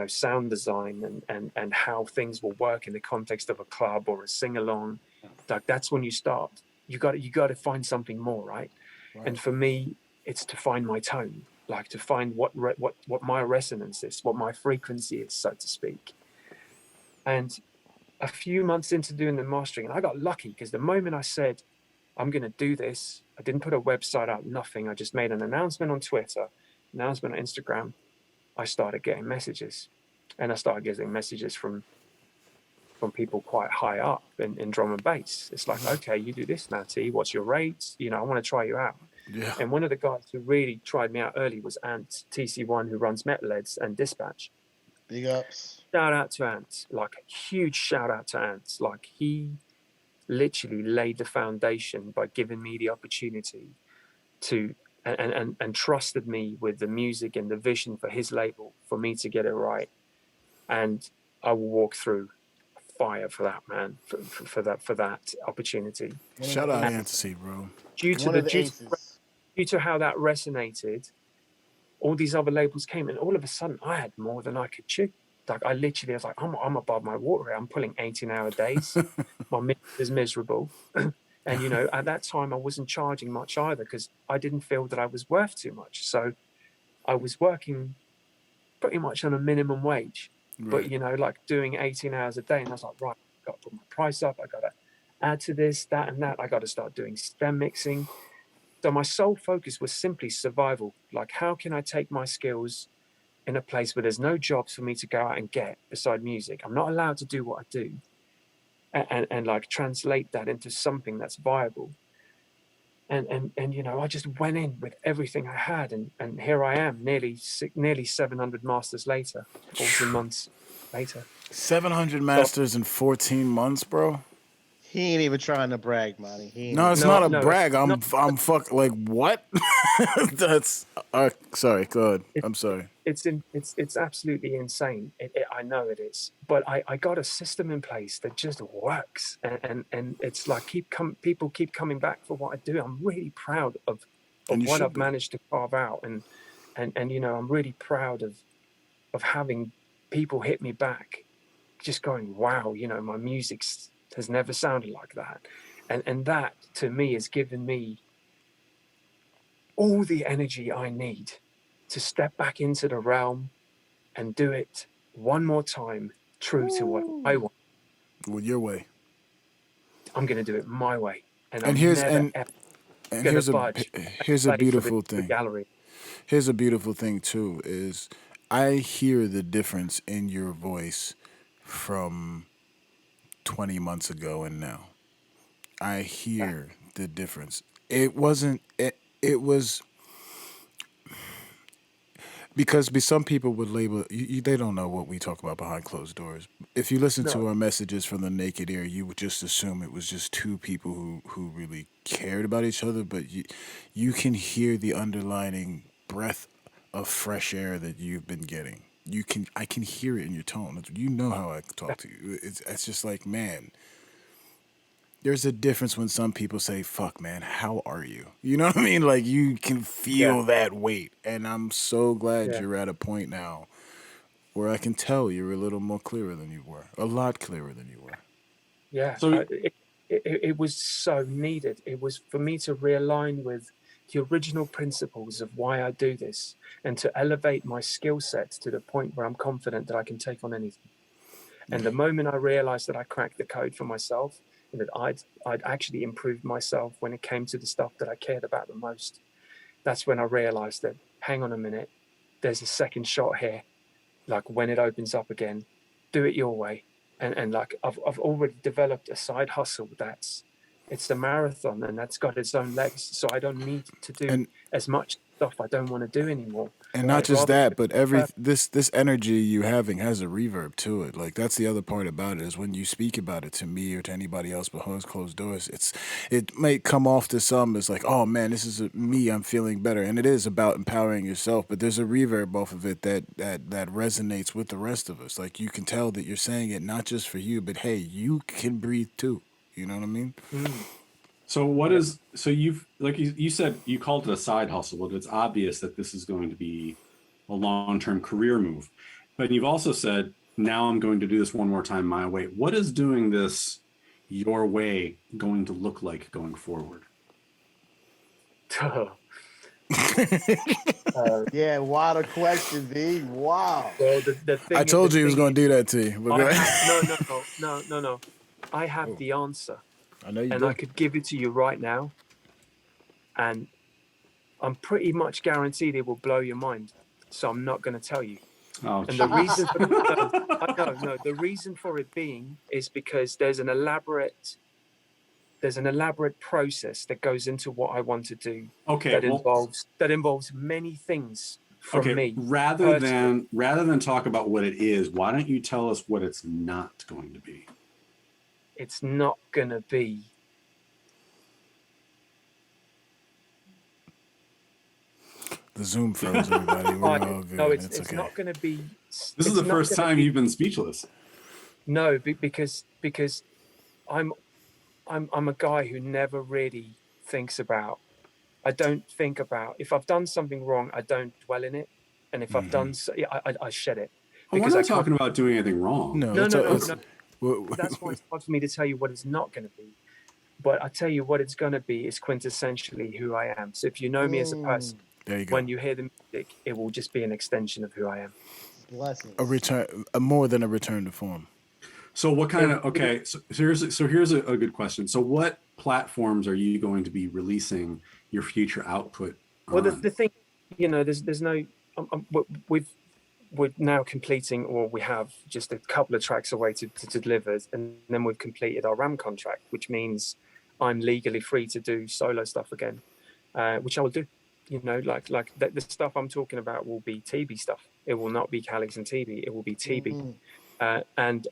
sound design and how things will work in the context of a club or a sing-along. Like that's when you start. You got to find something more, right? And for me, it's to find my tone, like to find what my resonance is, what my frequency is, so to speak. And a few months into doing the mastering, and I got lucky because the moment I said, I'm going to do this, I didn't put a website out, nothing. I just made an announcement on Twitter, announcement on Instagram. I started getting messages, and I started getting messages from people quite high up in drum and bass. It's like, okay, you do this now, T. What's your rates? I want to try you out. Yeah. And one of the guys who really tried me out early was Ant, TC1, who runs Metalheadz and Dispatch. Big ups. Shout out to Ant, like a huge shout out to Ant. Like he literally laid the foundation by giving me the opportunity to and trusted me with the music and the vision for his label for me to get it right. And I will walk through fire for that, man, for that opportunity. Shout out Antsy, bro. Due to how that resonated, all these other labels came, and all of a sudden I had more than I could chew. Like I literally was like, I'm above my water. I'm pulling 18-hour days. My mix is miserable. And at that time I wasn't charging much either because I didn't feel that I was worth too much. So I was working pretty much on a minimum wage. Right. But like doing 18 hours a day, and I was like, right, I've got to put my price up. I got to add to this, that, and that. I got to start doing stem mixing. So my sole focus was simply survival. Like, how can I take my skills in a place where there's no jobs for me to go out and get beside music? I'm not allowed to do what I do, and like translate that into something that's viable. And I just went in with everything I had, and here I am, nearly 700 masters later, 14 months later. 700 masters in 14 months, bro. He ain't even trying to brag, Monty. It's not a brag. I'm fuck like what? That's sorry. Go ahead. I'm sorry. It's absolutely insane. I know it is, but I got a system in place that just works, and it's like people keep coming back for what I do. I'm really proud of what I've managed to carve out, and I'm really proud of having people hit me back, just going, wow, my music has never sounded like that, and that to me has given me all the energy I need to step back into the realm and do it one more time, true to what I want. Well, your way. I'm going to do it my way, and here's a beautiful thing. Gallery. Here's a beautiful thing too: is I hear the difference in your voice from 20 months ago and now. I hear the difference. It wasn't. It was. Because some people would label they don't know what we talk about behind closed doors. If you listen to our messages from the Naked Ear, you would just assume it was just two people who really cared about each other. But you can hear the underlining breath of fresh air that you've been getting. I can hear it in your tone. You know how I talk to you. It's just like, man, there's a difference when some people say, fuck, man, how are you? You know what I mean? Like, you can feel that weight. And I'm so glad Yeah. you're at a point now where I can tell you're a little more clearer than you were, a lot clearer than you were. Yeah, So it was so needed. It was for me to realign with the original principles of why I do this, and to elevate my skill sets to the point where I'm confident that I can take on anything. And the moment I realized that I cracked the code for myself, and that I'd actually improved myself when it came to the stuff that I cared about the most, that's when I realized that, hang on a minute, there's a second shot here. Like, when it opens up again, do it your way. And like, I've already developed a side hustle it's a marathon, and that's got its own legs. So I don't need to do And as much stuff I don't want to do anymore. And not I'd just rather that, but uh, this energy you having has a reverb to it. Like, that's the other part about it, is when you speak about it to me or to anybody else behind closed doors, it might come off to some as like, oh man, this is me, I'm feeling better, and it is about empowering yourself. But there's a reverb off of it that resonates with the rest of us. Like, you can tell that you're saying it not just for you, but hey, you can breathe too. You know what I mean? So what yeah. is so you've like you said you called it a side hustle, but it's obvious that this is going to be a long-term career move. But you've also said, now I'm going to do this one more time my way. What is doing this your way going to look like going forward? Yeah, what a question, V. Wow. Well, the I thing told the you he was thing going to do that to you. But I go have ahead. no. I have Oh, the answer, I know you and I do. could give it to you right now, and I'm pretty much guaranteed it will blow your mind. So I'm not going to tell you. Oh, And the jeez. reason for no, the reason for it being is because there's an elaborate process that goes into what I want to do, Okay, that well, involves many things from okay. me Rather personally. than talk about what it is, why don't you tell us what it's not going to be? It's not going to be The Zoom froze, everybody. We're all no, good. It's it's okay. not going to be. This is It's the not first going to time be. you've been speechless. No, because I'm I'm a guy who never really thinks about. I don't think about, if I've done something wrong, I don't dwell in it, and if I've done so, yeah, I shed it, Oh, we're because I not can't. talking about doing anything wrong. No, No, it's no, no, it's. no. That's why it's hard for me to tell you what it's not going to be. But I tell you what it's going to be is quintessentially who I am. So if you know me as a person, There you go. when you hear the music, it will just be an extension of who I am. A Blessings. return, more than a return to form. So what kind of It, okay? So here's a good question. So what platforms are you going to be releasing your future output well, on? the thing, there's no. We're now completing, or we have just a couple of tracks away to deliver, and then we've completed our Ram contract, which means I'm legally free to do solo stuff again, which I will do. Like the stuff I'm talking about will be Teebee stuff. It will not be Calyx and Teebee. It will be Teebee, and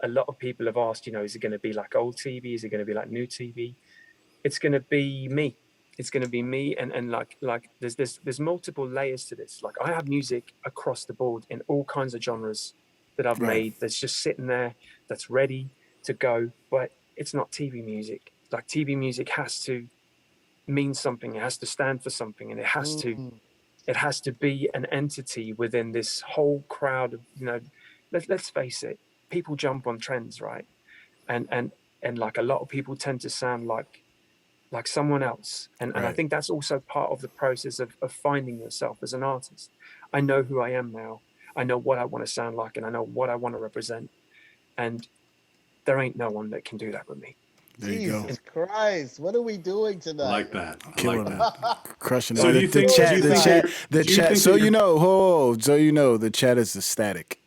a lot of people have asked, is it going to be like old Teebee? Is it going to be like new Teebee? It's going to be me. It's going to be me, and like there's multiple layers to this. Like, I have music across the board in all kinds of genres that I've Right. made, that's just sitting there, that's ready to go, but it's not TV music. Like, TV music has to mean something, it has to stand for something, and it has to be an entity within this whole crowd of, let's face it, people jump on trends, right? And like, a lot of people tend to sound like someone else, and I Right. think that's also part of the process of finding yourself as an artist. I know who I am now. I know what I want to sound like, and I know what I want to represent, and there ain't no one that can do that with me. There you go. Jesus Christ, what are we doing I tonight? like that. I Killing like it. that. Crushing So it. do you think? Do you think? The Do you chat. think So that you you're- know, so you know, the chat is ecstatic.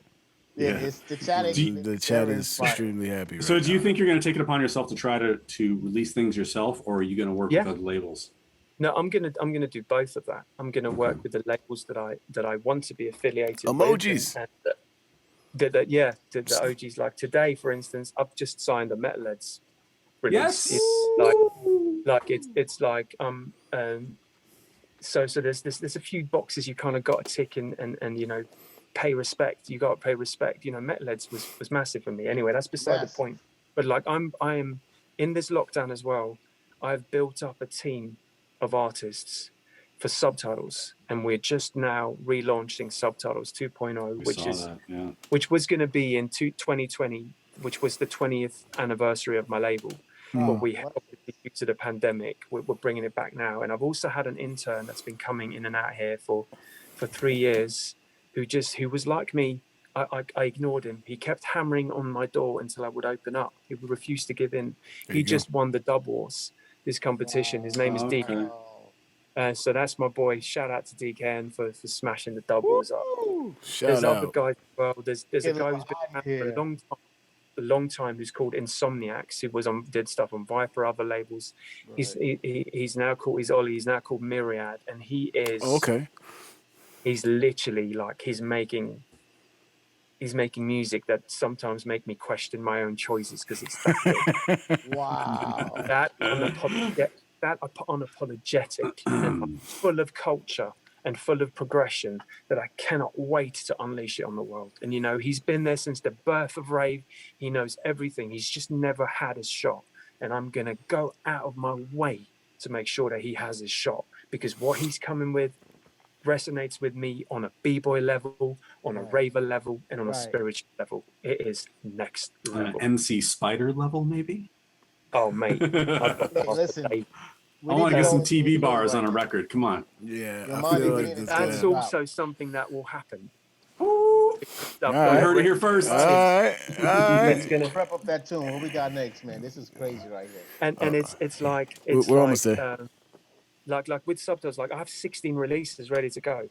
Yeah, Yeah. it's the chat. The chat they're is inspired. extremely happy. So Right do you now. think you're going to take it upon yourself to try to release things yourself, or are you going to work Yeah. with other labels? No, I'm gonna do both of that. I'm gonna work with the labels that I want to be affiliated Emojis. with, and the OGs. Like today, for instance, I've just signed a Metalheadz release. Yes. It's like so there's a few boxes you kind of got to tick, and pay respect. You got to pay respect. You know, Metalheadz was massive for me. Anyway, that's beside the point. But like I am in this lockdown as well. I've built up a team of artists for Subtitles, and we're just now relaunching Subtitles 2.0, which was going to be in 2020, which was the 20th anniversary of my label. But we, due to the pandemic, we're bringing it back now. And I've also had an intern that's been coming in and out here for 3 years, who was like me. I ignored him. He kept hammering on my door until I would open up. He would refuse to give in. He just won the Dub Wars, this competition. His name is DK. So that's my boy. Shout out to DKN for smashing the Dub Wars up. There's other guys as well. There's a guy who's been for a long time who's called Insomniacs, who did stuff on Viper, other labels. He's now called Ollie. He's now called Myriad, and he is He's literally like he's making music that sometimes make me question my own choices because it's that good. Wow. That unapologetic and full of culture and full of progression that I cannot wait to unleash it on the world. And you know, he's been there since the birth of rave. He knows everything. He's just never had a shot. And I'm gonna go out of my way to make sure that he has his shot, because what he's coming with resonates with me on a b-boy level, on a raver level, and on a spiritual level. It is next level. MC Spider level, maybe? Oh, mate. Listen, I want to get some Teebee bars on a record. Come on. Yeah, I feel like that's also something that will happen. I heard it here first. All right. Let's prep up that tune. What we got next, man? This is crazy right here. And it's like we're almost there. Like with Subtitles, like I have 16 releases ready to go.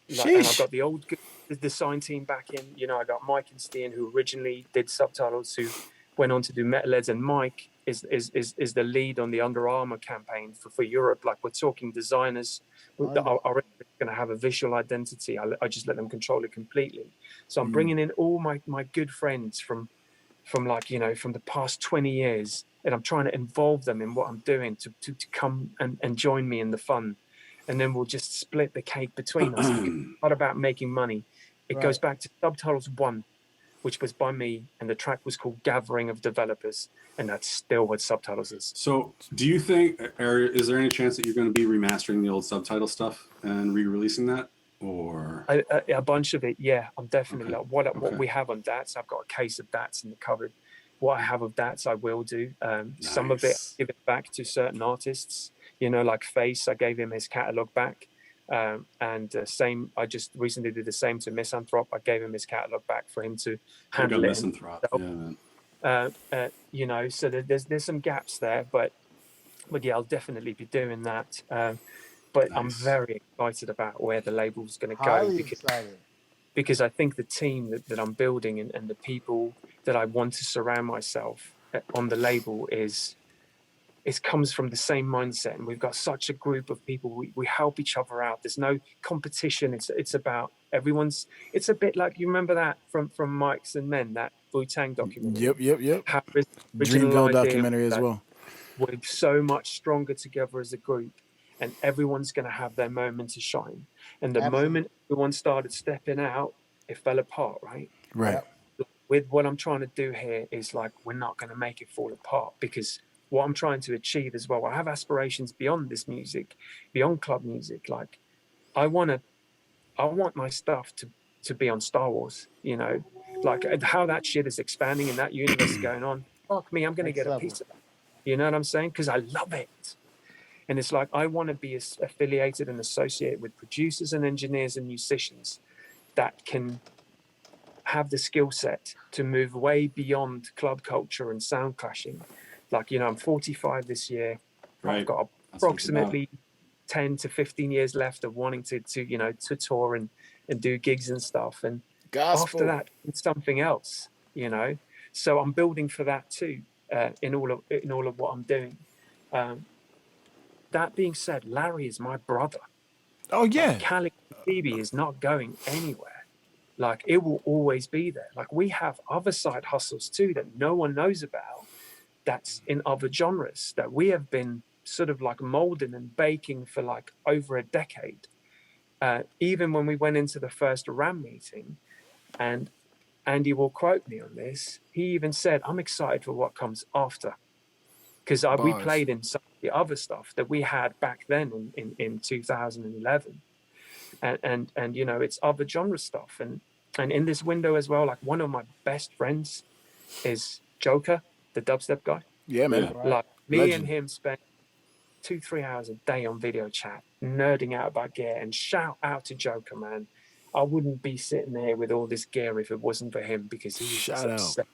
Like, and I've got the design team back in. You know, I got Mike and Steen, who originally did Subtitles, who went on to do Metalheadz, and Mike is the lead on the Under Armour campaign for Europe. Like, we're talking designers that are going to have a visual identity. I just let them control it completely. So I'm bringing in all my good friends from like, you know, from the past 20 years, and I'm trying to involve them in what I'm doing to come and join me in the fun. And then we'll just split the cake between us. It's not about making money. It goes back to Subtitles 1, which was by me, and the track was called Gathering of Developers, and that's still what Subtitles is. So do you think, is there any chance that you're going to be remastering the old Subtitle stuff and re-releasing that? Or a bunch of it, yeah. I'm definitely like what we have on DATs. I've got a case of DATs in the cupboard. What I have of DATs, I will do. Some of it, I give it back to certain artists. You know, like Face, I gave him his catalog back. Same, I just recently did the same to Misanthrope. I gave him his catalog back for him to handle it. You know, so there's some gaps there, but yeah, I'll definitely be doing that. But I'm very excited about where the label's going to go, because I think the team that I'm building and the people that I want to surround myself on the label it comes from the same mindset, and we've got such a group of people. We help each other out. There's no competition. It's about everyone's. It's a bit like, you remember that from Mike's and Men, that Wu-Tang documentary. Yep. Dreamville documentary as well. We're so much stronger together as a group, and everyone's going to have their moment to shine. And the moment everyone started stepping out, it fell apart, right? Right. With what I'm trying to do here is like, we're not going to make it fall apart, because what I'm trying to achieve as well, I have aspirations beyond this music, beyond club music. Like, I want my stuff to be on Star Wars, you know, like how that shit is expanding and that universe is going on. Fuck me, I'm going to get a piece of that. You know what I'm saying? Because I love it. And it's like, I want to be affiliated and associated with producers and engineers and musicians that can have the skill set to move way beyond club culture and sound clashing. Like, you know, I'm 45 this year. I've got approximately 10 to 15 years left of wanting to tour and do gigs and stuff. And after that, it's something else, you know. So I'm building for that too, in all of what I'm doing. That being said, Larry is my brother. Oh yeah. Like, Calyx Teebee is not going anywhere. Like, it will always be there. Like, we have other side hustles too that no one knows about. That's in other genres that we have been sort of like molding and baking for like over a decade. even when we went into the first Ram meeting, and Andy will quote me on this, he even said, I'm excited for what comes after. Because we played in some of the other stuff that we had back then in 2011. And you know, it's other genre stuff. And in this window as well, like one of my best friends is Joker, the dubstep guy. Yeah, man. Right. Like me Legend. and him spent 2-3 hours a day on video chat, nerding out about gear. And shout out to Joker, man. I wouldn't be sitting there with all this gear if it wasn't for him, because he was Shout out. obsessed.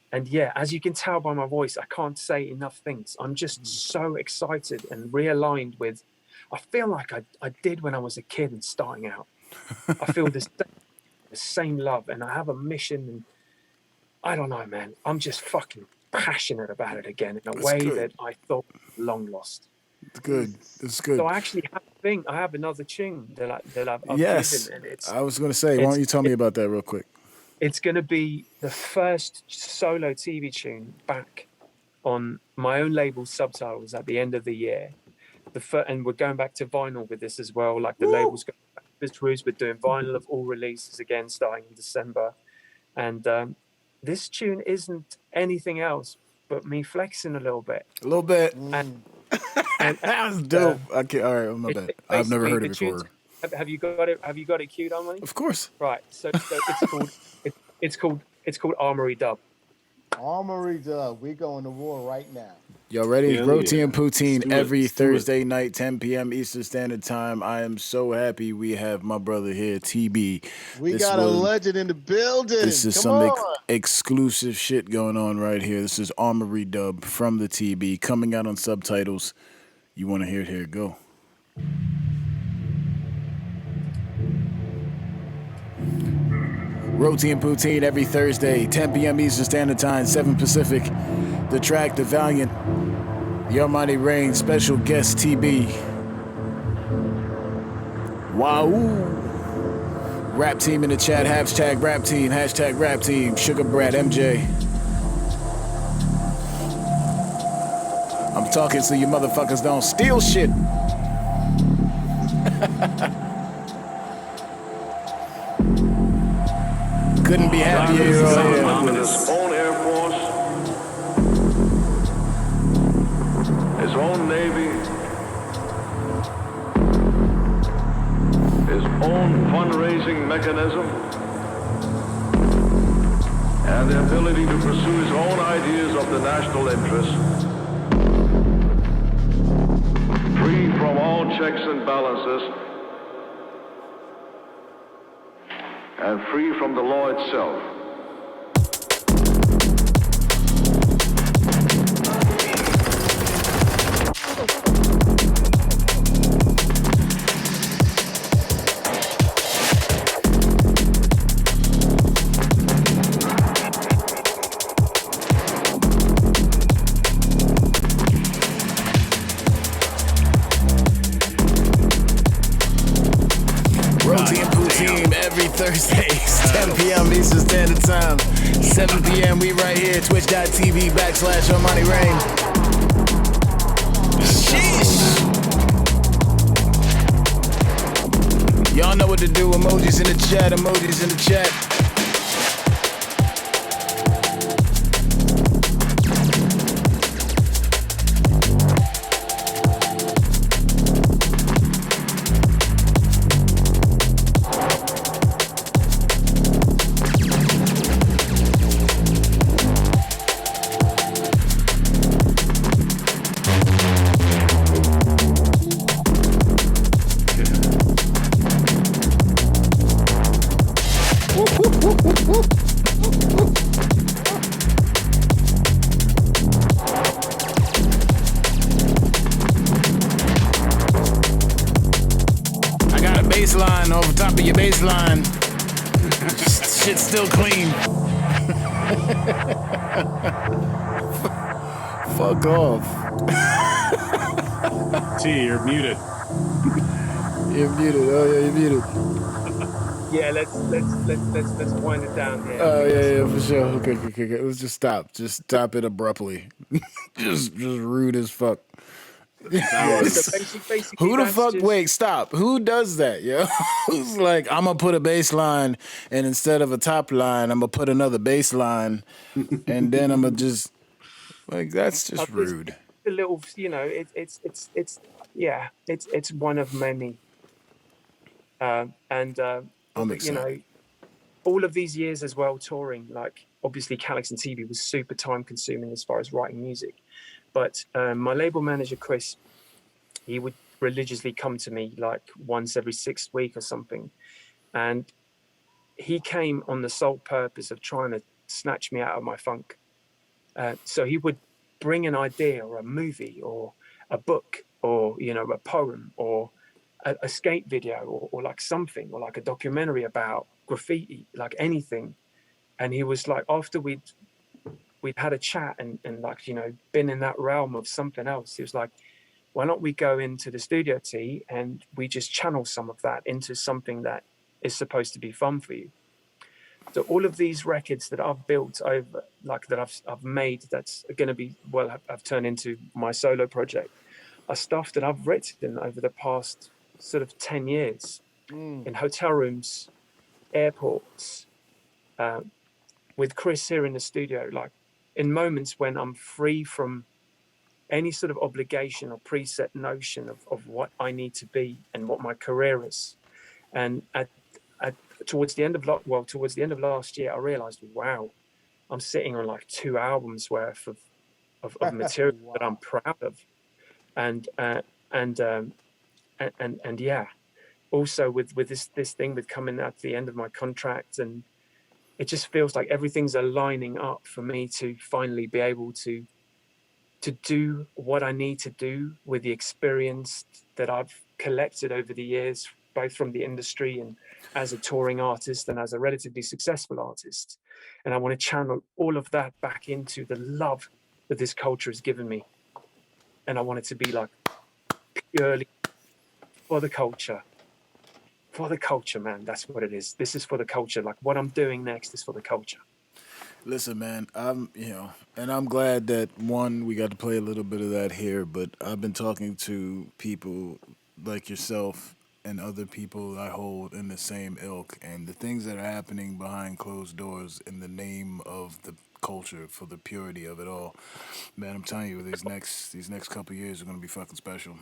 And yeah, as you can tell by my voice, I can't say enough things. I'm just so excited and realigned with, I feel like I did when I was a kid and starting out. I feel the same love, and I have a mission, and I don't know, man. I'm just fucking passionate about it again in a way that I thought long lost. It's good. It's good. So I actually I have another tune that I've Yes. given, and I was going to say, why don't you tell me about that real quick? it's going to be the first solo TV tune back on my own label, Subtitles, at the end of the year. And we're going back to vinyl with this as well. Like the label's going back to its roots. We're doing vinyl of all releases again, starting in December. And this tune isn't anything else but me flexing a little bit. A little bit. And That was dope. Okay, all right, my bad. I've never heard it before. Have you got it? Have you got it queued on, Money? Of course. Right. So it's called Armory Dub. Armory Dub. We going to war right now. Y'all ready? Hell Roti yeah. and Poutine Let's do it. every Let's do it. Thursday night, 10 p.m. Eastern Standard Time. I am so happy we have my brother here, Teebee. We This got a was- legend in the building. This is Come some on. exclusive shit going on right here. This is Armory Dub from the TB coming out on Subtitles. You want to hear it? Here it go. Roti and Poutine every Thursday, 10 p.m. Eastern Standard Time, 7 Pacific. The track, The Valiant, Your Mighty Reign, special guest TB. Wow. Rap team in the chat, hashtag rap team, Sugar Brat MJ. I'm talking so you motherfuckers don't steal shit. Couldn't be happier. His own Air Force, his own Navy, his own fundraising mechanism, and the ability to pursue his own ideas of the national interest, free from all checks and balances, and free from the law itself. Roti and Poutine every Thursdays, 10 p.m. Eastern Standard Time, 7 p.m. We right here, twitch.tv/Almighty Reign. Sheesh. Y'all know what to do. Emojis in the chat, emojis in the chat. I got a baseline over top of your baseline. Shit's still clean. Fuck off. T, you're muted. You're muted. Oh yeah, you're muted. Yeah, let's wind it down here. Oh yeah, for sure. Okay. Let's just stop. Just stop it abruptly. just rude as fuck. That was So basically, Who the that's fuck? just, Wait, stop. Who does that, yo? Who's like, I'm gonna put a bass line, and instead of a top line, I'm gonna put another bass line, and then I'm gonna just like that's just It's rude. a little, yeah, it's one of many, and I'm you know, excited. all of these years as well touring, like obviously Calyx and Teebee was super time consuming as far as writing music, but my label manager Chris, he would religiously come to me like once every 6 weeks or something, and he came on the sole purpose of trying to snatch me out of my funk. So he would bring an idea or a movie or a book or a poem or a skate video or like something or like a documentary about graffiti, like anything. And he was like, after we'd had a chat and like been in that realm of something else, he was like, why don't we go into the studio T and we just channel some of that into something that is supposed to be fun for you. So all of these records that I've built over, like that I've made, that's going to be, well, I've turned into my solo project, are stuff that I've written over the past sort of 10 years in hotel rooms, airports, uh, with Chris here in the studio, like in moments when I'm free from any sort of obligation or preset notion of what I need to be and what my career is. And towards the end of last year, I realized, wow, I'm sitting on like 2 albums worth of material that I'm Wow. proud of, and and um, and yeah, also with this thing with coming at the end of my contract, and it just feels like everything's aligning up for me to finally be able to do what I need to do with the experience that I've collected over the years, both from the industry and as a touring artist and as a relatively successful artist. And I want to channel all of that back into the love that this culture has given me. And I want it to be like purely for the culture. For the culture, man. That's what it is. This is for the culture. Like what I'm doing next is for the culture. Listen, man, and I'm glad that one, we got to play a little bit of that here, but I've been talking to people like yourself and other people I hold in the same ilk, and the things that are happening behind closed doors in the name of the culture for the purity of it all. Man, I'm telling you, these next couple of years are gonna be fucking special.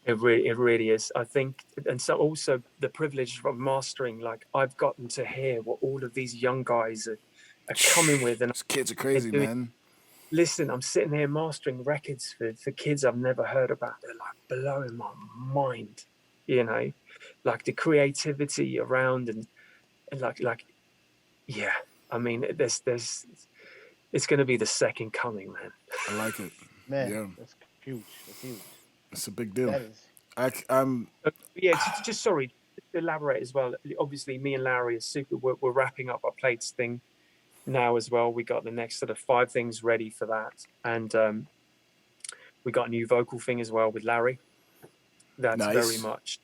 It really is. I think, and so also the privilege of mastering. Like I've gotten to hear what all of these young guys are coming with, and These kids are they're crazy, doing. man. Listen, I'm sitting here mastering records for kids I've never heard about. They're like blowing my mind, you know, like the creativity around and like yeah. I mean, there's it's going to be the second coming, man. I like it. Man, Yeah, that's huge. That's huge. it's a big deal. That is. I'm Yeah, just sorry to elaborate as well. Obviously, me and Larry are super. We're wrapping up our plates thing now as well. We got the next sort of 5 things ready for that, and we got a new vocal thing as well with Larry. That's very nice. much,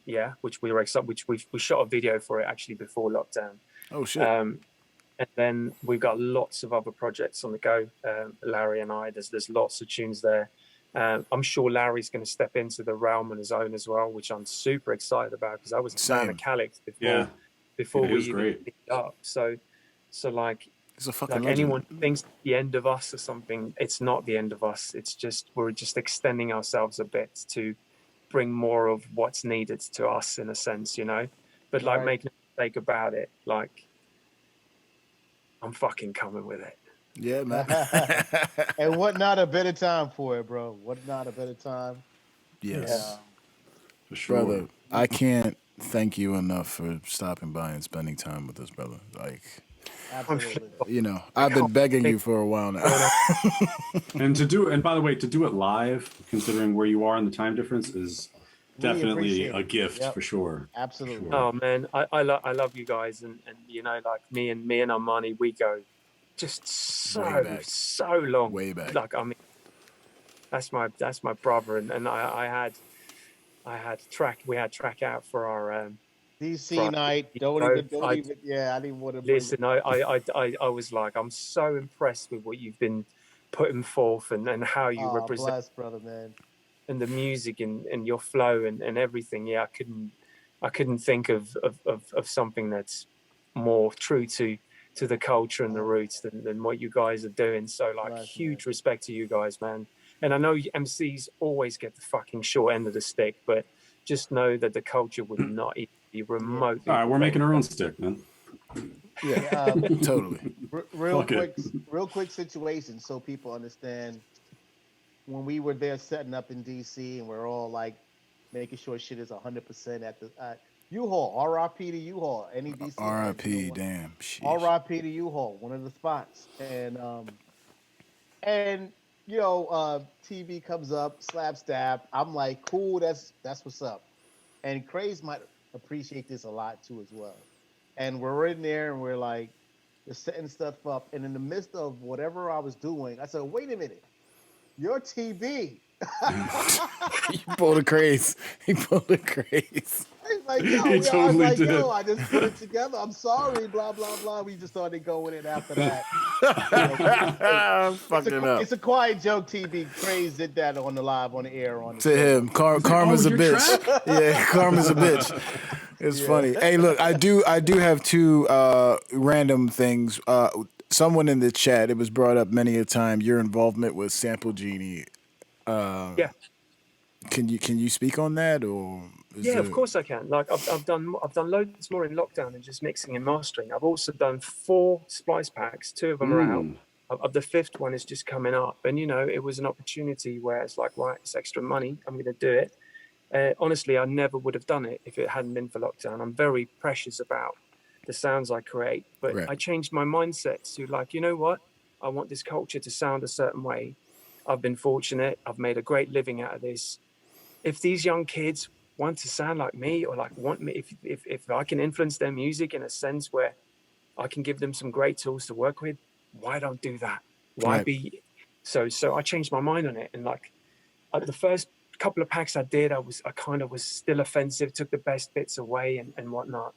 yeah. Which we were excited. Which we shot a video for it actually before lockdown. Oh shit. And then we've got lots of other projects on the go. Larry and I, there's lots of tunes there. I'm sure Larry's going to step into the realm on his own as well, which I'm super excited about because I was a fan of Same. Calyx yeah. before He we was even great. picked it up. So He's a fucking like legend. anyone who thinks the end of us or something, it's not the end of us. It's just we're just extending ourselves a bit to bring more of what's needed to us in a sense, But like, Right. make no mistake about it, like I'm fucking coming with it. Yeah, man. And what not a better time for it, bro? What not a better time? And Yes. For sure. Brother, I can't thank you enough for stopping by and spending time with us, brother. Like, absolutely. I've been can't begging think you for a while now. And by the way, to do it live, considering where you are and the time difference, is We definitely appreciate a it. gift Yep. for sure. Absolutely. Oh man, I love you guys, and like me and Armani, we go just Way back. so long. Way back. Like I mean, that's my brother, and we had track out for our DC night. Don't even. Yeah, I didn't want to bring it. listen. I was like, I'm so impressed with what you've been putting forth and how you Oh, represent bless, brother, man. and the music and your flow and everything. Yeah, I couldn't think of something that's more true to the culture and the roots than what you guys are doing. So like Bless, man. huge respect to you guys, man. And I know MCs always get the fucking short end of the stick, but just know that the culture would not even be remotely. All right, we're the making same. our own stick, man. Yeah, Yeah, totally. Fuck it. real quick situation so people understand. When we were there setting up in DC, and we're all like making sure shit is 100% at the U-Haul, RIP to U-Haul. Any DC fans, you know R.I.P. what? Damn. Sheesh. RIP to U-Haul, one of the spots. And TV comes up, slap stab. I'm like, cool, that's what's up. And Craze might appreciate this a lot too as well. And we're in there and we're like, we're setting stuff up. And in the midst of whatever I was doing, I said, wait a minute, you're TB. He pulled a craze. He pulled a craze. He's like, He yo, I was totally like, did. yo, I just put it together. I'm sorry, blah, blah, blah. We just started going in after that. Fucking up. It's a quiet joke, TB. Craze did that on the live, on the air. On the To show. him, karma's a your bitch. track? Yeah, karma's a bitch. It's funny. Hey, look, I do have two random things. Someone in the chat, it was brought up many a time. Your involvement with Sample Genie. Yeah. Can you speak on that, or Yeah, of course I can. Like I've done loads more in lockdown than just mixing and mastering. I've also done 4 splice packs. 2 of them are out. Of the 5th one is just coming up, and it was an opportunity where it's like, right, it's extra money. I'm going to do it. Honestly, I never would have done it if it hadn't been for lockdown. I'm very precious about the sounds I create, but Right. I changed my mindset to like, you know what? I want this culture to sound a certain way. I've been fortunate. I've made a great living out of this. If these young kids want to sound like me, or like want me, if I can influence their music in a sense where I can give them some great tools to work with, why don't do that? Why Right. be so I changed my mind on it. And like the first couple of packs I did, I kind of was still offensive, took the best bits away and whatnot.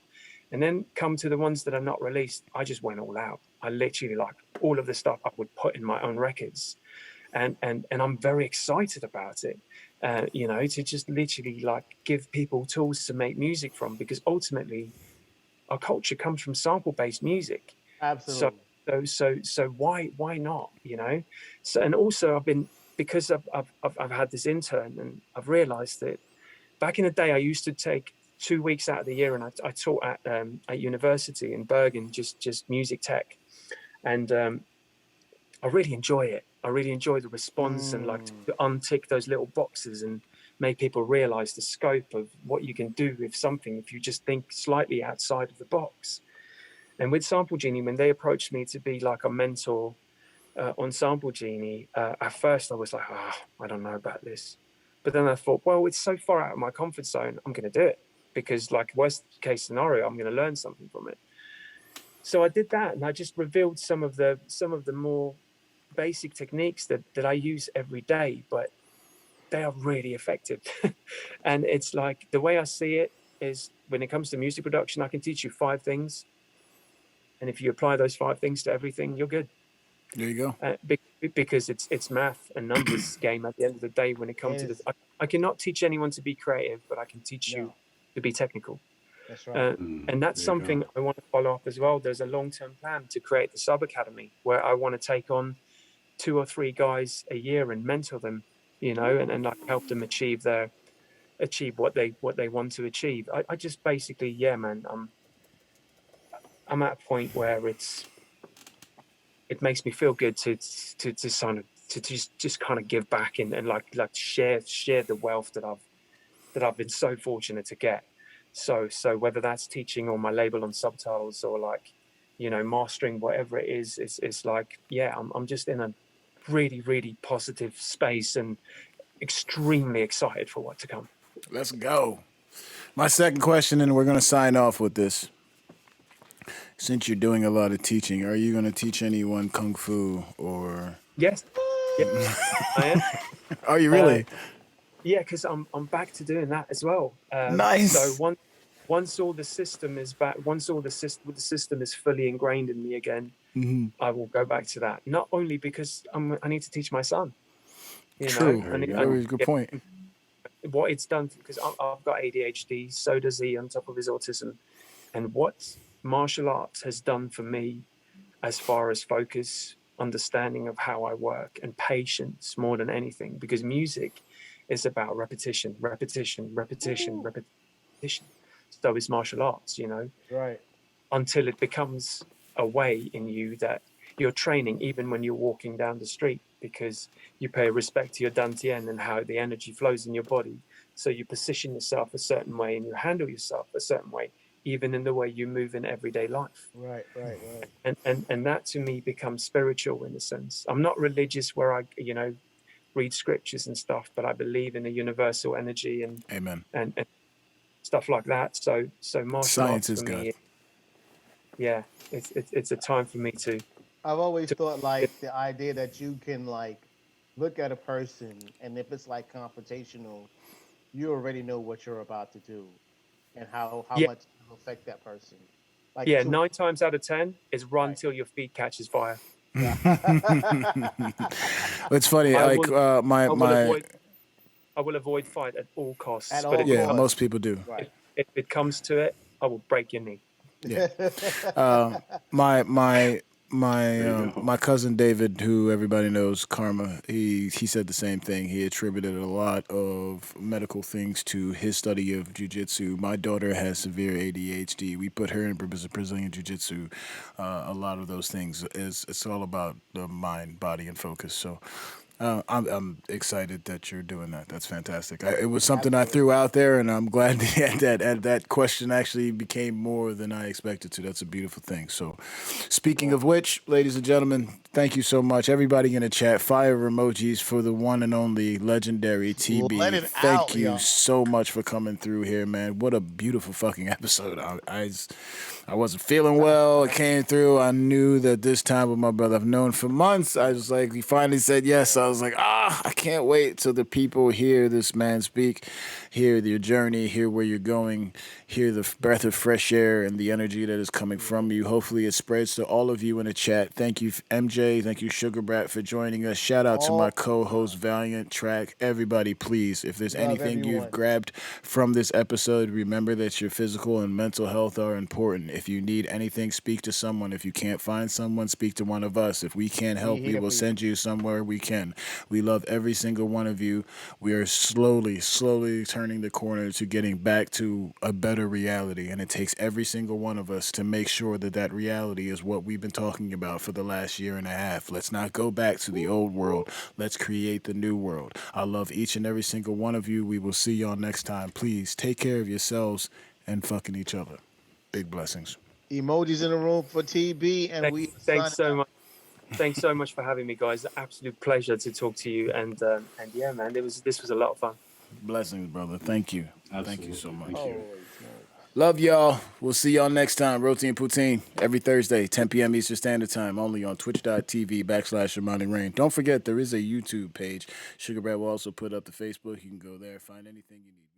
And then come to the ones that are not released, I just went all out. I literally, like, all of the stuff I would put in my own records. And I'm very excited about it, to just literally like give people tools to make music from, because ultimately our culture comes from sample-based music. Absolutely. So why not? So, and also because I've had this intern, and I've realized that back in the day I used to take 2 weeks out of the year, and I taught at university in Bergen, just music tech, and I really enjoy it. I really enjoy the response and like to untick those little boxes and make people realize the scope of what you can do with something if you just think slightly outside of the box. And with Sample Genie, when they approached me to be like a mentor on Sample Genie, at first I was like, I don't know about this. But then I thought, well, it's so far out of my comfort zone, I'm going to do it, because like worst case scenario, I'm going to learn something from it. So I did that, and I just revealed some of the more basic techniques that I use every day, but they are really effective. And it's like, the way I see it is, when it comes to music production, I can teach you 5 things, and if you apply those 5 things to everything, you're good. There you go. Because it's math and numbers game at the end of the day. When it comes to this, I cannot teach anyone to be creative, but I can teach you to be technical. That's right. And that's something I want to follow up as well. There's a long-term plan to create the Sub Academy, where I want to take on 2 or 3 guys a year and mentor them, and like help them achieve what they want to achieve. I just basically, man, I'm at a point where it makes me feel good to just kind of give back and like share the wealth that I've been so fortunate to get. So whether that's teaching on my label on Subtitles, or like, mastering, whatever it is, it's like, I'm just in a really, really positive space and extremely excited for what to come. Let's go. My second question, and we're going to sign off with this. Since you're doing a lot of teaching, are you going to teach anyone Kung Fu, or? Yes. Yeah, I am. Are you really? Yeah, because I'm back to doing that as well. Nice. So once all the system is back, once all the system is fully ingrained in me again, I will go back to that. Not only because I need to teach my son. You True. know, There you go. Very good point. what it's done, because I've got ADHD, so does he, on top of his autism. And what martial arts has done for me, as far as focus, understanding of how I work, and patience more than anything, because music is about repetition, repetition, repetition, repetition. So is martial arts, you know, Right. until it becomes a way in you that you're training even when you're walking down the street, because you pay respect to your dantian and how the energy flows in your body. So you position yourself a certain way and you handle yourself a certain way, even in the way you move in everyday life. Right. Right. Right. And that to me becomes spiritual in a sense. I'm not religious where I, you know, read scriptures and stuff, but I believe in a universal energy Amen. and stuff like that. So martial Science arts is for God. me, yeah, it's a time for me to I've always thought like the idea that you can like look at a person, and if it's like confrontational, you already know what you're about to do and how yeah, much it'll affect that person. Like yeah, to 9 times out of 10 is run right. till your feet catches fire. Yeah. It's funny. I Like will my I will my avoid fight at all costs. At But all yeah. costs. Most people do. Right. if it comes to it, I will break your knee. Yeah. My There you go. my cousin David, who everybody knows, Karma. He said the same thing. He attributed a lot of medical things to his study of jujitsu. My daughter has severe ADHD. We put her in Brazilian jiu-jitsu. A lot of those things is it's all about the mind, body, and focus. So. I'm excited that you're doing that. That's fantastic. It was something I threw out there, and I'm glad that question actually became more than I expected to. That's a beautiful thing. So, speaking of which, ladies and gentlemen, thank you so much. Everybody in the chat, fire emojis for the one and only legendary Teebee. Let it Thank out, you y'all. so much for coming through here, man. What a beautiful fucking episode. I wasn't feeling well. It came through. I knew that this time with my brother I've known for months. I was like, he finally said yes. I was like, I can't wait till the people hear this man speak, hear your journey, hear where you're going, hear the breath of fresh air and the energy that is coming from you. Hopefully it spreads to all of you in the chat. Thank you, MJ. Thank you, Sugar Brat, for joining us. Shout out to my co-host, Valiant Track. Everybody, please, if there's Love anything you've everyone. grabbed from this episode, remember that your physical and mental health are important. If you need anything, speak to someone. If you can't find someone, speak to one of us. If we can't help, we here will for you. send you somewhere we can. We love every single one of you. We are slowly turning the corner to getting back to a better reality. And it takes every single one of us to make sure that that reality is what we've been talking about for the last year and a half. Let's not go back to the old world. Let's create the new world. I love each and every single one of you. We will see y'all next time. Please take care of yourselves and fucking each other. Big blessings. Emojis in the room for TB, and we Thanks signing so out. much. Thanks so much for having me, guys. Absolute pleasure to talk to you. And yeah, man, this was a lot of fun. Blessings, brother. Thank you. Absolutely. Thank you so much. Thank you. Holy smokes. Love y'all. We'll see y'all next time. Roti and Poutine every Thursday, 10 p.m. Eastern Standard Time, only on twitch.tv/Shamani Rain. Don't forget, there is a YouTube page. Sugar Bear will also put up the Facebook. You can go there, find anything you need.